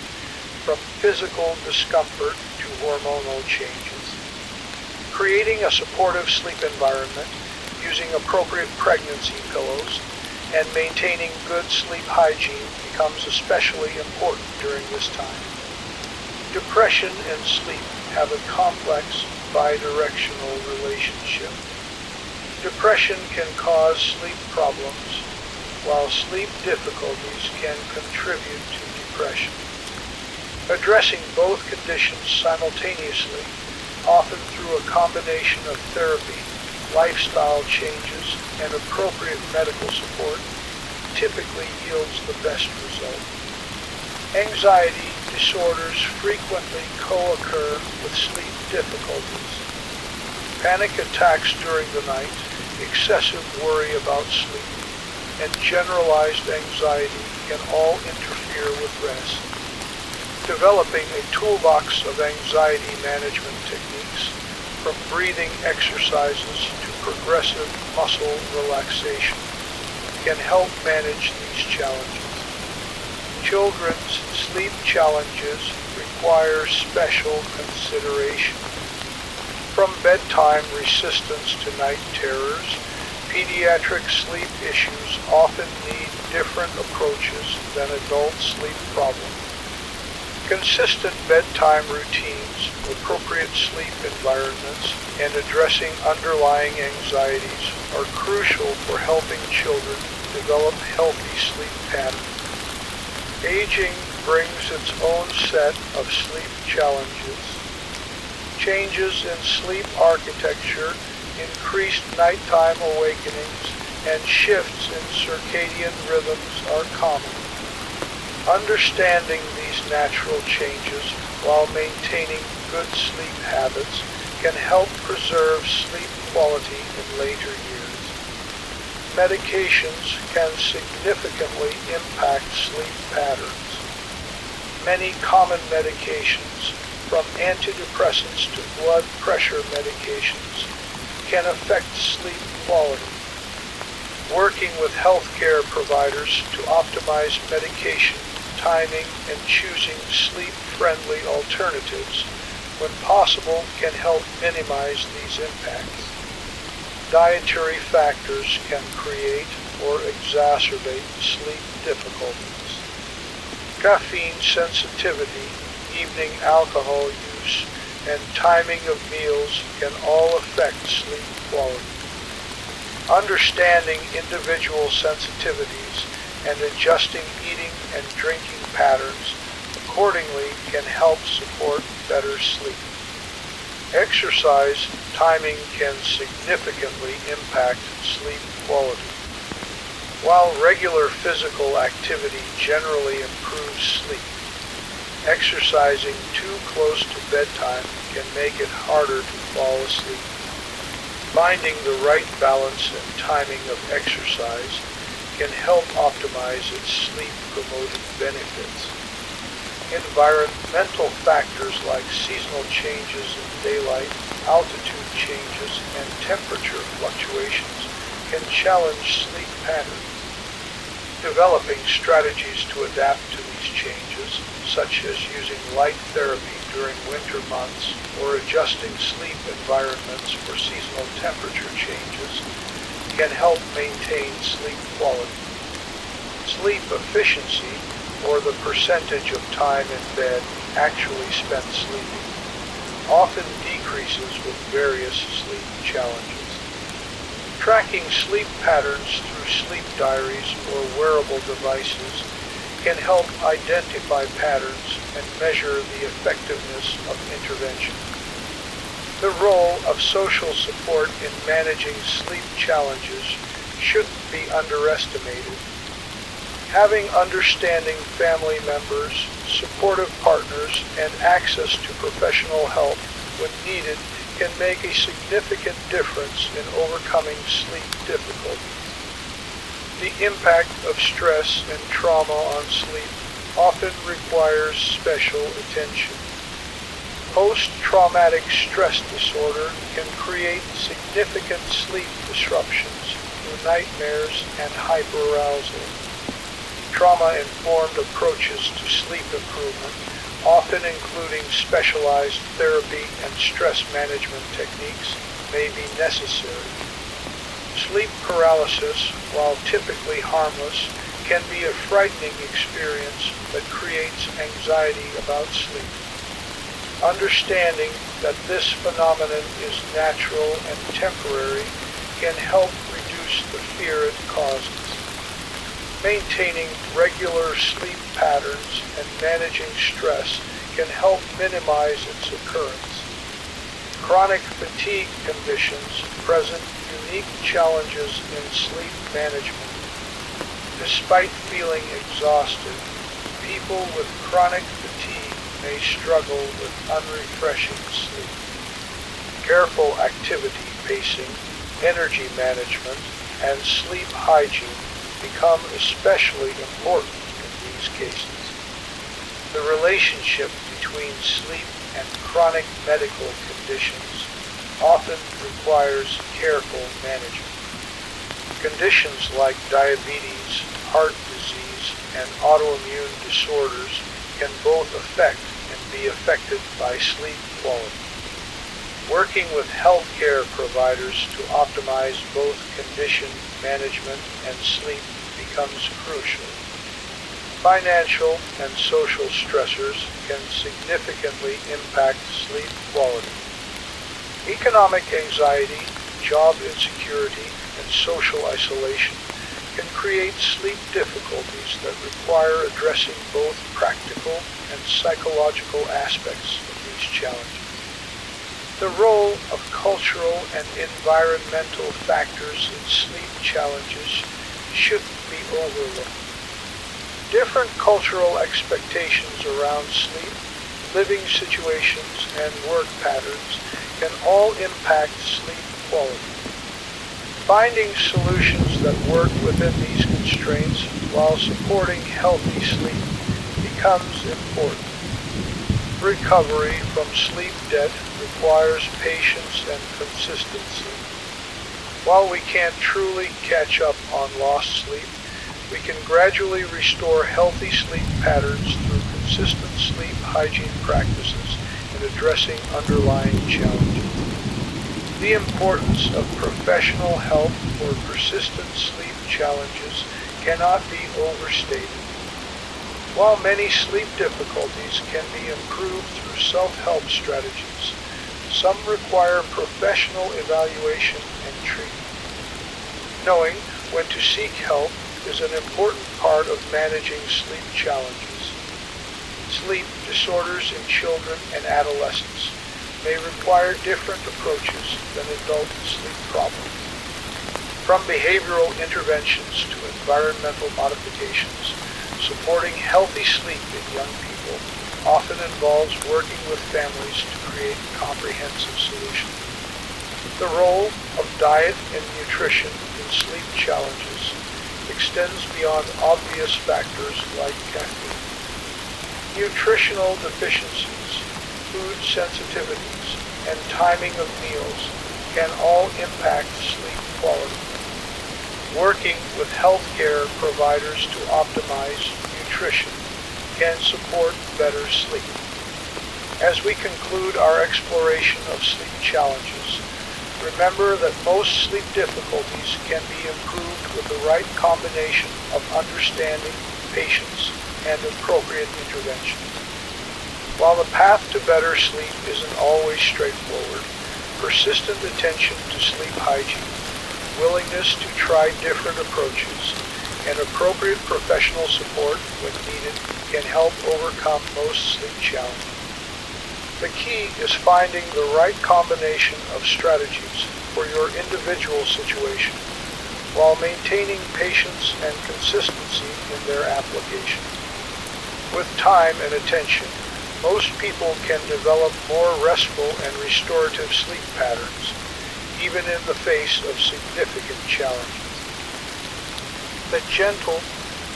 from physical discomfort to hormonal changes. Creating a supportive sleep environment, using appropriate pregnancy pillows, and maintaining good sleep hygiene becomes especially important during this time. Depression and sleep have a complex, bidirectional relationship. Depression can cause sleep problems, while sleep difficulties can contribute to depression. Addressing both conditions simultaneously, often through a combination of therapy, lifestyle changes, and appropriate medical support, typically yields the best result. Anxiety disorders frequently co-occur with sleep difficulties. Panic attacks during the night, excessive worry about sleep, and generalized anxiety can all interfere with rest. Developing a toolbox of anxiety management techniques, from breathing exercises to progressive muscle relaxation, can help manage these challenges. Children's sleep challenges require special consideration. From bedtime resistance to night terrors, pediatric sleep issues often need different approaches than adult sleep problems. Consistent bedtime routines, appropriate sleep environments, and addressing underlying anxieties are crucial for helping children develop healthy sleep patterns. Aging brings its own set of sleep challenges. Changes in sleep architecture, increased nighttime awakenings, and shifts in circadian rhythms are common. Understanding these natural changes while maintaining good sleep habits can help preserve sleep quality in later years. Medications can significantly impact sleep patterns. Many common medications, from antidepressants to blood pressure medications, can affect sleep quality. Working with healthcare providers to optimize medication timing and choosing sleep-friendly alternatives when possible can help minimize these impacts. Dietary factors can create or exacerbate sleep difficulties. Caffeine sensitivity, evening alcohol use, and timing of meals can all affect sleep quality. Understanding individual sensitivities and adjusting eating and drinking patterns accordingly can help support better sleep. Exercise timing can significantly impact sleep quality. While regular physical activity generally improves sleep, exercising too close to bedtime can make it harder to fall asleep. Finding the right balance and timing of exercise can help optimize its sleep-promoting benefits. Environmental factors like seasonal changes in daylight, altitude changes, and temperature fluctuations can challenge sleep patterns. Developing strategies to adapt to these changes, such as using light therapy during winter months or adjusting sleep environments for seasonal temperature changes, can help maintain sleep quality. Sleep efficiency, or the percentage of time in bed actually spent sleeping, often decreases with various sleep challenges. Tracking sleep patterns through sleep diaries or wearable devices can help identify patterns and measure the effectiveness of intervention. The role of social support in managing sleep challenges shouldn't be underestimated. Having understanding family members, supportive partners, and access to professional help when needed can make a significant difference in overcoming sleep difficulties. The impact of stress and trauma on sleep often requires special attention. Post-traumatic stress disorder can create significant sleep disruptions through nightmares and hyperarousal. Trauma-informed approaches to sleep improvement, often including specialized therapy and stress management techniques, may be necessary. Sleep paralysis, while typically harmless, can be a frightening experience that creates anxiety about sleep. Understanding that this phenomenon is natural and temporary can help reduce the fear it causes. Maintaining regular sleep patterns and managing stress can help minimize its occurrence. Chronic fatigue conditions present unique challenges in sleep management. Despite feeling exhausted, people with chronic fatigue may struggle with unrefreshing sleep. Careful activity pacing, energy management, and sleep hygiene become especially important in these cases. The relationship between sleep and chronic medical conditions often requires careful management. Conditions like diabetes, heart disease, and autoimmune disorders can both affect and be affected by sleep quality. Working with healthcare providers to optimize both condition management and sleep becomes crucial. Financial and social stressors can significantly impact sleep quality. Economic anxiety, job insecurity, and social isolation can create sleep difficulties that require addressing both practical and psychological aspects of these challenges. The role of cultural and environmental factors in sleep challenges shouldn't be overlooked. Different cultural expectations around sleep, living situations, and work patterns can all impact sleep quality. Finding solutions that work within these constraints while supporting healthy sleep becomes important. Recovery from sleep debt requires patience and consistency. While we can't truly catch up on lost sleep, we can gradually restore healthy sleep patterns through consistent sleep hygiene practices and addressing underlying challenges. The importance of professional help for persistent sleep challenges cannot be overstated. While many sleep difficulties can be improved through self-help strategies, some require professional evaluation and treatment. Knowing when to seek help is an important part of managing sleep challenges. Sleep disorders in children and adolescents may require different approaches than adult sleep problems. From behavioral interventions to environmental modifications, supporting healthy sleep in young people often involves working with families to create comprehensive solutions. The role of diet and nutrition in sleep challenges extends beyond obvious factors like caffeine. Nutritional deficiencies, food sensitivities, and timing of meals can all impact sleep quality. Working with healthcare providers to optimize nutrition can support better sleep. As we conclude our exploration of sleep challenges, remember that most sleep difficulties can be improved with the right combination of understanding, patience, and appropriate intervention. While the path to better sleep isn't always straightforward, persistent attention to sleep hygiene, willingness to try different approaches, and appropriate professional support when needed can help overcome most sleep challenges. The key is finding the right combination of strategies for your individual situation while maintaining patience and consistency in their application. With time and attention, most people can develop more restful and restorative sleep patterns, even in the face of significant challenges. The gentle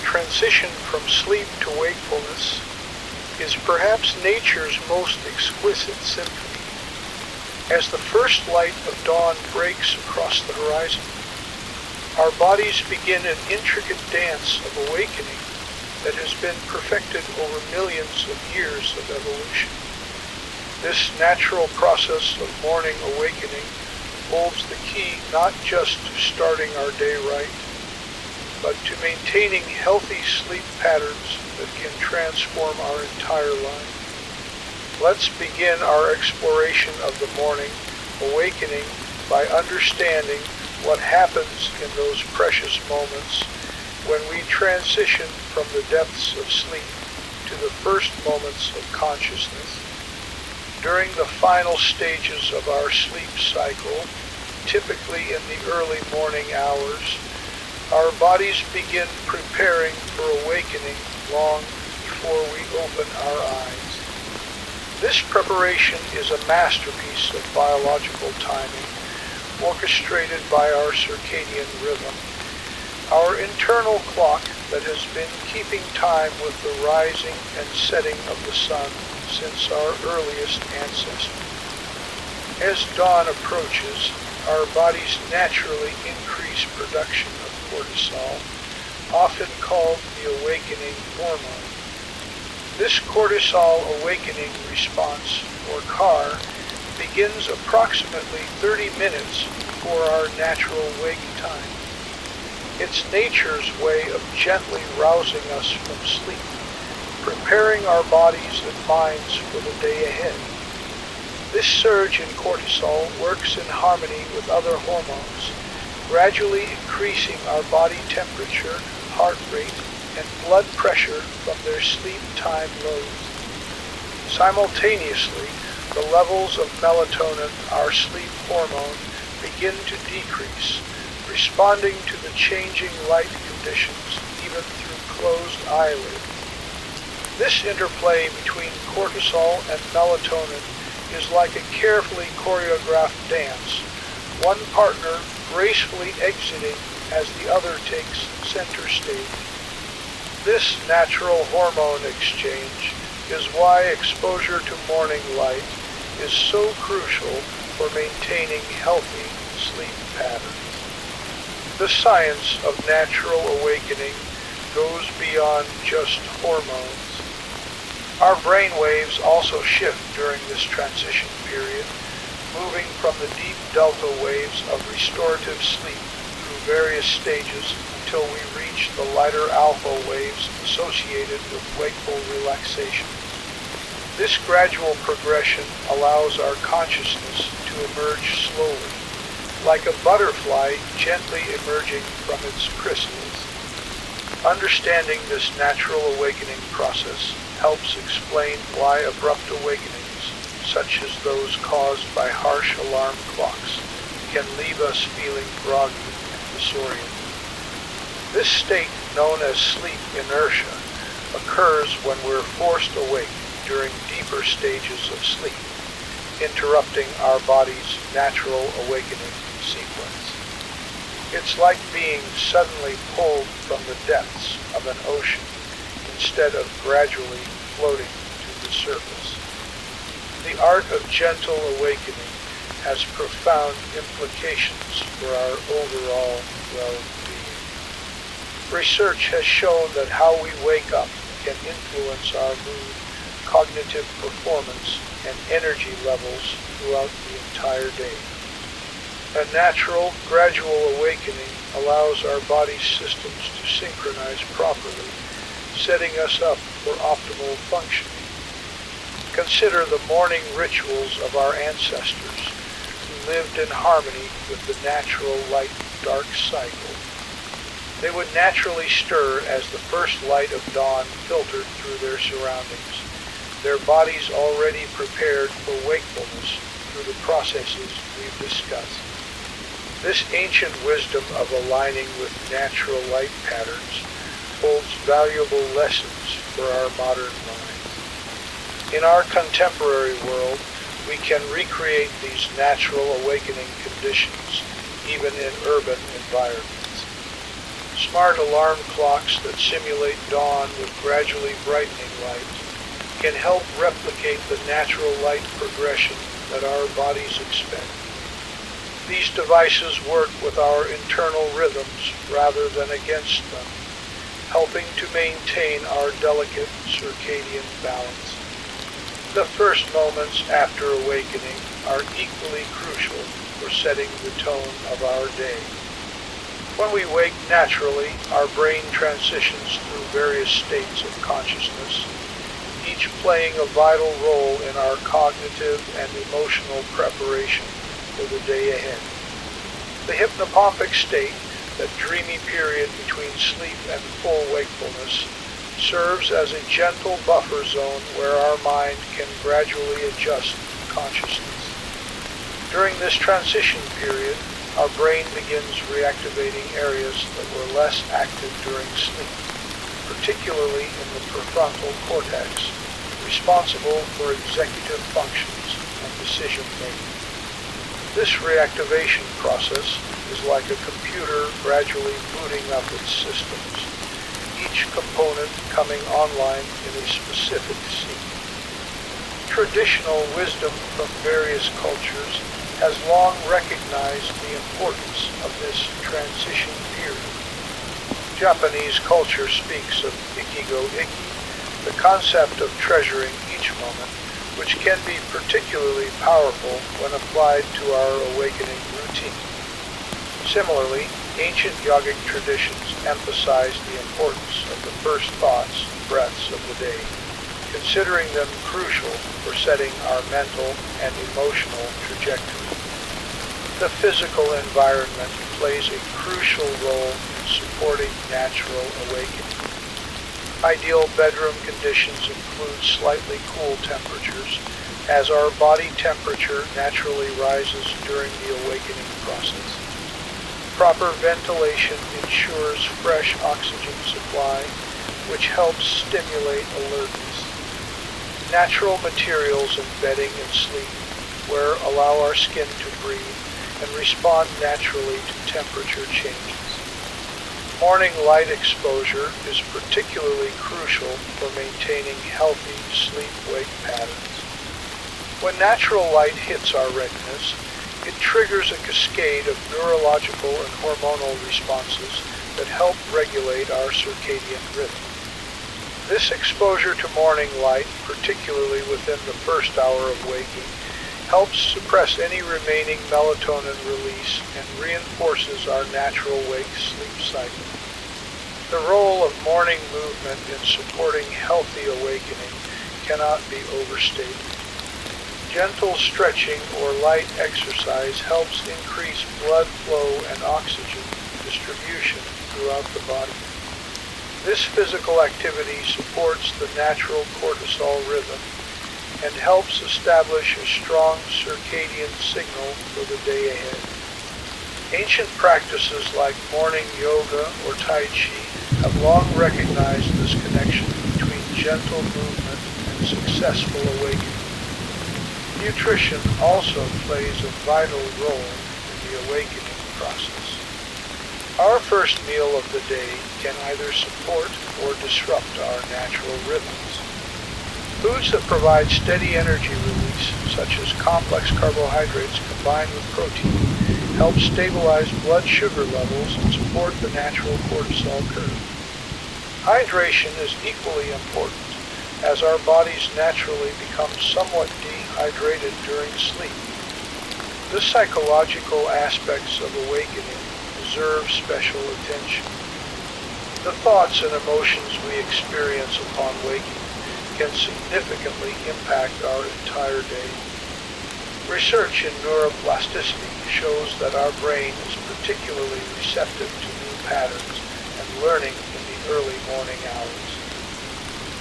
transition from sleep to wakefulness is perhaps nature's most exquisite symphony. As the first light of dawn breaks across the horizon, our bodies begin an intricate dance of awakening that has been perfected over millions of years of evolution. This natural process of morning awakening holds the key not just to starting our day right, but to maintaining healthy sleep patterns that can transform our entire life. Let's begin our exploration of the morning awakening by understanding what happens in those precious moments when we transition from the depths of sleep to the first moments of consciousness. During the final stages of our sleep cycle, typically in the early morning hours, Our bodies begin preparing for awakening long before we open our eyes. This preparation is a masterpiece of biological timing, orchestrated by our circadian rhythm, our internal clock that has been keeping time with the rising and setting of the sun since our earliest ancestors. As dawn approaches, our bodies naturally increase production of cortisol, often called the awakening hormone. This cortisol awakening response, or CAR, begins approximately 30 minutes before our natural wake time. It's nature's way of gently rousing us from sleep, preparing our bodies and minds for the day ahead. This surge in cortisol works in harmony with other hormones, gradually increasing our body temperature, heart rate, and blood pressure from their sleep time lows. Simultaneously, the levels of melatonin, our sleep hormone, begin to decrease, responding to the changing light conditions even through closed eyelids. This interplay between cortisol and melatonin is like a carefully choreographed dance, one partner gracefully exiting as the other takes center stage. This natural hormone exchange is why exposure to morning light is so crucial for maintaining healthy sleep patterns. The science of natural awakening goes beyond just hormones. Our brain waves also shift during this transition period, moving from the deep delta waves of restorative sleep through various stages until we reach the lighter alpha waves associated with wakeful relaxation. This gradual progression allows our consciousness to emerge slowly, like a butterfly gently emerging from its chrysalis. Understanding this natural awakening process helps explain why abrupt awakenings, such as those caused by harsh alarm clocks, can leave us feeling groggy and disoriented. This state, known as sleep inertia, occurs when we're forced awake during deeper stages of sleep, interrupting our body's natural awakening sequence. It's like being suddenly pulled from the depths of an ocean instead of gradually floating to the surface. The art of gentle awakening has profound implications for our overall well-being. Research has shown that how we wake up can influence our mood, cognitive performance, and energy levels throughout the entire day. A natural, gradual awakening allows our body systems to synchronize properly, setting us up for optimal functioning. Consider the morning rituals of our ancestors, who lived in harmony with the natural light-dark cycle. They would naturally stir as the first light of dawn filtered through their surroundings, their bodies already prepared for wakefulness through the processes we've discussed. This ancient wisdom of aligning with natural light patterns holds valuable lessons for our modern minds. In our contemporary world, we can recreate these natural awakening conditions even in urban environments. Smart alarm clocks that simulate dawn with gradually brightening light can help replicate the natural light progression that our bodies expect. These devices work with our internal rhythms rather than against them, helping to maintain our delicate circadian balance. The first moments after awakening are equally crucial for setting the tone of our day. When we wake naturally, our brain transitions through various states of consciousness, each playing a vital role in our cognitive and emotional preparation for the day ahead. The hypnopompic state, that dreamy period between sleep and full wakefulness, serves as a gentle buffer zone where our mind can gradually adjust consciousness. During this transition period, our brain begins reactivating areas that were less active during sleep, particularly in the prefrontal cortex, responsible for executive functions and decision-making. This reactivation process is like a computer gradually booting up its systems, each component coming online in a specific scene. Traditional wisdom from various cultures has long recognized the importance of this transition period. Japanese culture speaks of ikigo-iki, the concept of treasuring each moment, which can be particularly powerful when applied to our awakening routine. Similarly, ancient yogic traditions emphasize the importance of the first thoughts, breaths of the day, considering them crucial for setting our mental and emotional trajectory. The physical environment plays a crucial role in supporting natural awakening. Ideal bedroom conditions include slightly cool temperatures, as our body temperature naturally rises during the awakening process. Proper ventilation ensures fresh oxygen supply, which helps stimulate alertness. Natural materials and bedding and sleep wear allow our skin to breathe and respond naturally to temperature changes. Morning light exposure is particularly crucial for maintaining healthy sleep-wake patterns. When natural light hits our retinas, it triggers a cascade of neurological and hormonal responses that help regulate our circadian rhythm. This exposure to morning light, particularly within the first hour of waking, helps suppress any remaining melatonin release and reinforces our natural wake sleep cycle. The role of morning movement in supporting healthy awakening cannot be overstated. Gentle stretching or light exercise helps increase blood flow and oxygen distribution throughout the body. This physical activity supports the natural cortisol rhythm and helps establish a strong circadian signal for the day ahead. Ancient practices like morning yoga or Tai Chi have long recognized this connection between gentle movement and successful awakening. Nutrition also plays a vital role in the awakening process. Our first meal of the day can either support or disrupt our natural rhythms. Foods that provide steady energy release, such as complex carbohydrates combined with protein, help stabilize blood sugar levels and support the natural cortisol curve. Hydration is equally important, as our bodies naturally become somewhat dehydrated during sleep. The psychological aspects of awakening deserve special attention. The thoughts and emotions we experience upon waking can significantly impact our entire day. Research in neuroplasticity shows that our brain is particularly receptive to new patterns and learning in the early morning hours.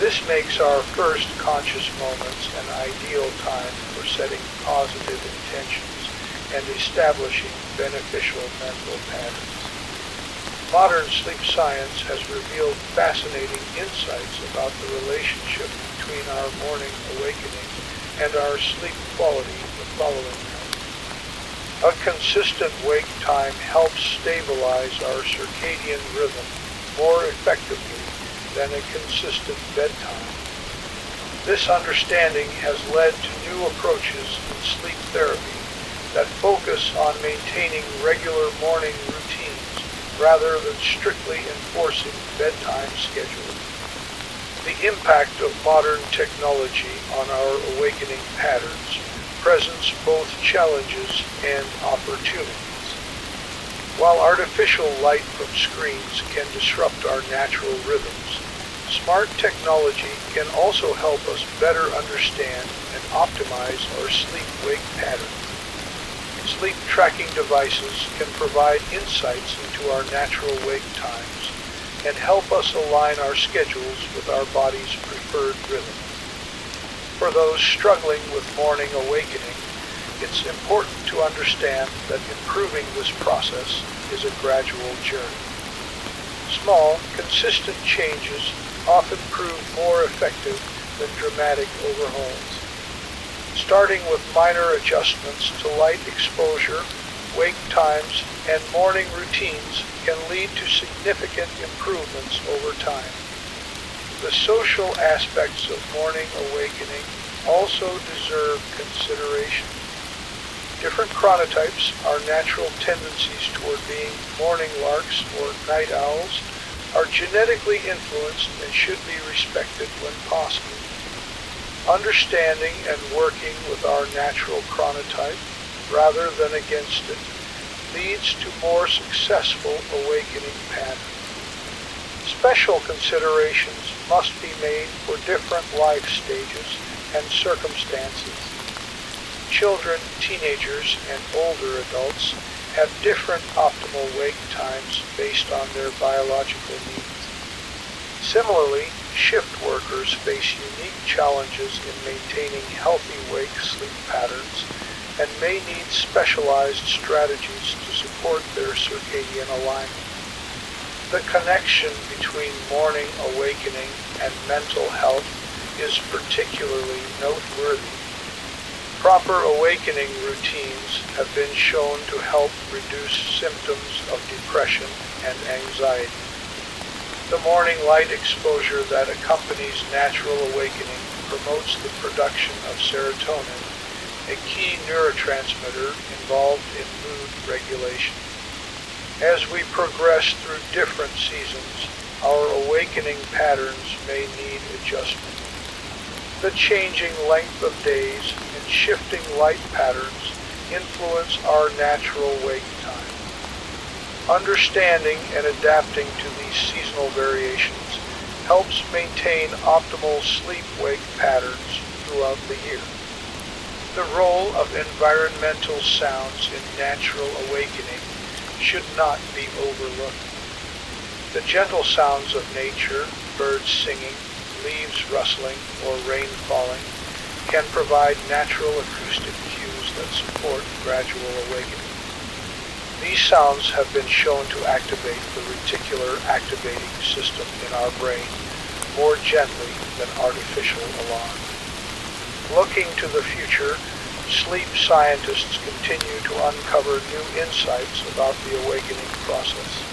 This makes our first conscious moments an ideal time for setting positive intentions and establishing beneficial mental patterns. Modern sleep science has revealed fascinating insights about the relationship between our morning awakening and our sleep quality the following night. A consistent wake time helps stabilize our circadian rhythm more effectively than a consistent bedtime. This understanding has led to new approaches in sleep therapy that focus on maintaining regular morning routines rather than strictly enforcing bedtime scheduling. The impact of modern technology on our awakening patterns presents both challenges and opportunities. While artificial light from screens can disrupt our natural rhythms, smart technology can also help us better understand and optimize our sleep-wake patterns. Sleep tracking devices can provide insights into our natural wake times and help us align our schedules with our body's preferred rhythm. For those struggling with morning awakening, It's important to understand that improving this process is a gradual journey. Small, consistent changes often prove more effective than dramatic overhauls. Starting with minor adjustments to light exposure, wake times, and morning routines can lead to significant improvements over time. The social aspects of morning awakening also deserve consideration. Different chronotypes, our natural tendencies toward being morning larks or night owls, are genetically influenced and should be respected when possible. Understanding and working with our natural chronotype rather than against it leads to more successful awakening patterns. Special considerations must be made for different life stages and circumstances. Children, teenagers, and older adults have different optimal wake times based on their biological needs. Similarly, shift workers face unique challenges in maintaining healthy wake-sleep patterns and may need specialized strategies to support their circadian alignment. The connection between morning awakening and mental health is particularly noteworthy. Proper awakening routines have been shown to help reduce symptoms of depression and anxiety. The morning light exposure that accompanies natural awakening promotes the production of serotonin, a key neurotransmitter involved in mood regulation. As we progress through different seasons, our awakening patterns may need adjustment. The changing length of days and shifting light patterns influence our natural wake time. Understanding and adapting to these seasonal variations helps maintain optimal sleep-wake patterns throughout the year. The role of environmental sounds in natural awakening should not be overlooked. The gentle sounds of nature, birds singing, leaves rustling, or rain falling, can provide natural acoustic cues that support gradual awakening. These sounds have been shown to activate the reticular activating system in our brain more gently than artificial alarm. Looking to the future, sleep scientists continue to uncover new insights about the awakening process.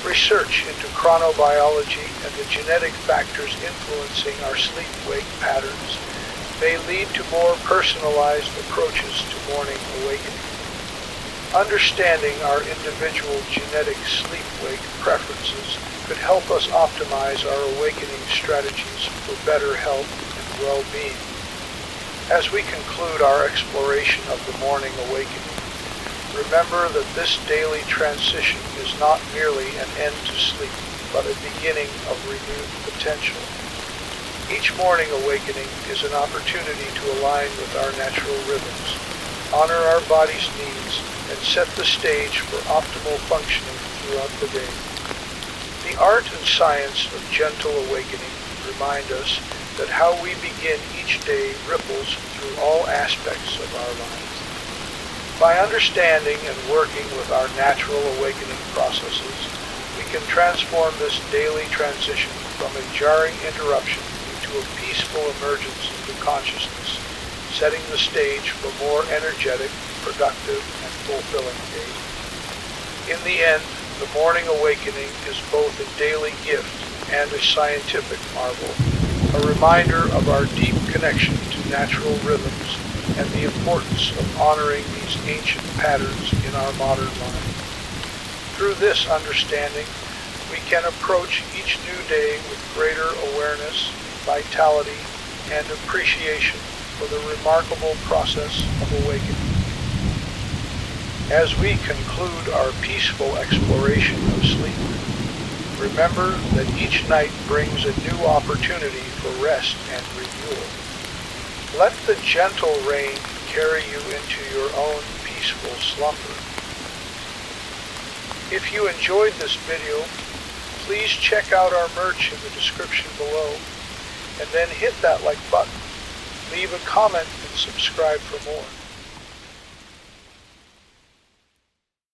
Research into chronobiology and the genetic factors influencing our sleep-wake patterns may lead to more personalized approaches to morning awakening. Understanding our individual genetic sleep-wake preferences could help us optimize our awakening strategies for better health and well-being. As we conclude our exploration of the morning awakening, remember that this daily transition is not merely an end to sleep, but a beginning of renewed potential. Each morning awakening is an opportunity to align with our natural rhythms, honor our body's needs, and set the stage for optimal functioning throughout the day. The art and science of gentle awakening remind us that how we begin each day ripples through all aspects of our lives. By understanding and working with our natural awakening processes, we can transform this daily transition from a jarring interruption into a peaceful emergence into consciousness, setting the stage for more energetic, productive, and fulfilling days. In the end, the morning awakening is both a daily gift and a scientific marvel, a reminder of our deep connection to natural rhythms and the importance of honoring these ancient patterns in our modern life. Through this understanding, we can approach each new day with greater awareness, vitality, and appreciation for the remarkable process of awakening. As we conclude our peaceful exploration of sleep, remember that each night brings a new opportunity for rest and renewal. Let the gentle rain carry you into your own peaceful slumber. If you enjoyed this video, please check out our merch in the description below, and then hit that like button. Leave a comment and subscribe for more.